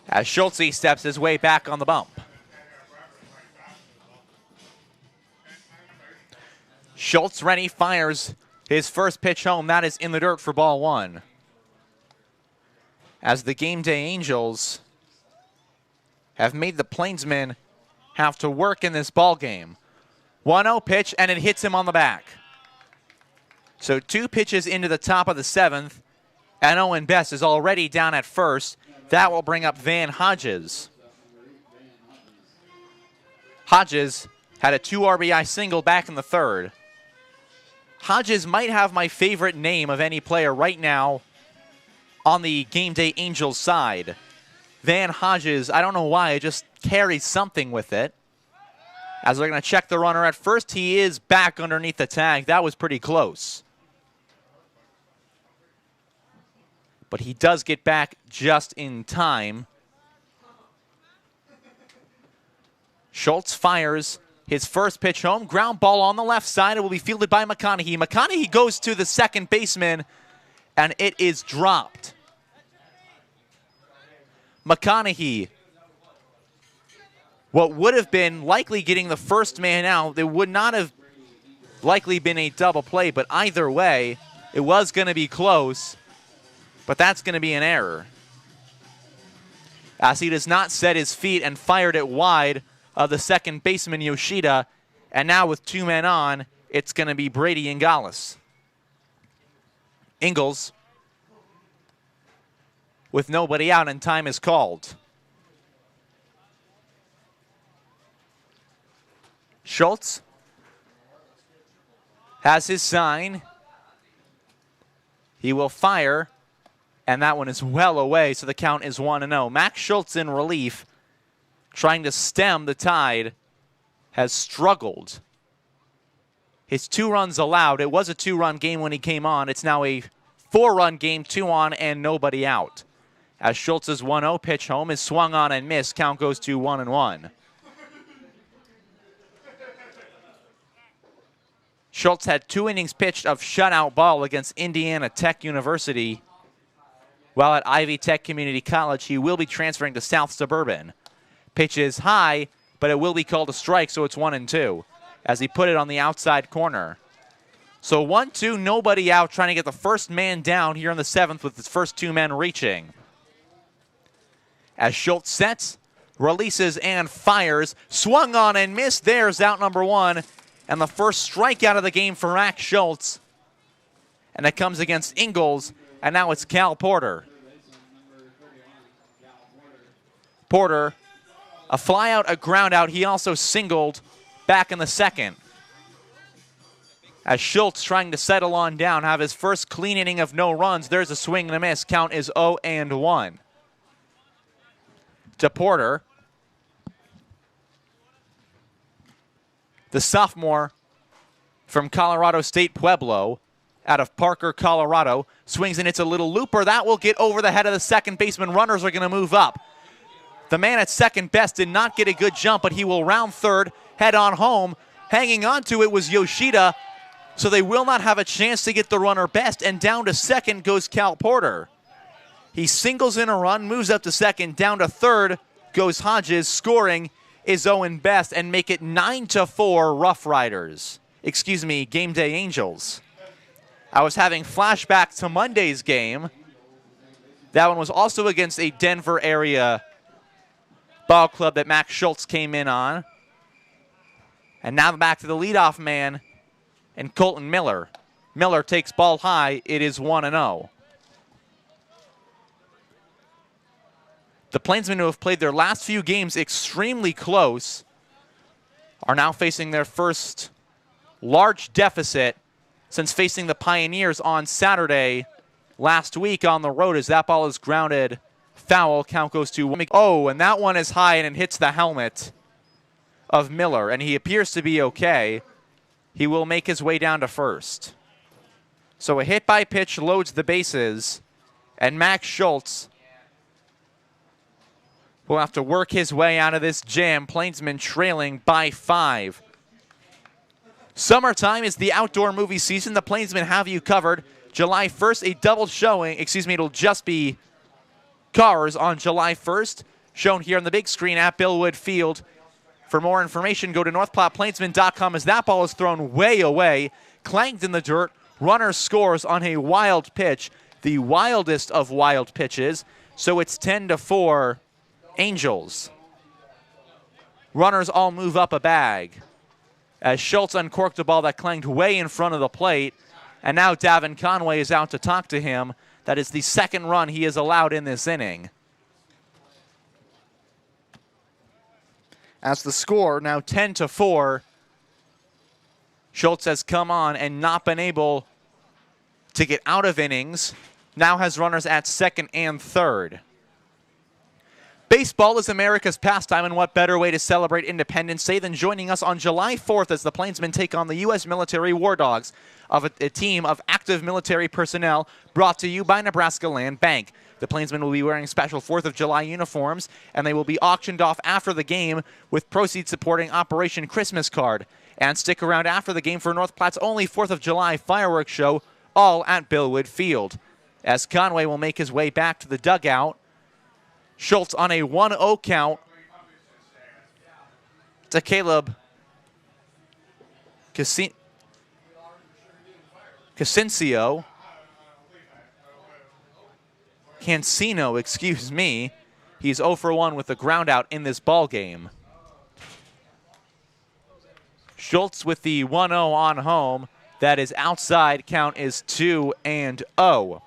As Schultze steps his way back on the bump. Schultz ready, fires his first pitch home. That is in the dirt for ball 1. As the Game Day Angels have made the Plainsmen have to work in this ball game. 1-0 pitch, and it hits him on the back. So 2 pitches into the top of the 7th, and Owen Best is already down at first. That will bring up Van Hodges. Hodges had a 2 RBI single back in the 3rd. Hodges might have my favorite name of any player right now on the Game Day Angels side. Van Hodges, I don't know why, it just carries something with it. As they're going to check the runner at first, he is back underneath the tag. That was pretty close. But he does get back just in time. Schultz fires his first pitch home. Ground ball on the left side. It will be fielded by McConaughey. McConaughey goes to the second baseman, and it is dropped. McConaughey, what would have been likely getting the first man out, it would not have likely been a double play, but either way, it was going to be close, but that's going to be an error. As he does not set his feet and fired it wide of the second baseman Yoshida, and now with 2 men on, it's going to be Brady Ingles. Ingles with nobody out, and time is called. Schultz has his sign. He will fire, and that one is well away, so the count is 1-0. Max Schultz in relief, trying to stem the tide, has struggled. His 2 runs allowed. It was a 2-run game when he came on. It's now a 4-run game, 2 on and nobody out. As Schultz's 1-0 pitch home is swung on and missed. Count goes to 1-1. Schultz had 2 innings pitched of shutout ball against Indiana Tech University. While at Ivy Tech Community College, he will be transferring to South Suburban. Pitch is high, but it will be called a strike, so it's 1-2, as he put it on the outside corner. So 1-2, nobody out, trying to get the first man down here in the 7th with his first 2 men reaching. As Schultz sets, releases, and fires. Swung on and missed. There's out number 1. And the first strikeout of the game for Max Schultz. And it comes against Ingles. And now it's Cal Porter. Porter, a fly out, a ground out. He also singled back in the 2nd. As Schultz trying to settle on down, have his first clean inning of no runs. There's a swing and a miss. Count is 0-1. To Porter. The sophomore from Colorado State Pueblo, out of Parker, Colorado, swings and it's a little looper. That will get over the head of the second baseman. Runners are going to move up. The man at second best did not get a good jump, but he will round third, head on home. Hanging on to it was Yoshida, so they will not have a chance to get the runner best, and down to second goes Cal Porter. He singles in a run, moves up to second, down to third goes Hodges. Scoring is Owen Best, and make it 9-4 Rough Riders. Excuse me, Game Day Angels. I was having flashbacks to Monday's game. That one was also against a Denver area ball club that Max Schultz came in on. And now back to the leadoff man and Colton Miller. Miller takes ball high. It is 1-0. The Plainsmen, who have played their last few games extremely close, are now facing their first large deficit since facing the Pioneers on Saturday last week on the road, as that ball is grounded foul. Count goes to 1. Oh, and that one is high and it hits the helmet of Miller, and he appears to be okay. He will make his way down to first. So a hit by pitch loads the bases, and Max Schultz will have to work his way out of this jam. Plainsmen trailing by 5. Summertime is the outdoor movie season. The Plainsmen have you covered. July 1st, a double showing. Excuse me, it'll just be Cars on July 1st, shown here on the big screen at Billwood Field. For more information, go to northplatte.plainsmen.com, as that ball is thrown way away, clanged in the dirt. Runner scores on a wild pitch, the wildest of wild pitches. So it's 10-4 Angels. Runners all move up a bag as Schultz uncorked a ball that clanged way in front of the plate. And now Davin Conway is out to talk to him. That is the second run he has allowed in this inning. As the score now 10-4, Schultz has come on and not been able to get out of innings. Now has runners at second and third. Baseball is America's pastime, and what better way to celebrate Independence Day than joining us on July 4th as the Plainsmen take on the U.S. Military War Dogs, of a team of active military personnel brought to you by Nebraska Land Bank. The Plainsmen will be wearing special 4th of July uniforms, and they will be auctioned off after the game with proceeds supporting Operation Christmas Card. And stick around after the game for North Platte's only 4th of July fireworks show, all at Billwood Field. As Conway will make his way back to the dugout, Schultz on a 1-0 count to Caleb Cancino, excuse me. He's 0 for 1 with the ground out in this ball game. Schultz with the 1-0 on home. That is outside. Count is 2-0.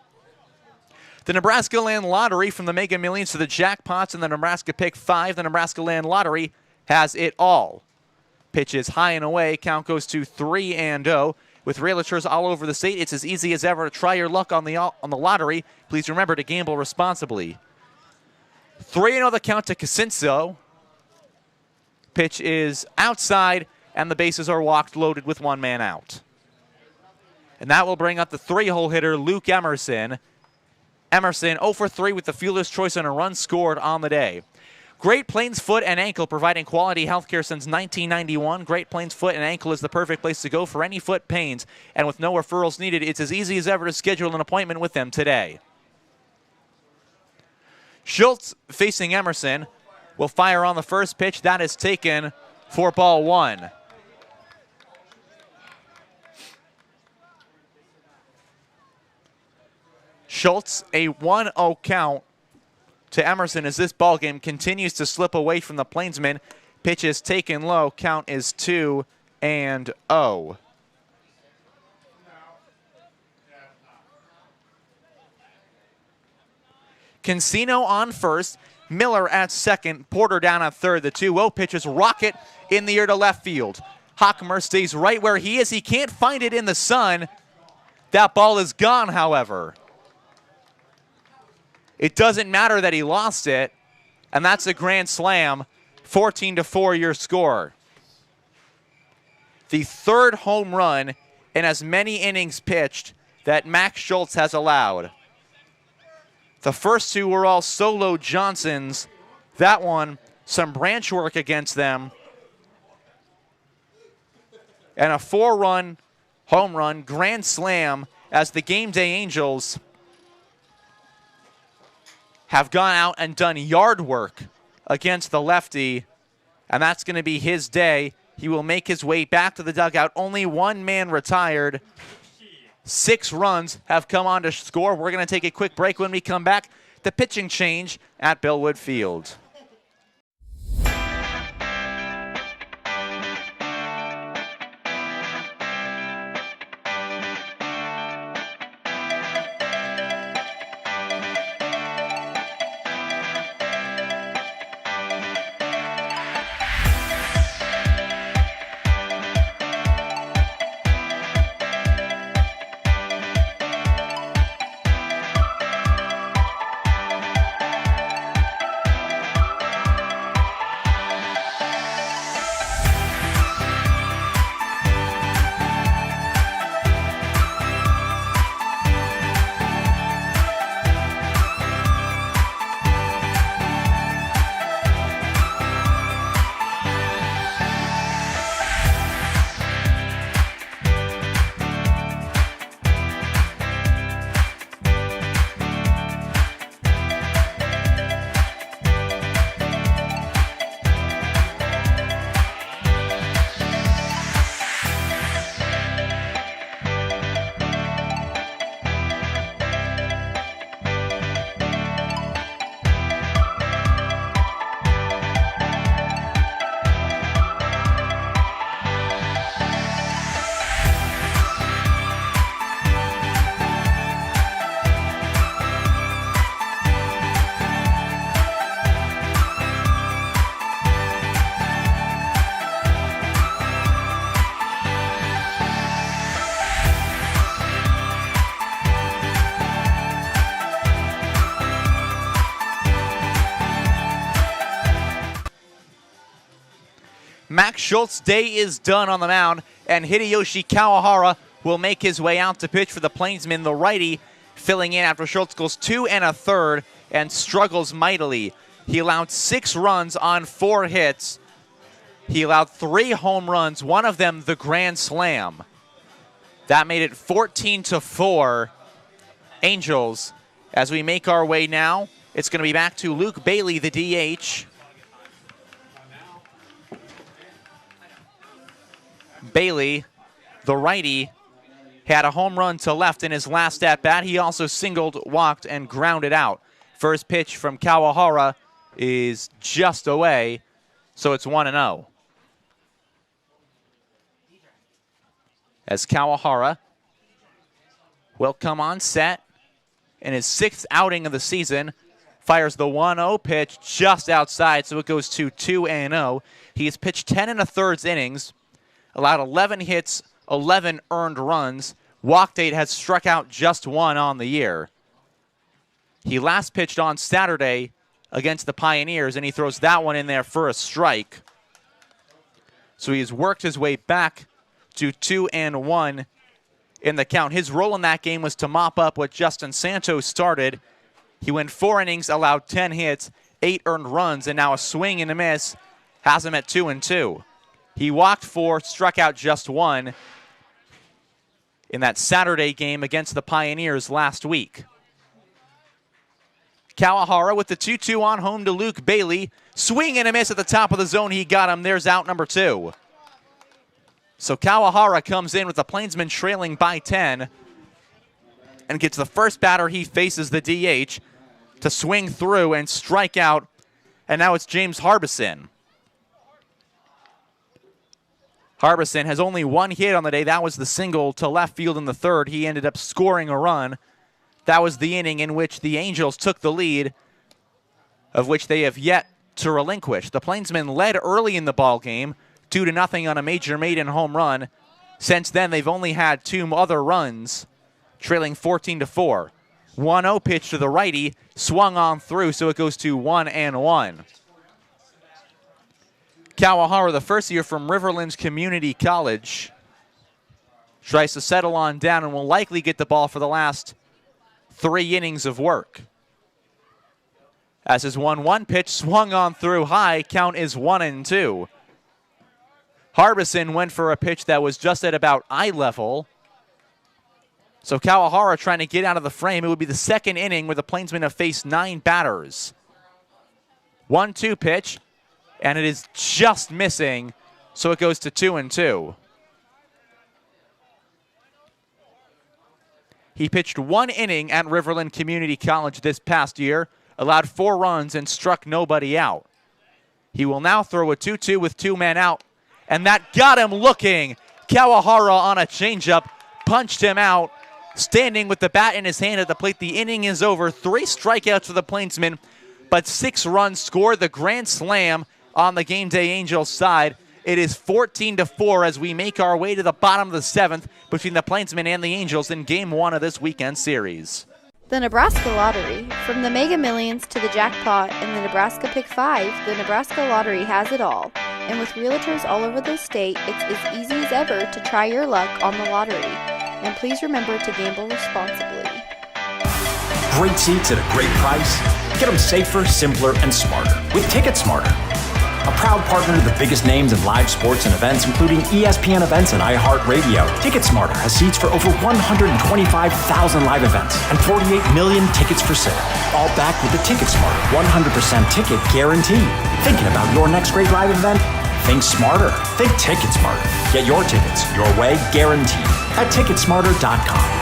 The Nebraska Land Lottery, from the Mega Millions to the jackpots and the Nebraska Pick 5, the Nebraska Land Lottery has it all. Pitch is high and away. Count goes to 3-0. With realtors all over the state, it's as easy as ever to try your luck on the lottery. Please remember to gamble responsibly. 3-0 the count to Casinso. Pitch is outside, and the bases are walked, loaded with one man out. And that will bring up the 3-hole hitter, Luke Emerson. Emerson 0 for 3 with the fielder's choice and a run scored on the day. Great Plains Foot and Ankle, providing quality health care since 1991. Great Plains Foot and Ankle is the perfect place to go for any foot pains. And with no referrals needed, it's as easy as ever to schedule an appointment with them today. Schultz facing Emerson will fire on the first pitch. That is taken for ball 1. Schultz, a 1-0 count to Emerson as this ball game continues to slip away from the Plainsmen. Pitch is taken low. Count is 2-0. Cancino on first. Miller at second. Porter down at third. The 2-0 pitches rocket in the air to left field. Hockmer stays right where he is. He can't find it in the sun. That ball is gone, however. It doesn't matter that he lost it, and that's a grand slam. 14-4 your score. The third home run in as many innings pitched that Max Schultz has allowed. The first two were all solo Johnsons that one, some branch work against them. And a 4-run home run, grand slam, as the Game Day Angels have gone out and done yard work against the lefty, and that's going to be his day. He will make his way back to the dugout. Only one man retired. 6 runs have come on to score. We're going to take a quick break. When we come back, the pitching change at Bellwood Field. Max Schultz's day is done on the mound, and Hideyoshi Kawahara will make his way out to pitch for the Plainsmen. The righty filling in after Schultz goes 2 1/3 and struggles mightily. He allowed 6 runs on 4 hits. He allowed 3 home runs, one of them the grand slam. That made it 14-4 Angels. As we make our way now, it's going to be back to Luke Bailey, the DH. Bailey, the righty, had a home run to left in his last at-bat. He also singled, walked, and grounded out. First pitch from Kawahara is just away, so it's 1-0. As Kawahara will come on set in his 6th outing of the season, fires the 1-0 pitch just outside, so it goes to 2-0. He has pitched 10 1/3 innings, allowed 11 hits, 11 earned runs. Walked 8, has struck out just 1 on the year. He last pitched on Saturday against the Pioneers, and he throws that one in there for a strike. So he has worked his way back to 2-1 in the count. His role in that game was to mop up what Justin Santos started. He went 4 innings, allowed 10 hits, 8 earned runs, and now a swing and a miss has him at 2-2. He walked 4, struck out just 1 in that Saturday game against the Pioneers last week. Kawahara with the 2-2 on home to Luke Bailey. Swing and a miss at the top of the zone. He got him. There's out number 2. So Kawahara comes in with the Plainsmen trailing by 10 and gets the first batter he faces, the DH, to swing through and strike out. And now it's James Harbison. Harbison has only 1 hit on the day. That was the single to left field in the 3rd. He ended up scoring a run. That was the inning in which the Angels took the lead, of which they have yet to relinquish. The Plainsmen led early in the ball game, 2-0 on a major maiden home run. Since then, they've only had 2 other runs, trailing 14-4. 1-0 pitch to the righty, swung on through, so it goes to 1-1. Kawahara, the first year from Riverlands Community College, tries to settle on down and will likely get the ball for the last 3 innings of work. As his 1-1 pitch swung on through high, count is 1-2. Harbison went for a pitch that was just at about eye level. So Kawahara trying to get out of the frame. It would be the second inning where the Plainsmen have faced 9 batters. 1-2 pitch, and it is just missing, so it goes to 2-2. He pitched 1 inning at Riverland Community College this past year, allowed 4 runs, and struck nobody out. He will now throw a 2-2 with 2 men out, and that got him looking. Kawahara on a changeup punched him out. Standing with the bat in his hand at the plate, the inning is over. 3 strikeouts for the Plainsmen, but 6 runs scored. The grand slam on the Game Day Angels side. It is 14-4 as we make our way to the bottom of the 7th between the Plainsmen and the Angels in Game 1 of this weekend series. The Nebraska Lottery. From the Mega Millions to the jackpot and the Nebraska Pick 5, the Nebraska Lottery has it all. And with realtors all over the state, it's as easy as ever to try your luck on the lottery. And please remember to gamble responsibly. Great seats at a great price. Get them safer, simpler, and smarter with Ticket Smarter. A proud partner to the biggest names in live sports and events, including ESPN events and iHeart Radio. Ticket Smarter has seats for over 125,000 live events and 48 million tickets for sale. All backed with the Ticket Smarter 100% ticket guarantee. Thinking about your next great live event? Think smarter. Think Ticket Smarter. Get your tickets your way, guaranteed, at Ticketsmarter.com.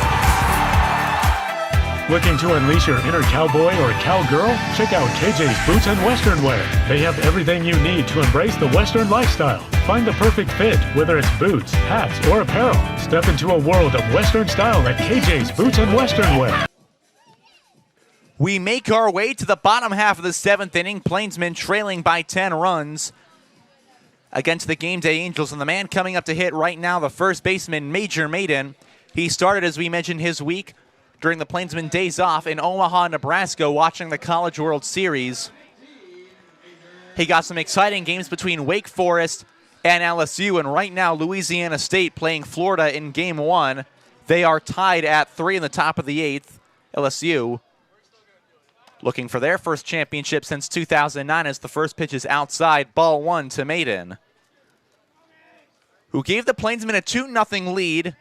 Looking to unleash your inner cowboy or cowgirl? Check out KJ's Boots and Western Wear. They have everything you need to embrace the Western lifestyle. Find the perfect fit, whether it's boots, hats, or apparel. Step into a world of Western style at KJ's Boots and Western Wear. We make our way to the bottom half of the 7th inning. Plainsmen trailing by 10 runs against the Game Day Angels. And the man coming up to hit right now, the first baseman, Major Maiden. He started, as we mentioned, his week during the Plainsmen days off in Omaha, Nebraska, watching the College World Series. He got some exciting games between Wake Forest and LSU, and right now Louisiana State playing Florida in Game 1. They are tied at 3 in the top of the 8th. LSU looking for their first championship since 2009 as the first pitch is outside, ball 1 to Maiden, who gave the Plainsmen a 2-0 lead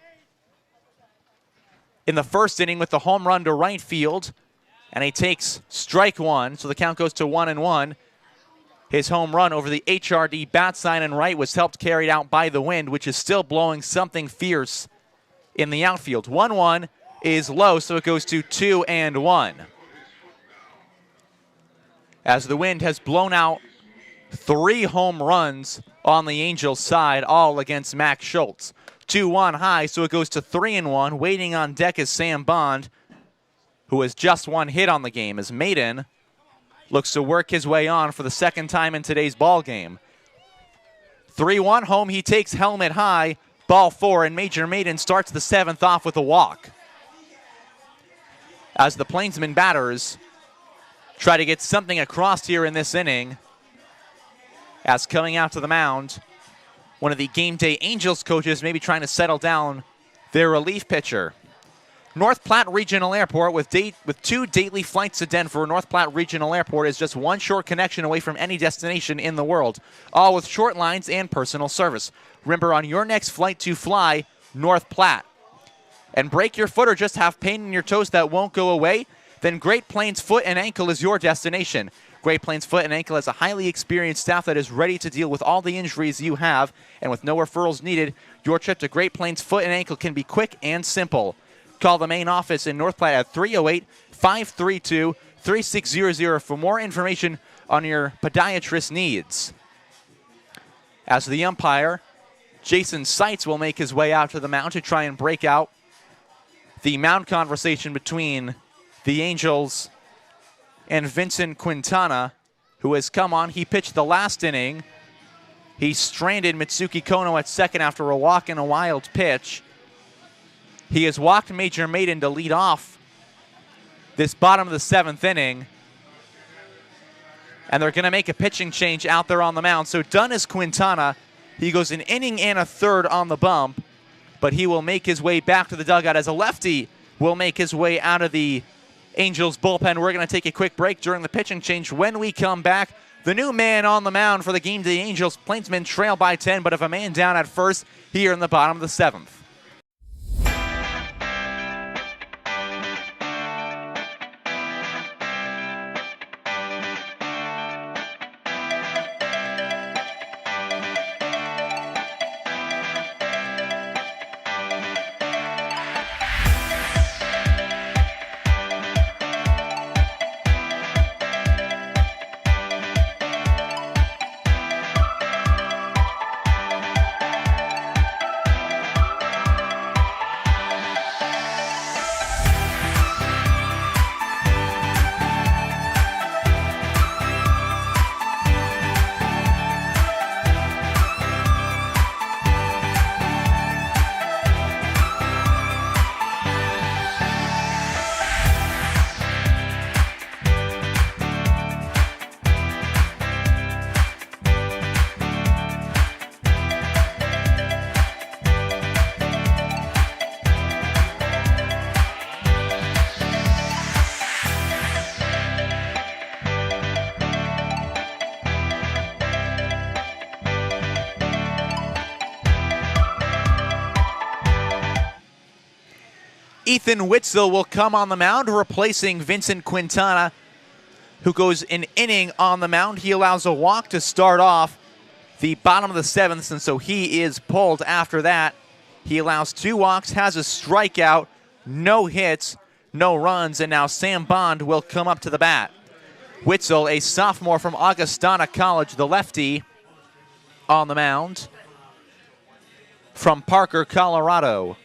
in the first inning with the home run to right field, and he takes strike 1, so the count goes to 1-1. His home run over the HRD bat sign in right was helped carried out by the wind, which is still blowing something fierce in the outfield. 1-1 is low, so it goes to 2-1. As the wind has blown out 3 home runs on the Angels side, all against Max Schultz. 2-1 high, so it goes to 3-1. Waiting on deck is Sam Bond, who has just 1 hit on the game, as Maiden looks to work his way on for the second time in today's ball game. 3-1 home, he takes helmet high, ball 4, and Major Maiden starts the 7th off with a walk. As the Plainsmen batters try to get something across here in this inning, as coming out to the mound, one of the Game Day Angels coaches maybe trying to settle down their relief pitcher. North Platte Regional Airport with 2 daily flights to Denver. North Platte Regional Airport is just 1 short connection away from any destination in the world, all with short lines and personal service. Remember, on your next flight to fly, North Platte. And break your foot or just have pain in your toes that won't go away? Then Great Plains Foot and Ankle is your destination. Great Plains Foot and Ankle has a highly experienced staff that is ready to deal with all the injuries you have, and with no referrals needed, your trip to Great Plains Foot and Ankle can be quick and simple. Call the main office in North Platte at 308-532-3600 for more information on your podiatrist needs. As the umpire, Jason Seitz will make his way out to the mound to try and break out the mound conversation between the Angels and Vincent Quintana, who has come on. He pitched the last inning. He stranded Mitsuki Kono at second after a walk and a wild pitch. He has walked Major Maiden to lead off this bottom of the 7th inning. And they're going to make a pitching change out there on the mound. So done is Quintana. He goes an inning and a third on the bump, but he will make his way back to the dugout as a lefty will make his way out of the Angels bullpen. We're going to take a quick break during the pitching change. When we come back, the new man on the mound for the game to the Angels. Plainsmen trail by 10, but have a man down at first here in the bottom of the 7th. Ethan Witzel will come on the mound, replacing Vincent Quintana, who goes an inning on the mound. He allows a walk to start off the bottom of the 7th, and so he is pulled after that. He allows 2 walks, has a strikeout, no hits, no runs, and now Sam Bond will come up to the bat. Witzel, a sophomore from Augustana College, the lefty, on the mound from Parker, Colorado.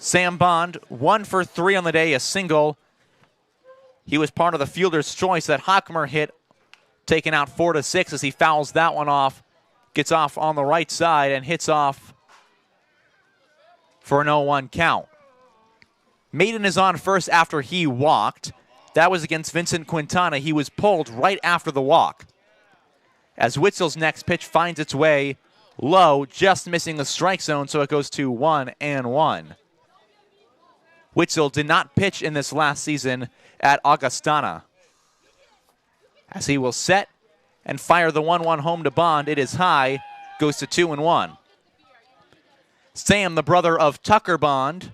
Sam Bond, 1 for 3 on the day, a single. He was part of the fielder's choice that Hockmer hit, taken out 4-6 as he fouls that one off. Gets off on the right side and hits off for an 0-1 count. Maiden is on first after he walked. That was against Vincent Quintana. He was pulled right after the walk. As Witzel's next pitch finds its way low, just missing the strike zone, so it goes to 1-1. Witzel did not pitch in this last season at Augustana. As he will set and fire the 1-1 home to Bond. It is high, goes to 2-1. Sam, the brother of Tucker Bond,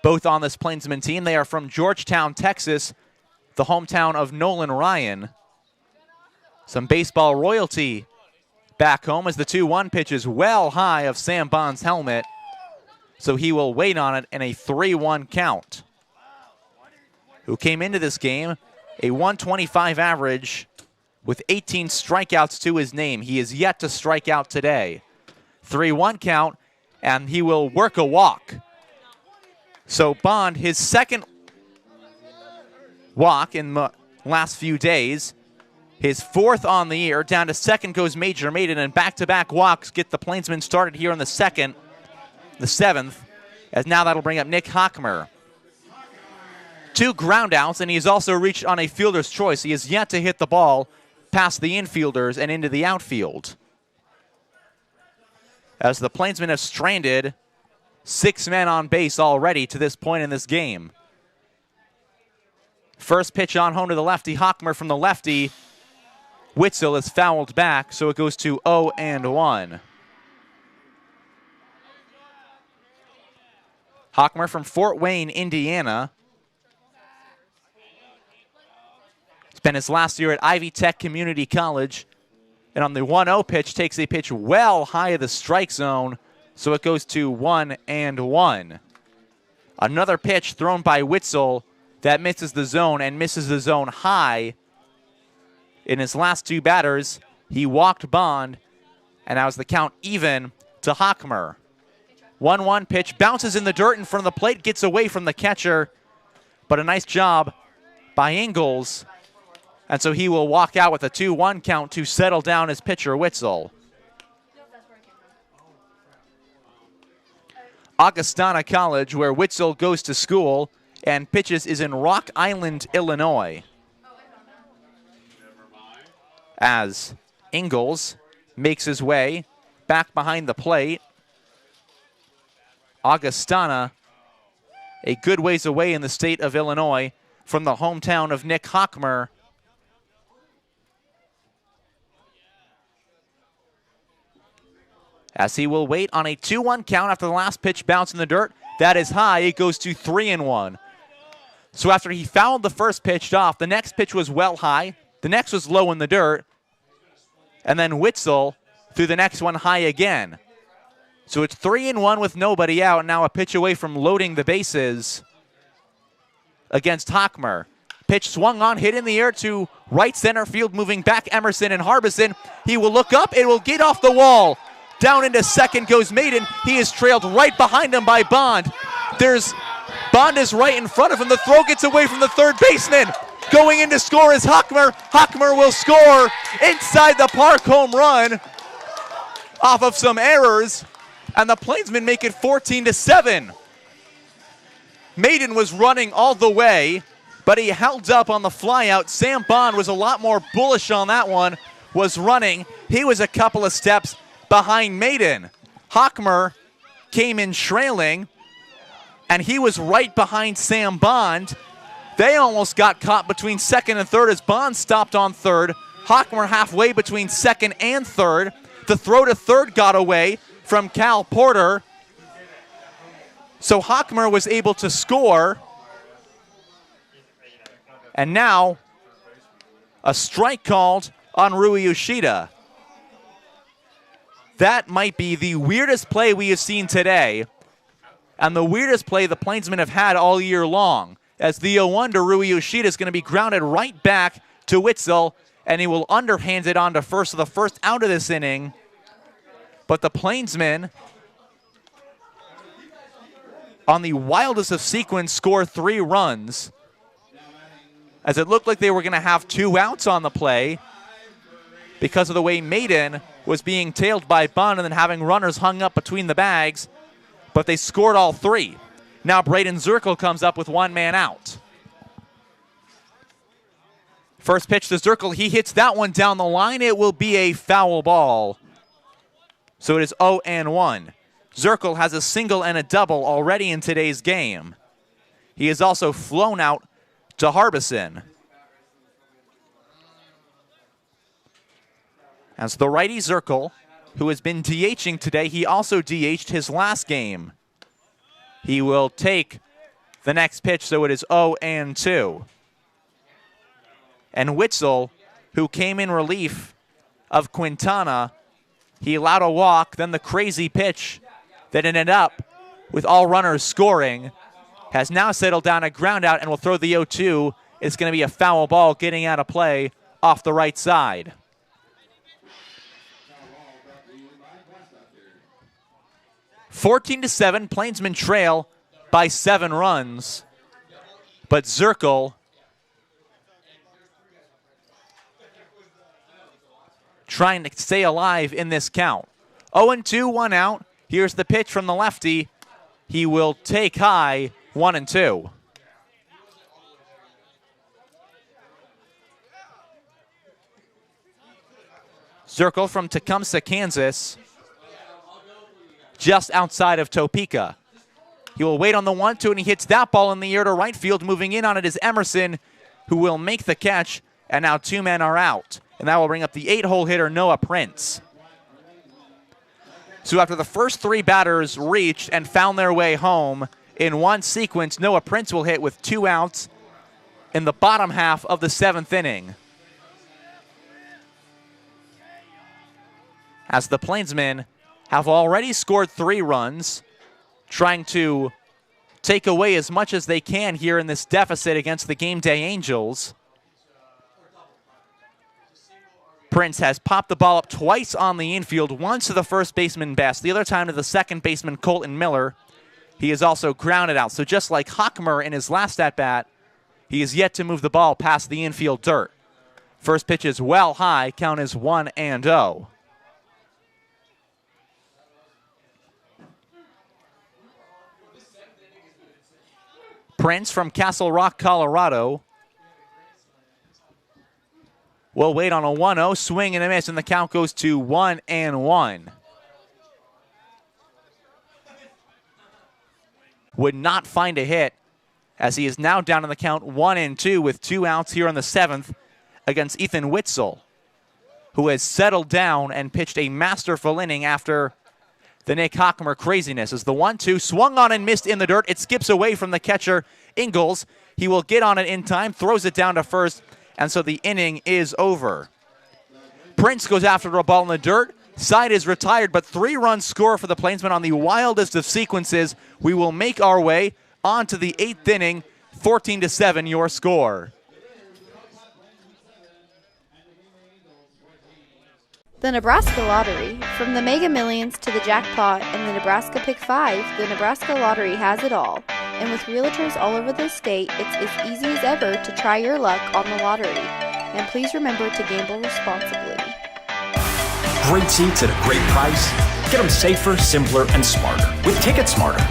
both on this Plainsman team. They are from Georgetown, Texas, the hometown of Nolan Ryan. Some baseball royalty back home as the 2-1 pitch is well high of Sam Bond's helmet. So he will wait on it in a 3-1 count. Who came into this game a 125 average with 18 strikeouts to his name. He is yet to strike out today. 3-1 count, and he will work a walk. So Bond, his second walk in the last few days, his 4th on the year. Down to second goes Major Maiden, and back-to-back walks get the Plainsmen started here in the 7th, as now that'll bring up Nick Hockmer. 2 groundouts, and he's also reached on a fielder's choice. He has yet to hit the ball past the infielders and into the outfield. As the Plainsmen have stranded 6 men on base already to this point in this game. First pitch on home to the lefty, Hockmer from the lefty. Witzel is fouled back, so it goes to 0-1. Hockmer from Fort Wayne, Indiana. Spent his last year at Ivy Tech Community College. And on the 1-0 pitch, takes a pitch well high of the strike zone, so it goes to 1-1. Another pitch thrown by Witzel that misses the zone and misses the zone high. In his last 2 batters, he walked Bond, and that was the count even to Hockmer. 1-1 pitch, bounces in the dirt in front of the plate, gets away from the catcher, but a nice job by Ingalls. And so he will walk out with a 2-1 count to settle down his pitcher, Witzel. Augustana College, where Witzel goes to school and pitches, is in Rock Island, Illinois. As Ingalls makes his way back behind the plate. Augustana, a good ways away in the state of Illinois. from the hometown of Nick Hockmer. As he will wait on a 2-1 count after the last pitch bounced in the dirt. That is high. It goes to 3-1. So after he fouled the first pitch off, the next pitch was well high. The next was low in the dirt. And then Witzel threw the next one high again. So it's 3-1 with nobody out. Now a pitch away from loading the bases against Hockmer. Pitch swung on, hit in the air to right center field, moving back Emerson and Harbison. He will look up. It will get off the wall. Down into second goes Maiden. He is trailed right behind him by Bond. Bond is right in front of him. The throw gets away from the third baseman. Going in to score is Hockmer. Hockmer will score inside the park home run off of some errors. And the Plainsmen make it 14-7. Maiden was running all the way, but he held up on the flyout. Sam Bond was a lot more bullish on that one, was running. He was a couple of steps behind Maiden. Hockmer came in trailing, and he was right behind Sam Bond. They almost got caught between second and third as Bond stopped on third. Hockmer halfway between second and third. The throw to third got away from Cal Porter. So Hockmer was able to score. And now a strike called on Rui Yoshida. That might be the weirdest play we have seen today, and the weirdest play the Plainsmen have had all year long, as the 0-1 to Rui Yoshida is going to be grounded right back to Witzel, and he will underhand it on to first, so the first out of this inning. But the Plainsmen, on the wildest of sequence, score 3 runs, as it looked like they were going to have 2 outs on the play because of the way Maiden was being tailed by Bond and then having runners hung up between the bags, but they scored all 3. Now Braden Zirkle comes up with 1 man out. First pitch to Zirkle, he hits that one down the line. It will be a foul ball. So it is 0-1. Zirkle has a single and a double already in today's game. He is also flown out to Harbison. As the righty Zirkle, who has been DHing today, he also DH'd his last game. He will take the next pitch, so it is 0-2. And Witzel, who came in relief of Quintana, he allowed a walk, then the crazy pitch that ended up with all runners scoring, has now settled down a ground out and will throw the 0-2. It's going to be a foul ball getting out of play off the right side. 14-7, Plainsmen trail by 7 runs, but Zirkle trying to stay alive in this count. 0-2, 1 out. Here's the pitch from the lefty. He will take high, 1-2. Zirkle from Tecumseh, Kansas, just outside of Topeka. He will wait on the 1-2, and he hits that ball in the air to right field. Moving in on it is Emerson, who will make the catch, and now 2 men are out. And that will bring up the 8-hole hitter, Noah Prince. So after the first 3 batters reached and found their way home in one sequence, Noah Prince will hit with 2 outs in the bottom half of the 7th inning. As the Plainsmen have already scored 3 runs, trying to take away as much as they can here in this deficit against the Game Day Angels. Prince has popped the ball up twice on the infield, once to the first baseman Best, the other time to the second baseman Colton Miller. He is also grounded out. So just like Hockmer in his last at-bat, he is yet to move the ball past the infield dirt. First pitch is well high, count is 1-0. Prince from Castle Rock, Colorado, will wait on a 1-0, swing and a miss, and the count goes to 1-1. Would not find a hit as he is now down in the count 1-2 with 2 outs here in the 7th against Ethan Witzel, who has settled down and pitched a masterful inning after the Nick Hockmer craziness. As the 1-2 swung on and missed in the dirt, it skips away from the catcher, Ingalls. He will get on it in time, throws it down to first, and so the inning is over. Prince goes after a ball in the dirt. Side is retired, but 3-run score for the Plainsmen on the wildest of sequences. We will make our way on to the 8th inning, 14-7 your score. The Nebraska Lottery. From the Mega Millions to the jackpot and the Nebraska Pick 5, the Nebraska Lottery has it all. And with realtors all over the state, it's as easy as ever to try your luck on the lottery. And please remember to gamble responsibly. Great seats at a great price. Get them safer, simpler, and smarter with Ticket Smarter.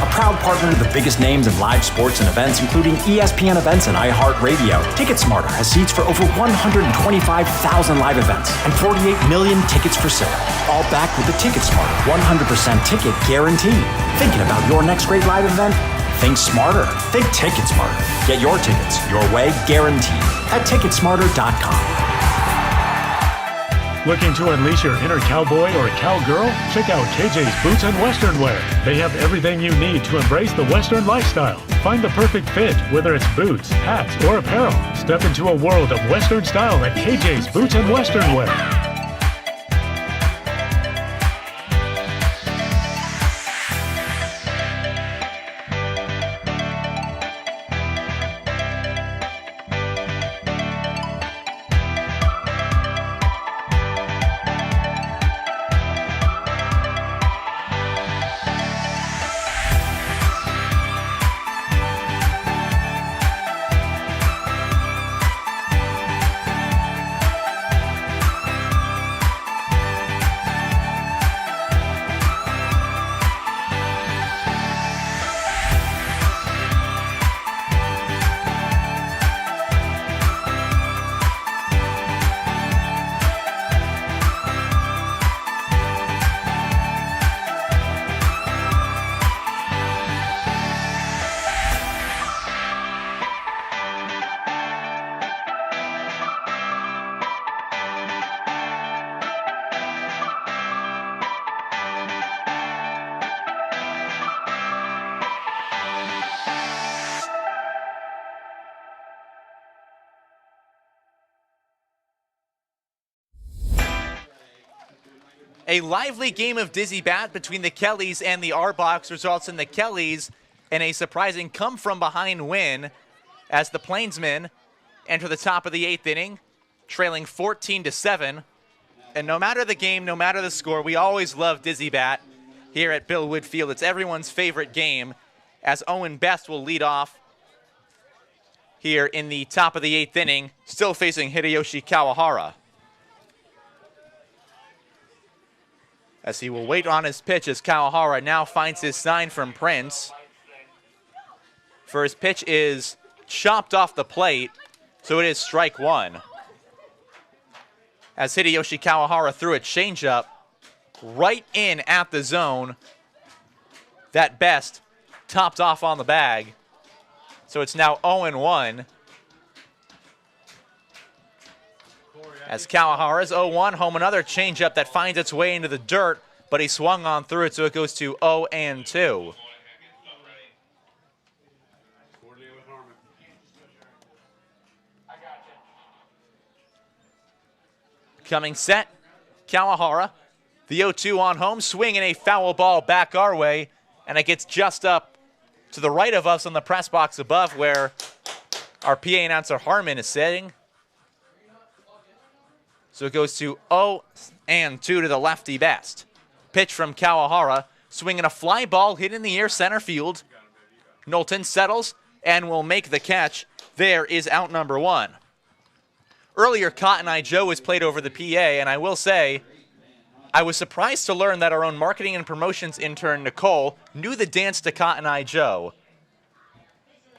A proud partner to the biggest names in live sports and events, including ESPN events and iHeart Radio. Ticket Smarter has seats for over 125,000 live events and 48 million tickets for sale. All backed with the Ticket Smarter 100% ticket guarantee. Thinking about your next great live event? Think smarter. Think Ticket Smarter. Get your tickets your way, guaranteed at Ticketsmarter.com. Looking to unleash your inner cowboy or cowgirl? Check out KJ's Boots and Western Wear. They have everything you need to embrace the Western lifestyle. Find the perfect fit, whether it's boots, hats, or apparel. Step into a world of Western style at KJ's Boots and Western Wear. A lively game of dizzy bat between the Kellys and the Arbocs results in the Kellys in a surprising come-from-behind win as the Plainsmen enter the top of the 8th inning, trailing 14-7. And no matter the game, no matter the score, we always love dizzy bat here at Bill Wood Field. It's everyone's favorite game, as Owen Best will lead off here in the top of the 8th inning, still facing Hideyoshi Kawahara, as he will wait on his pitch as Kawahara now finds his sign from Prince. First pitch is chopped off the plate, so it is strike one. As Hideyoshi Kawahara threw a changeup right in at the zone, that Best topped off on the bag. So it's now 0-1. As Kawahara's 0-1, home another changeup that finds its way into the dirt, but he swung on through it, so it goes to 0-2. Coming set, Kawahara. The 0-2 on home, swinging a foul ball back our way, and it gets just up to the right of us on the press box above where our PA announcer Harmon is sitting. So it goes to 0-2 to the lefty Best. Pitch from Kawahara, swinging a fly ball hit in the air center field. Knowlton settles and will make the catch. There is out number one. Earlier, Cotton Eye Joe was played over the PA, and I will say, I was surprised to learn that our own marketing and promotions intern, Nicole, knew the dance to Cotton Eye Joe.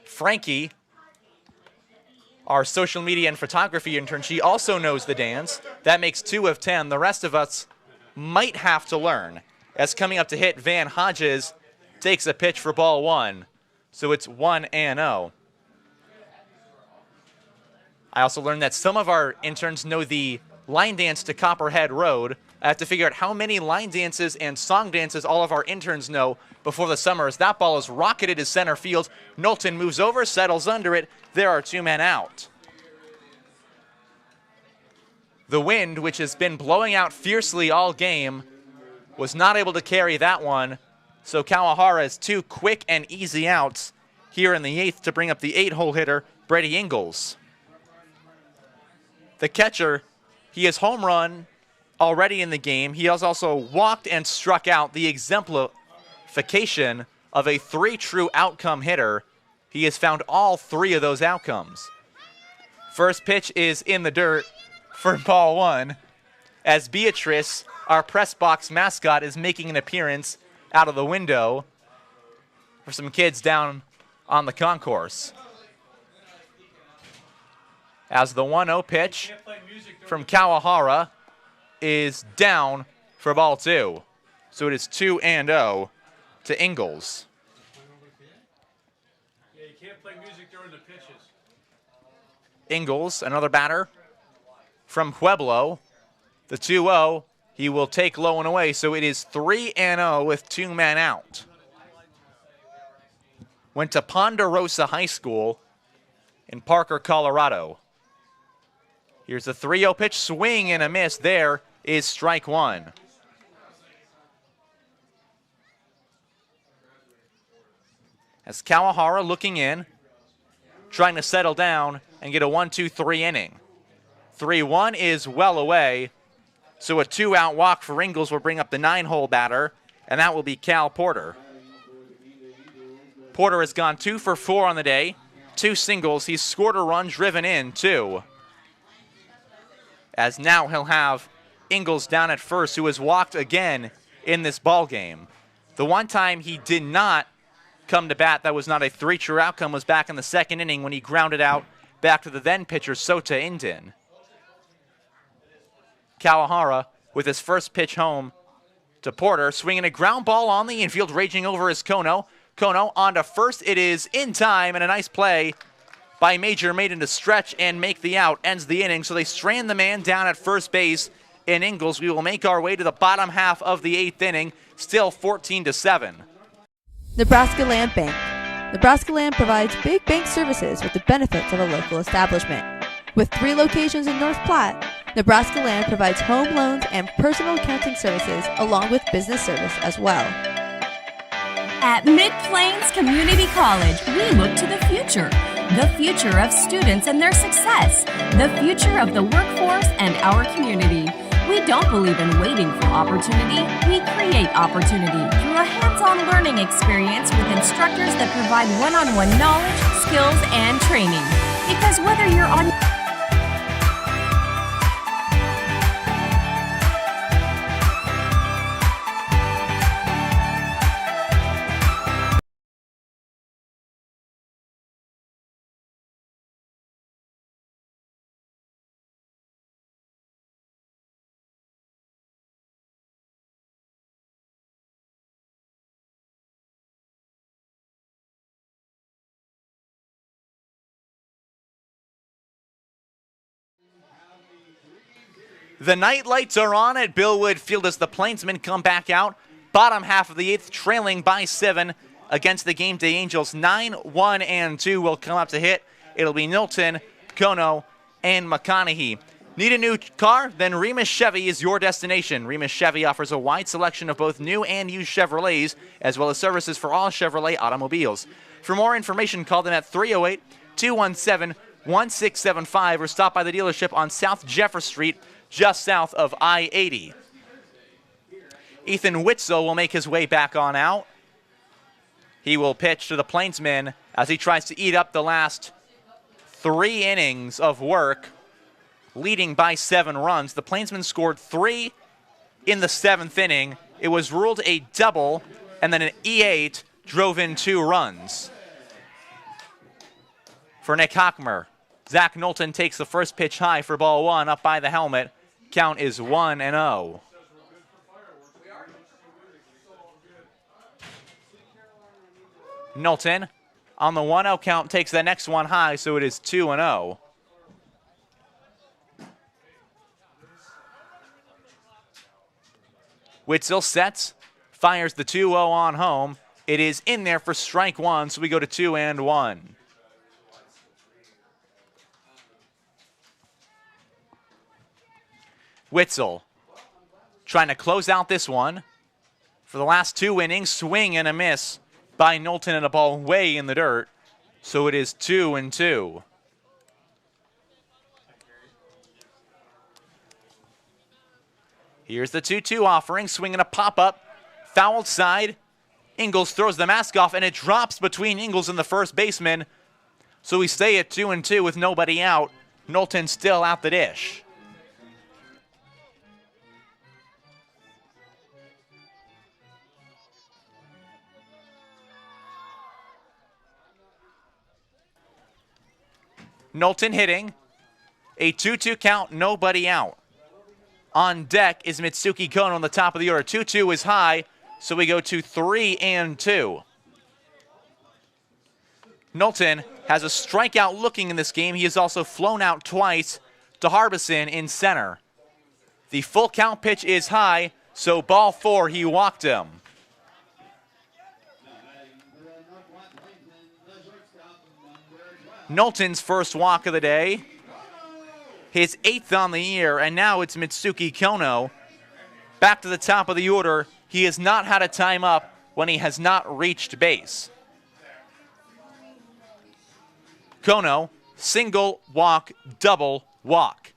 Frankie, our social media and photography intern, she also knows the dance. That makes 2 of 10. The rest of us might have to learn. As coming up to hit, Van Hodges takes a pitch for ball one. So it's 1-0. I also learned that some of our interns know the line dance to Copperhead Road. I have to figure out how many line dances and song dances all of our interns know before the summer, as that ball is rocketed to center field. Knowlton moves over, settles under it. There are 2 men out. The wind, which has been blowing out fiercely all game, was not able to carry that one. So Kawahara has 2 quick and easy outs here in the 8th to bring up the 8-hole hitter, Brady Ingalls. The catcher, he has home run already in the game. He has also walked and struck out, the exemplification of a 3 true outcome hitter. He has found all 3 of those outcomes. First pitch is in the dirt for ball 1, as Beatrice, our press box mascot, is making an appearance out of the window for some kids down on the concourse. As the 1-0 pitch from Kawahara is down for ball 2. So it is 2-0 to Ingalls. Yeah, you can't play music during the pitches. Ingalls, another batter from Pueblo. The 2-0, he will take low and away, so it is 3-0 with 2 men out. Went to Ponderosa High School in Parker, Colorado. Here's the 3-0 pitch, swing and a miss. There is strike 1. As Kawahara looking in, trying to settle down and get a 1-2-3 inning. 3-1 is well away, so a 2-out walk for Ingalls will bring up the 9-hole batter, and that will be Cal Porter. Porter has gone 2 for 4 on the day, 2 singles. He's scored a run, driven in 2. As now he'll have Ingalls down at first, who has walked again in this ball game. The one time he did not come to bat that was not a 3 true outcome was back in the 2nd inning when he grounded out back to the then pitcher Sota Indin. Kawahara with his first pitch home to Porter, swinging a ground ball on the infield, raging over his Kono. Kono on to first. It is in time, and a nice play by Major Maiden to stretch and make the out. Ends the inning, so they strand the man down at first base in Ingalls. We will make our way to the bottom half of the 8th inning, still 14-7. Nebraska Land Bank. Nebraska Land provides big bank services with the benefits of a local establishment. With 3 locations in North Platte, Nebraska Land provides home loans and personal accounting services along with business service as well. At Mid-Plains Community College, we look to the future of students and their success, the future of the workforce and our community. We don't believe in waiting for opportunity. We create opportunity through a hands-on learning experience with instructors that provide one-on-one knowledge, skills, and training. Because whether you're on The night lights are on at Billwood Field as the Plainsmen come back out. Bottom half of the 8th, trailing by 7 against the Game Day Angels. 9, 1, and 2 will come up to hit. It'll be Knowlton, Kono, and McConaughey. Need a new car? Then Remus Chevy is your destination. Remus Chevy offers a wide selection of both new and used Chevrolets, as well as services for all Chevrolet automobiles. For more information, call them at 308-217-1675 or stop by the dealership on South Jefferson Street, just south of I-80. Ethan Witzel will make his way back on out. He will pitch to the Plainsmen as he tries to eat up the last 3 innings of work, leading by 7 runs. The Plainsmen scored 3 in the 7th inning. It was ruled a double, and then an E8 drove in 2 runs. For Nick Hockmer, Zach Knowlton takes the first pitch high for ball 1 up by the helmet. Count is 1-0. Knowlton on the 1-0 count, takes the next one high, so it is 2-0. Witzel sets, fires the 2-0 on home. It is in there for strike one, so we go to 2-1. Witzel trying to close out this one. For the last 2 innings, swing and a miss by Knowlton and a ball way in the dirt. So it is 2-2. Here's the 2-2 offering, swinging a pop-up, foul side. Ingles throws the mask off, and it drops between Ingles and the first baseman. So we stay at 2-2 with nobody out. Knowlton still out the dish. Knowlton hitting. A 2-2 count, nobody out. On deck is Mitsuki Kono on the top of the order. 2-2 is high, so we go to 3-2. Knowlton has a strikeout looking in this game. He has also flown out twice to Harbison in center. The full count pitch is high, so ball 4, he walked him. Knowlton's first walk of the day. His 8th on the year, and now it's Mitsuki Kono. Back to the top of the order. He has not had a time up when he has not reached base. Kono, single, walk, double, walk.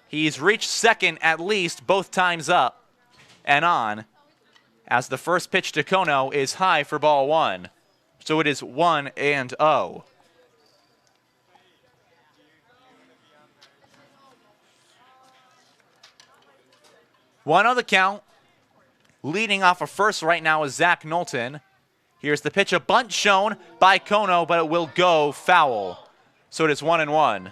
He's reached second at least both times up and on, as the first pitch to Kono is high for ball 1. So it is 1-0. One on the count. Leading off of first right now is Zach Knowlton. Here's the pitch, a bunt shown by Kono, but it will go foul. So it is 1-1.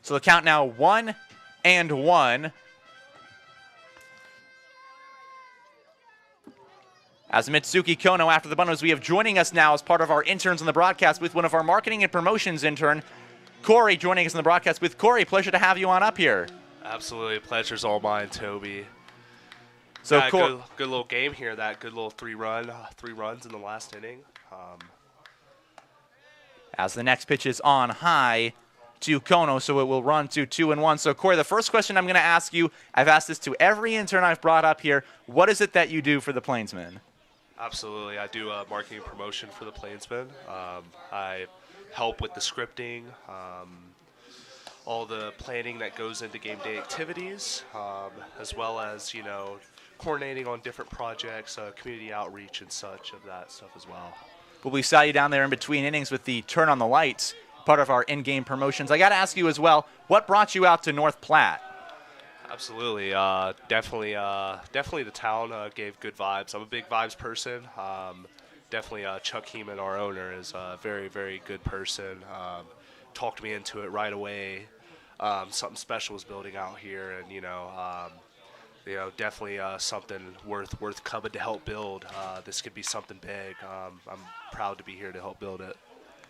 So the count now 1-1. As Mitsuki Kono after the bunt, we have joining us now as part of our interns on the broadcast with one of our marketing and promotions intern, Corey, joining us in the broadcast with Corey. Pleasure to have you on up here. Absolutely. Pleasure's all mine, Toby. So good little game here. That good little 3 runs in the last inning. As the next pitch is on high to Kono, so it will run to 2-1. So Corey, the first question I'm going to ask you, I've asked this to every intern I've brought up here. What is it that you do for the Plainsmen? Absolutely. I do marketing and promotion for the Plainsmen. I help with the scripting, all the planning that goes into game day activities, as well as, coordinating on different projects, community outreach and such of that stuff as well. Well, we saw you down there in between innings with the turn on the lights, part of our in-game promotions. I got to ask you as well, what brought you out to North Platte? Absolutely. Definitely the town gave good vibes. I'm a big vibes person. Definitely Chuck Heeman, our owner, is a very, very good person. Talked me into it right away. Something special was building out here, and definitely something worth coming to help build. This could be something big. I'm proud to be here to help build it.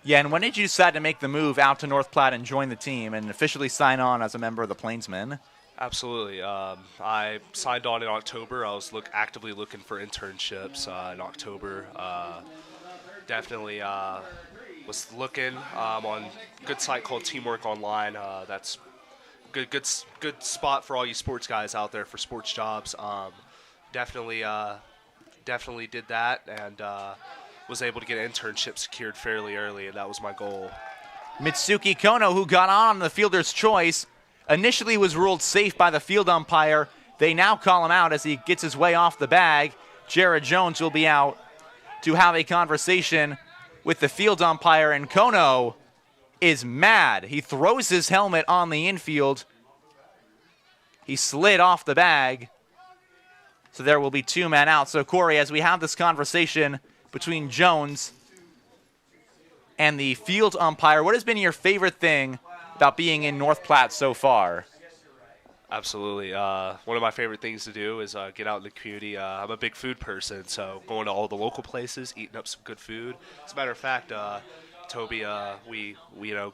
Yeah, and when did you decide to make the move out to North Platte and join the team and officially sign on as a member of the Plainsmen? Absolutely. I signed on in October. I was actively looking for internships in October. Definitely was looking on a good site called Teamwork Online. That's good spot for all you sports guys out there for sports jobs. Definitely did that and was able to get an internship secured fairly early, and that was my goal. Mitsuki Kono, who got on the fielder's choice, initially was ruled safe by the field umpire. They now call him out as he gets his way off the bag. Jared Jones will be out to have a conversation with the field umpire, and Kono is mad. He throws his helmet on the infield. He slid off the bag. So there will be 2 men out. So Corey, as we have this conversation between Jones and the field umpire, what has been your favorite thing about being in North Platte so far? Absolutely. One of my favorite things to do is get out in the community. I'm a big food person, so going to all the local places, eating up some good food. As a matter of fact, Toby, we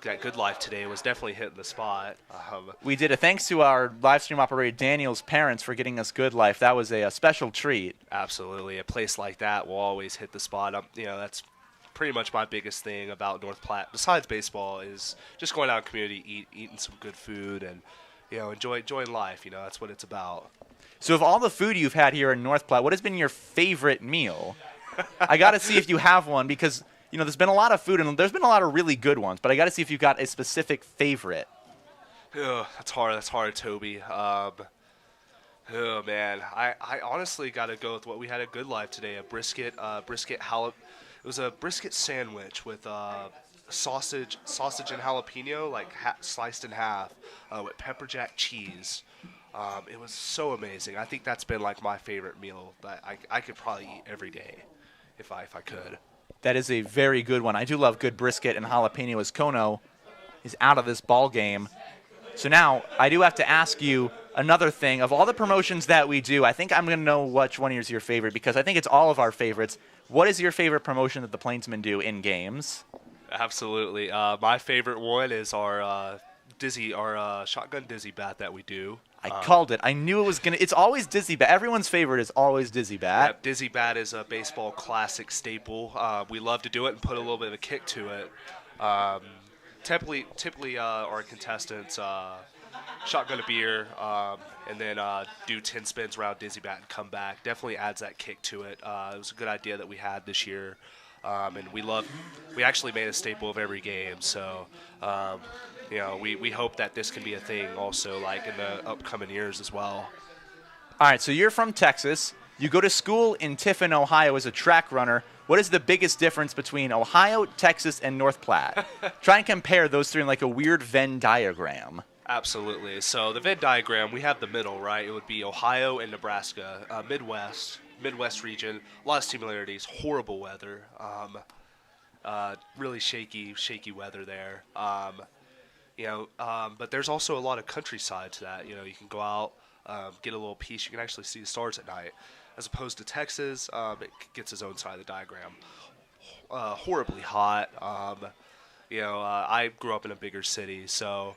got Good Life today was definitely hitting the spot. We did a thanks to our live stream operator Daniel's parents for getting us Good Life. That was a special treat. Absolutely. A place like that will always hit the spot. That's pretty much my biggest thing about North Platte, besides baseball, is just going out in the community, eating some good food, and enjoying life. That's what it's about. So of all the food you've had here in North Platte, what has been your favorite meal? I got to see if you have one, because there's been a lot of food, and there's been a lot of really good ones, but I got to see if you've got a specific favorite. That's hard, Toby. Oh, man. I honestly got to go with what we had at Good Life today, a brisket jalapeno. It was a brisket sandwich with sausage and jalapeno, sliced in half, with pepper jack cheese. It was so amazing. I think that's been my favorite meal that I could probably eat every day if I could. That is a very good one. I do love good brisket and jalapeno, as Kono is out of this ball game. So now I do have to ask you another thing. Of all the promotions that we do, I think I'm going to know which one is your favorite, because I think it's all of our favorites. What is your favorite promotion that the Plainsmen do in games? Absolutely. My favorite one is our shotgun dizzy bat that we do. I called it. I knew it was going to. It's always dizzy bat. Everyone's favorite is always dizzy bat. Yeah, dizzy bat is a baseball classic staple. We love to do it and put a little bit of a kick to it. Typically our contestants shotgun a beer and then do 10 spins around dizzy bat and come back. Definitely adds that kick to it. It was a good idea that we had this year. And we actually made a staple of every game. So, we hope that this can be a thing also, in the upcoming years as well. All right, so you're from Texas. You go to school in Tiffin, Ohio as a track runner. What is the biggest difference between Ohio, Texas, and North Platte? Try and compare those three in a weird Venn diagram. Absolutely. So the Venn diagram, we have the middle, right? It would be Ohio and Nebraska, Midwest region, a lot of similarities, horrible weather, really shaky weather there. But there's also a lot of countryside to that. You can go out, get a little peace. You can actually see the stars at night. As opposed to Texas, it gets its own side of the diagram. Horribly hot. I grew up in a bigger city, so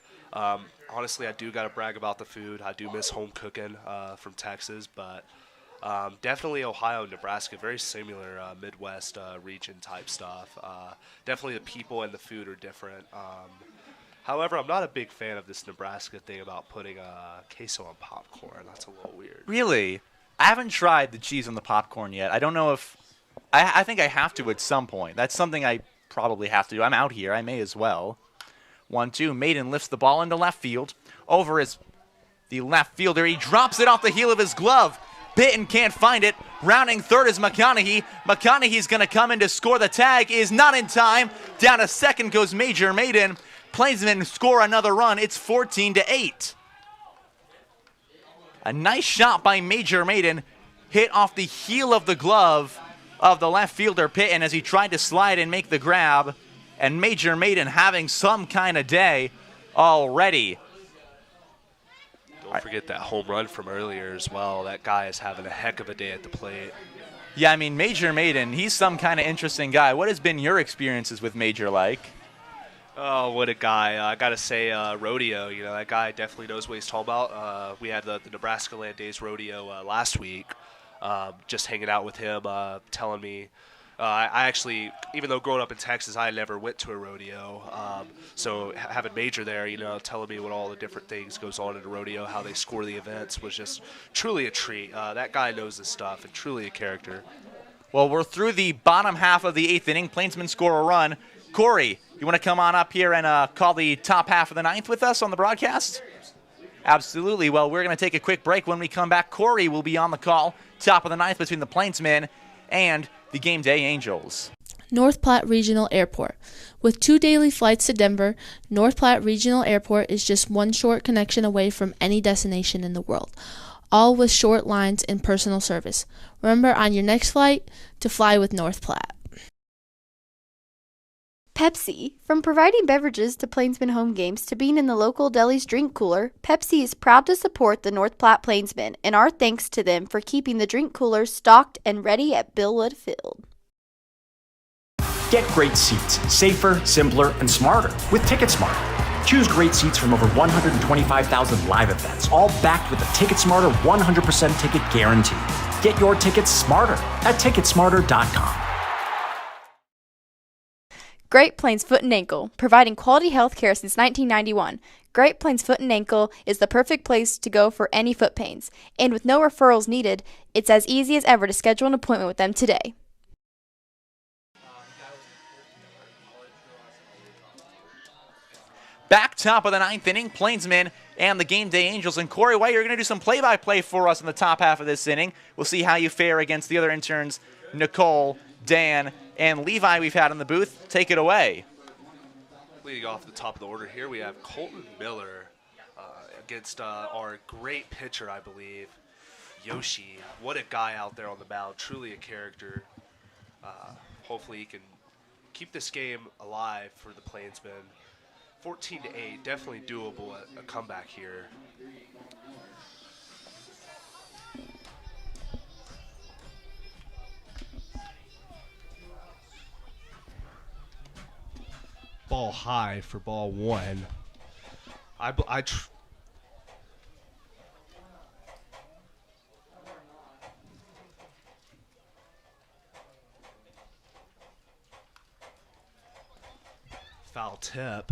honestly, I do got to brag about the food. I do miss home cooking from Texas, but definitely Ohio and Nebraska, very similar Midwest region type stuff. Definitely the people and the food are different. However, I'm not a big fan of this Nebraska thing about putting queso on popcorn. That's a little weird. Really? I haven't tried the cheese on the popcorn yet. I don't know if – I think I have to at some point. That's something I probably have to do. I'm out here. I may as well. 1-2. Maiden lifts the ball into left field. Over is the left fielder. He drops it off the heel of his glove. Bitton can't find it. Rounding third is McConaughey. McConaughey's going to come in to score. The tag is not in time. Down to second goes Major Maiden. Plainsmen score another run. It's 14-8. A nice shot by Major Maiden. Hit off the heel of the glove of the left fielder Pitton as he tried to slide and make the grab. And Major Maiden having some kind of day already. Don't forget that home run from earlier as well. That guy is having a heck of a day at the plate. Yeah, I mean, Major Maiden, he's some kind of interesting guy. What has been your experiences with Major like? Oh, what a guy. I got to say, rodeo, that guy definitely knows what he's talking about. We had the Nebraska Land Days rodeo last week, just hanging out with him, telling me. I actually, even though growing up in Texas, I never went to a rodeo. So having Major there, telling me what all the different things goes on at a rodeo, how they score the events, was just truly a treat. That guy knows his stuff and truly a character. Well, we're through the bottom half of the eighth inning. Plainsmen score a run. Corey, you want to come on up here and call the top half of the ninth with us on the broadcast? Absolutely. Well, we're going to take a quick break. When we come back, Corey will be on the call. Top of the ninth between the Plainsmen and the Game Day Angels. North Platte Regional Airport. With 2 daily flights to Denver, North Platte Regional Airport is just one short connection away from any destination in the world, all with short lines and personal service. Remember on your next flight to fly with North Platte. Pepsi. From providing beverages to Plainsmen home games to being in the local deli's drink cooler, Pepsi is proud to support the North Platte Plainsmen, and our thanks to them for keeping the drink coolers stocked and ready at Billwood Field. Get great seats, safer, simpler, and smarter with TicketSmarter. Choose great seats from over 125,000 live events, all backed with a TicketSmarter 100% ticket guarantee. Get your tickets smarter at TicketSmarter.com. Great Plains Foot and Ankle, providing quality health care since 1991. Great Plains Foot and Ankle is the perfect place to go for any foot pains. And with no referrals needed, it's as easy as ever to schedule an appointment with them today. Back top of the 9th inning, Plainsmen and the Game Day Angels. And Corey White, you're going to do some play-by-play for us in the top half of this inning. We'll see how you fare against the other interns, Nicole, Dan, and Levi we've had in the booth. Take it away. Leading off the top of the order here, we have Colton Miller against our great pitcher, I believe, Yoshi. What a guy out there on the mound, truly a character. Hopefully he can keep this game alive for the Plainsmen. 14-8, definitely doable, a comeback here. Ball high for ball one. Foul tip.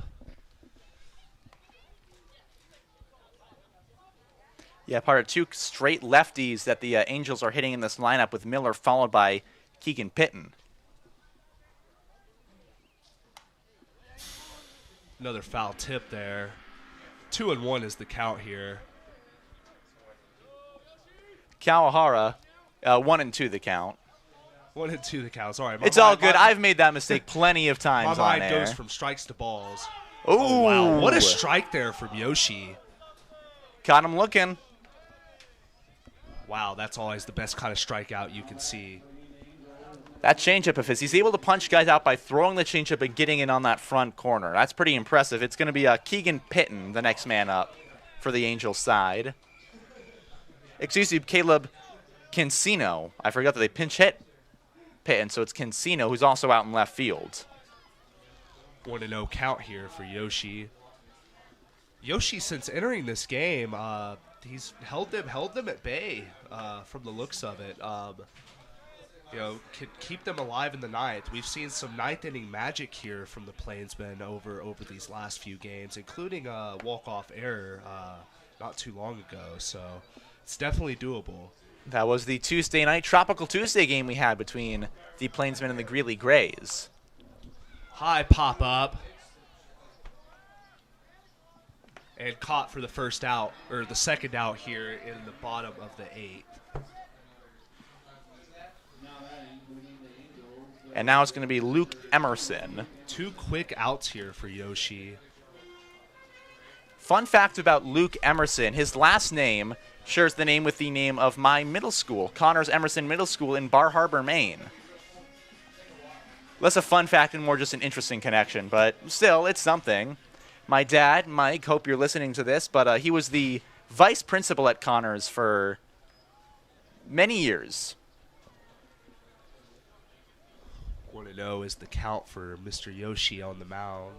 Yeah, part of two straight lefties that the Angels are hitting in this lineup, with Miller followed by Keegan Pitton. Another foul tip there. 2-1 is the count here. Kawahara, 1-2 the count. 1-2 the count. Sorry. It's all good. I've made that mistake plenty of times my on mind air. goes from strikes to balls. Ooh. Oh, wow. What a strike there from Yoshi. Caught him looking. Wow, that's always the best kind of strikeout you can see. That changeup of his, he's able to punch guys out by throwing the changeup and getting in on that front corner. That's pretty impressive. It's going to be Keegan Pitton, the next man up for the Angels side. Excuse me, Caleb Cancino. I forgot that they pinch hit Pitton, so it's Cancino, who's also out in left field. 1-0 count here for Yoshi. Yoshi, since entering this game, he's held them at bay from the looks of it. Can keep them alive in the ninth. We've seen some ninth inning magic here from the Plainsmen over these last few games, including a walk-off error not too long ago. So it's definitely doable. That was the Tuesday night Tropical Tuesday game we had between the Plainsmen and the Greeley Grays. High pop-up. And caught for the first out, or the second out here in the bottom of the 8th. And now it's going to be Luke Emerson. 2 quick outs here for Yoshi. Fun fact about Luke Emerson, his last name shares the name with the name of my middle school, Connors Emerson Middle School in Bar Harbor, Maine. Less a fun fact and more just an interesting connection, but still, it's something. My dad, Mike, hope you're listening to this, but he was the vice principal at Connors for many years. 1-0 is the count for Mr. Yoshi on the mound.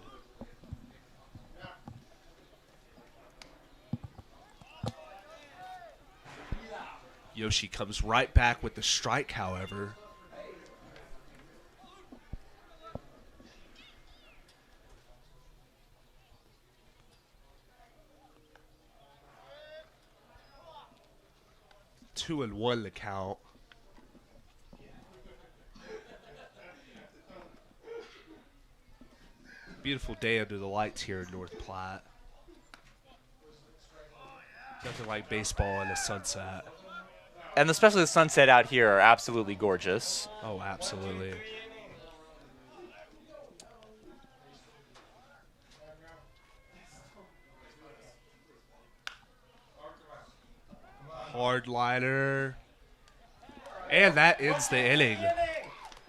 Yoshi comes right back with the strike, however. Two and one the count. Beautiful day under the lights here in North Platte. Nothing like baseball in the sunset. And especially the sunset out here are absolutely gorgeous. Oh, absolutely. Hard liner. And that ends the inning.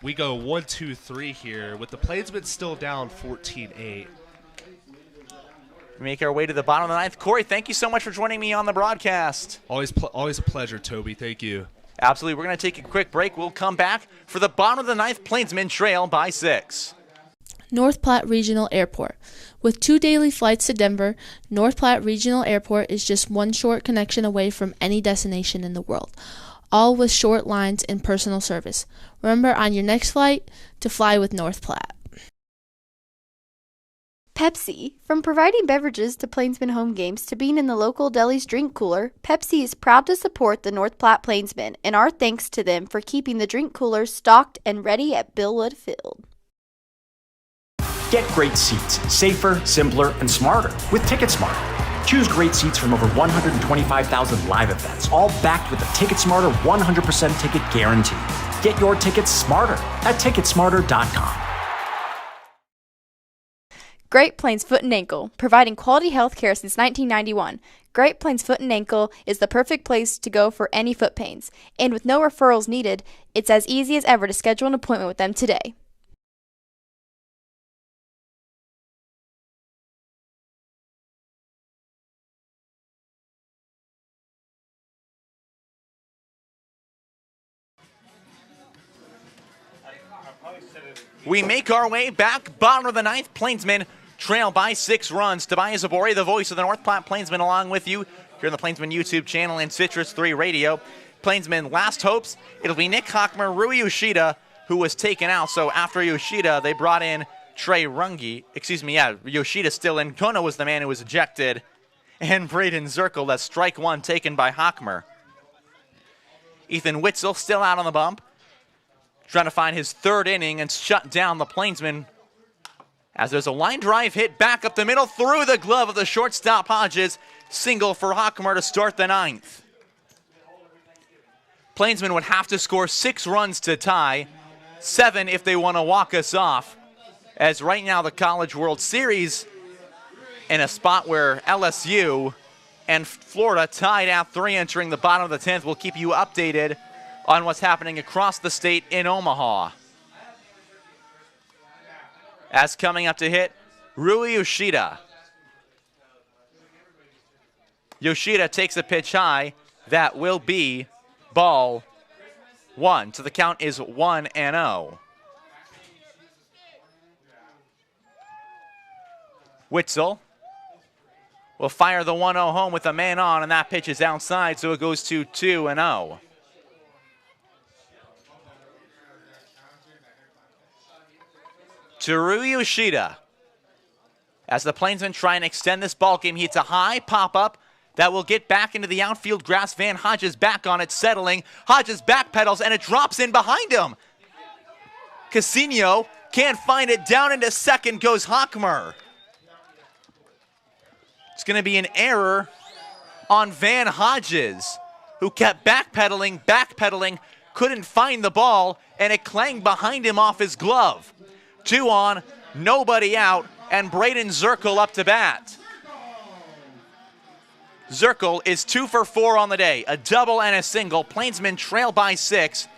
we go 1-2-3 here with the Plainsmen still down 14-8. We make our way to the bottom of the ninth. Corey, thank you so much for joining me on the broadcast. Always a pleasure, Toby. Thank you. Absolutely. We're going to take a quick break. We'll come back for the bottom of the ninth. Plainsmen trail by 6. North Platte Regional Airport. With 2 daily flights to Denver, North Platte Regional Airport is just one short connection away from any destination in the world, all with short lines and personal service. Remember on your next flight to fly with North Platte. Pepsi. From providing beverages to Plainsmen home games to being in the local deli's drink cooler, Pepsi is proud to support the North Platte Plainsmen, and our thanks to them for keeping the drink coolers stocked and ready at Billwood Field. Get great seats, safer, simpler, and smarter with TicketSmarter. Choose great seats from over 125,000 live events, all backed with a TicketSmarter 100% ticket guarantee. Get your tickets smarter at TicketSmarter.com. Great Plains Foot and Ankle, providing quality health care since 1991. Great Plains Foot and Ankle is the perfect place to go for any foot pains. And with no referrals needed, it's as easy as ever to schedule an appointment with them today. We make our way back, bottom of the ninth. Plainsmen trail by 6 runs. Tobias Zabori, the voice of the North Platte Plainsmen, along with you here on the Plainsmen YouTube channel and Citrus 3 Radio. Plainsmen last hopes. It'll be Nick Hockmer, Rui Yoshida, who was taken out. So after Yoshida, they brought in Trey Runge. Yoshida still in. Kono was the man who was ejected. And Braden Zirkle, that's strike 1 taken by Hockmer. Ethan Witzel still out on the bump, trying to find his 3rd inning and shut down the Plainsmen as there's a line drive hit back up the middle through the glove of the shortstop Hodges. Single for Hockmer to start the 9th. Plainsmen would have to score 6 runs to tie, 7 if they want to walk us off, as right now the College World Series in a spot where LSU and Florida tied at 3 entering the bottom of the 10th. We'll keep you updated on what's happening across the state in Omaha. As coming up to hit, Rui Yoshida. Yoshida takes a pitch high. That will be ball 1. So the count is 1-0. Witzel will fire the 1-0 home with a man on, and that pitch is outside, so it goes to 2-0. To Rui Yoshida. As the Plainsmen try and extend this ball game, he hits a high pop-up that will get back into the outfield grass. Van Hodges back on it, settling. Hodges backpedals, and it drops in behind him. Casino can't find it. Down into second goes Hockmer. It's going to be an error on Van Hodges, who kept backpedaling, couldn't find the ball, and it clanged behind him off his glove. 2 on, nobody out, and Braden Zirkle up to bat. Zirkle is 2 for 4 on the day, a double and a single. Plainsmen trail by 6,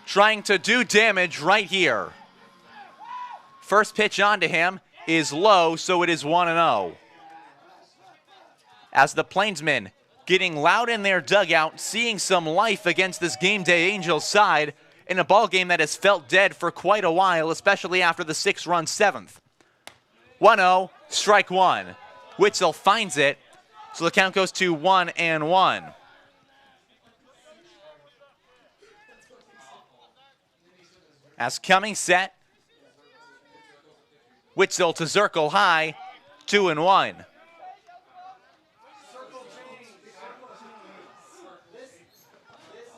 trying to do damage right here. First pitch onto him is low, so it is 1-0. As the Plainsmen getting loud in their dugout, seeing some life against this Game Day Angels side in a ball game that has felt dead for quite a while, especially after the 6-run 7th. 1-0, strike 1. Witzel finds it, so the count goes to 1-1. As coming set, Witzel to Zirkle high, 2-1.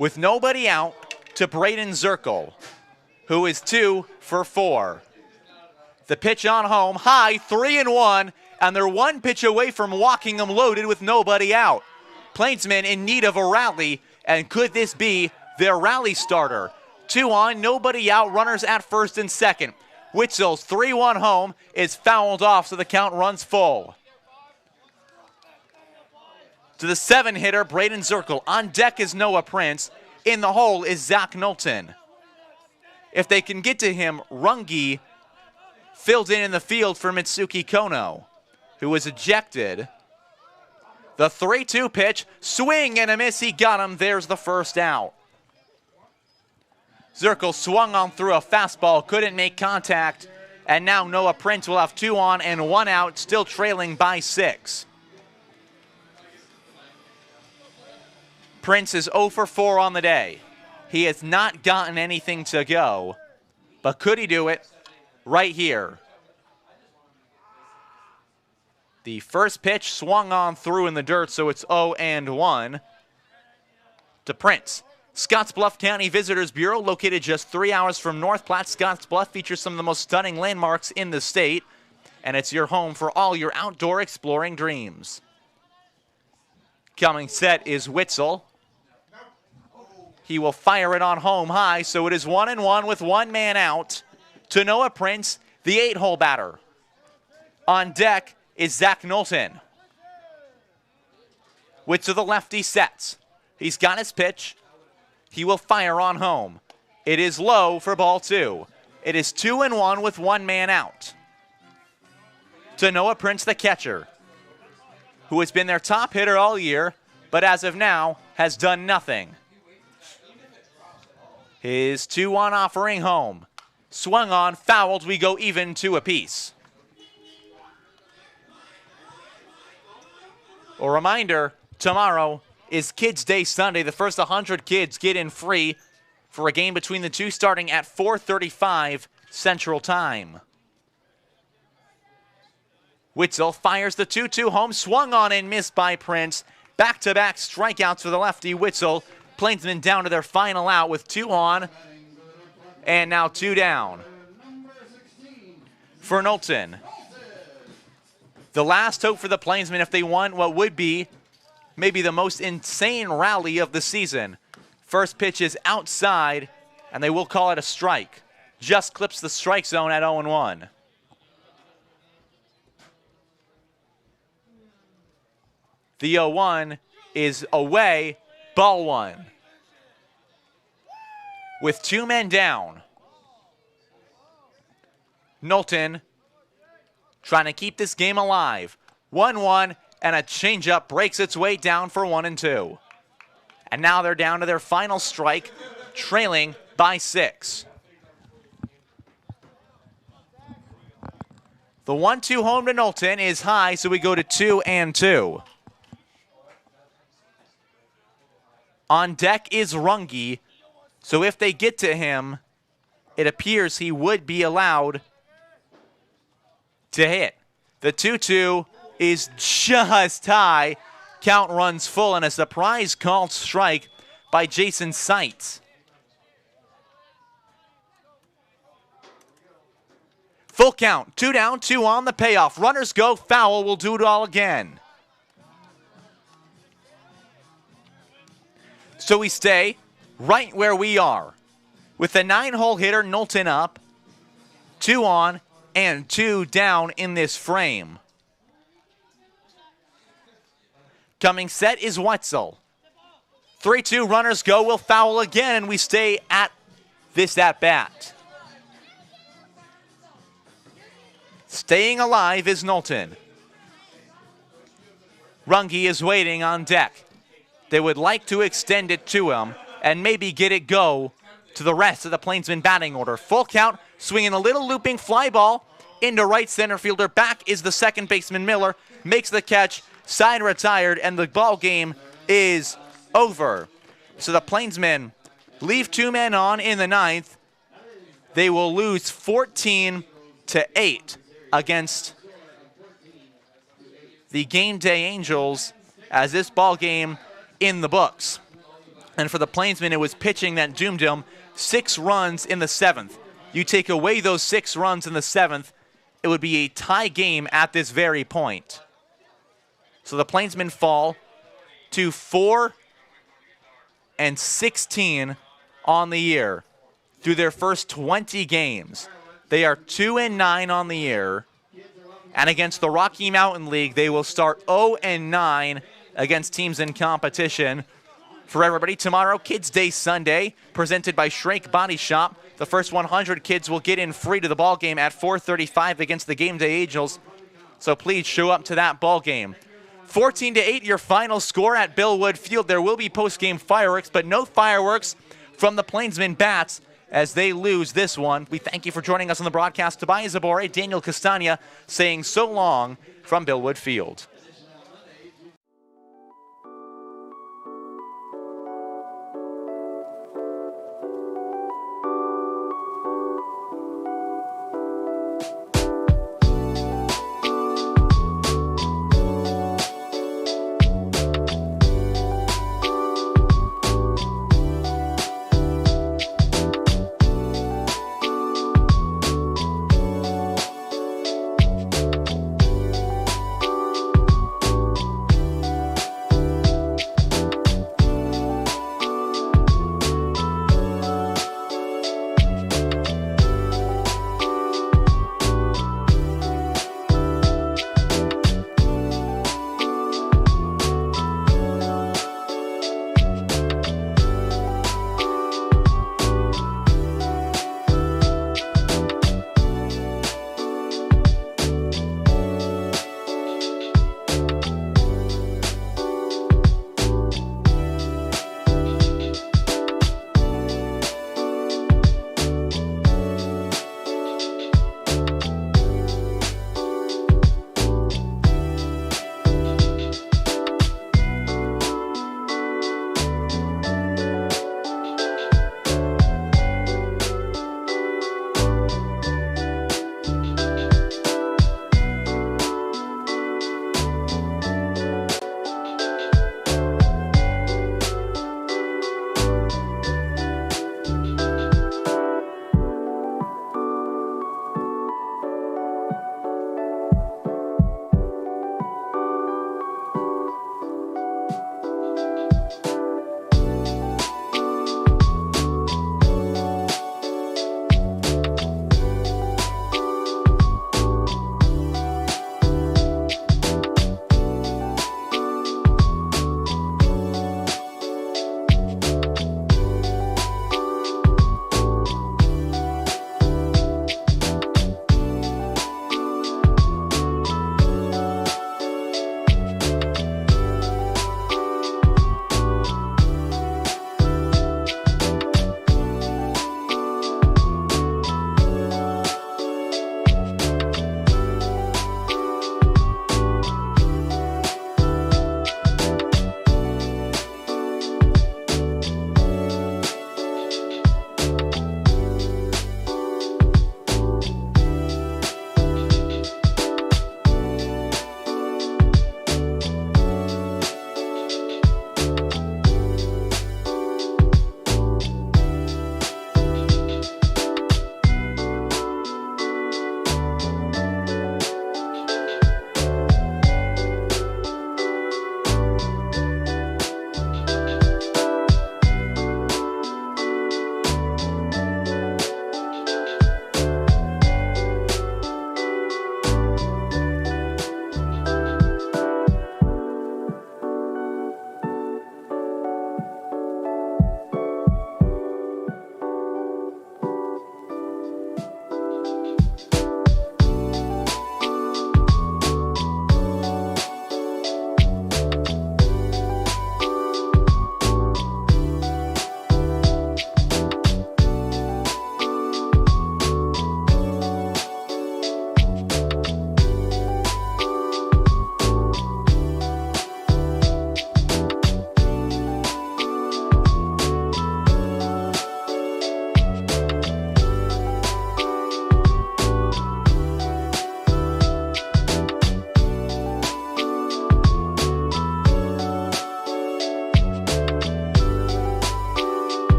With nobody out, to Braden Zirkle, who is 2 for 4. The pitch on home, high, 3-1, and they're 1 pitch away from walking them loaded with nobody out. Plainsmen in need of a rally, and could this be their rally starter? 2 on, nobody out, runners at first and second. Witzel's 3-1 home is fouled off, so the count runs full. To the 7-hitter, Braden Zirkle. On deck is Noah Prince. In the hole is Zach Knowlton. If they can get to him, Runge filled in the field for Mitsuki Kono, who was ejected. The 3-2 pitch, swing and a miss, he got him. There's the first out. Zirkle swung on through a fastball, couldn't make contact, and now Noah Prince will have 2 on and 1 out, still trailing by 6. Prince is 0 for 4 on the day. He has not gotten anything to go, but could he do it right here? The first pitch swung on through in the dirt, so it's 0-1 to Prince. Scottsbluff County Visitors Bureau, located just 3 hours from North Platte. Scottsbluff features some of the most stunning landmarks in the state, and it's your home for all your outdoor exploring dreams. Coming set is Witzel. He will fire it on home high, so it is 1-1 with 1 man out to Noah Prince, the 8-hole batter. On deck is Zach Knowlton. Witzel, the lefty, sets. He's got his pitch. He will fire on home. It is low for ball 2. It is 2-1 with 1 man out. To Noah Prince, the catcher, who has been their top hitter all year, but as of now has done nothing. His 2-1 offering home. Swung on, fouled, we go even 2 apiece. A reminder, tomorrow is Kids Day Sunday. The first 100 kids get in free for a game between the two starting at 4:35 Central Time. Witzel fires the 2-2 home, swung on and missed by Prince. Back-to-back strikeouts for the lefty Witzel. Plainsmen down to their final out with 2 on and now 2 down. For Knowlton, the last hope for the Plainsmen if they won what would be maybe the most insane rally of the season. First pitch is outside, and they will call it a strike. Just clips the strike zone at 0-1. The 0-1 is away, ball 1. With 2 men down, Knowlton trying to keep this game alive. 1-1, and a changeup breaks its way down for 1-2. And now they're down to their final strike, trailing by 6. The 1-2 home to Knowlton is high, so we go to 2-2. On deck is Runge, so if they get to him, it appears he would be allowed to hit. The 2-2 is just high. Count runs full, and a surprise called strike by Jason Seitz. Full count, 2 down, 2 on, the payoff. Runners go, foul, will do it all again. So we stay right where we are. With the 9-hole hitter, Knowlton up, 2 on and 2 down in this frame. Coming set is Wetzel. 3-2, runners go, will foul again, and we stay at this at-bat. Staying alive is Knowlton. Runge is waiting on deck. They would like to extend it to him and maybe get it go to the rest of the Plainsmen batting order. Full count, swinging a little looping fly ball into right center fielder. Back is the second baseman Miller, makes the catch, side retired, and the ball game is over. So the Plainsmen leave 2 men on in the 9th. They will lose 14-8 against the Game Day Angels as this ball game in the books. And for the Plainsmen, it was pitching that doomed them. 6 runs in the 7th. You take away those 6 runs in the 7th, it would be a tie game at this very point. So the Plainsmen fall to 4-16 on the year through their first 20 games. They are 2-9 on the year. And against the Rocky Mountain League, they will start 0-9 against teams in competition. For everybody, tomorrow, Kids Day Sunday, presented by Shrake Body Shop. The first 100 kids will get in free to the ball game at 4:35 against the Game Day Angels. So please show up to that ball game. 14-8 your final score at Billwood Field. There will be post-game fireworks, but no fireworks from the Plainsmen Bats as they lose this one. We thank you for joining us on the broadcast. Tobias Zabore, Daniel Castagna saying so long from Billwood Field.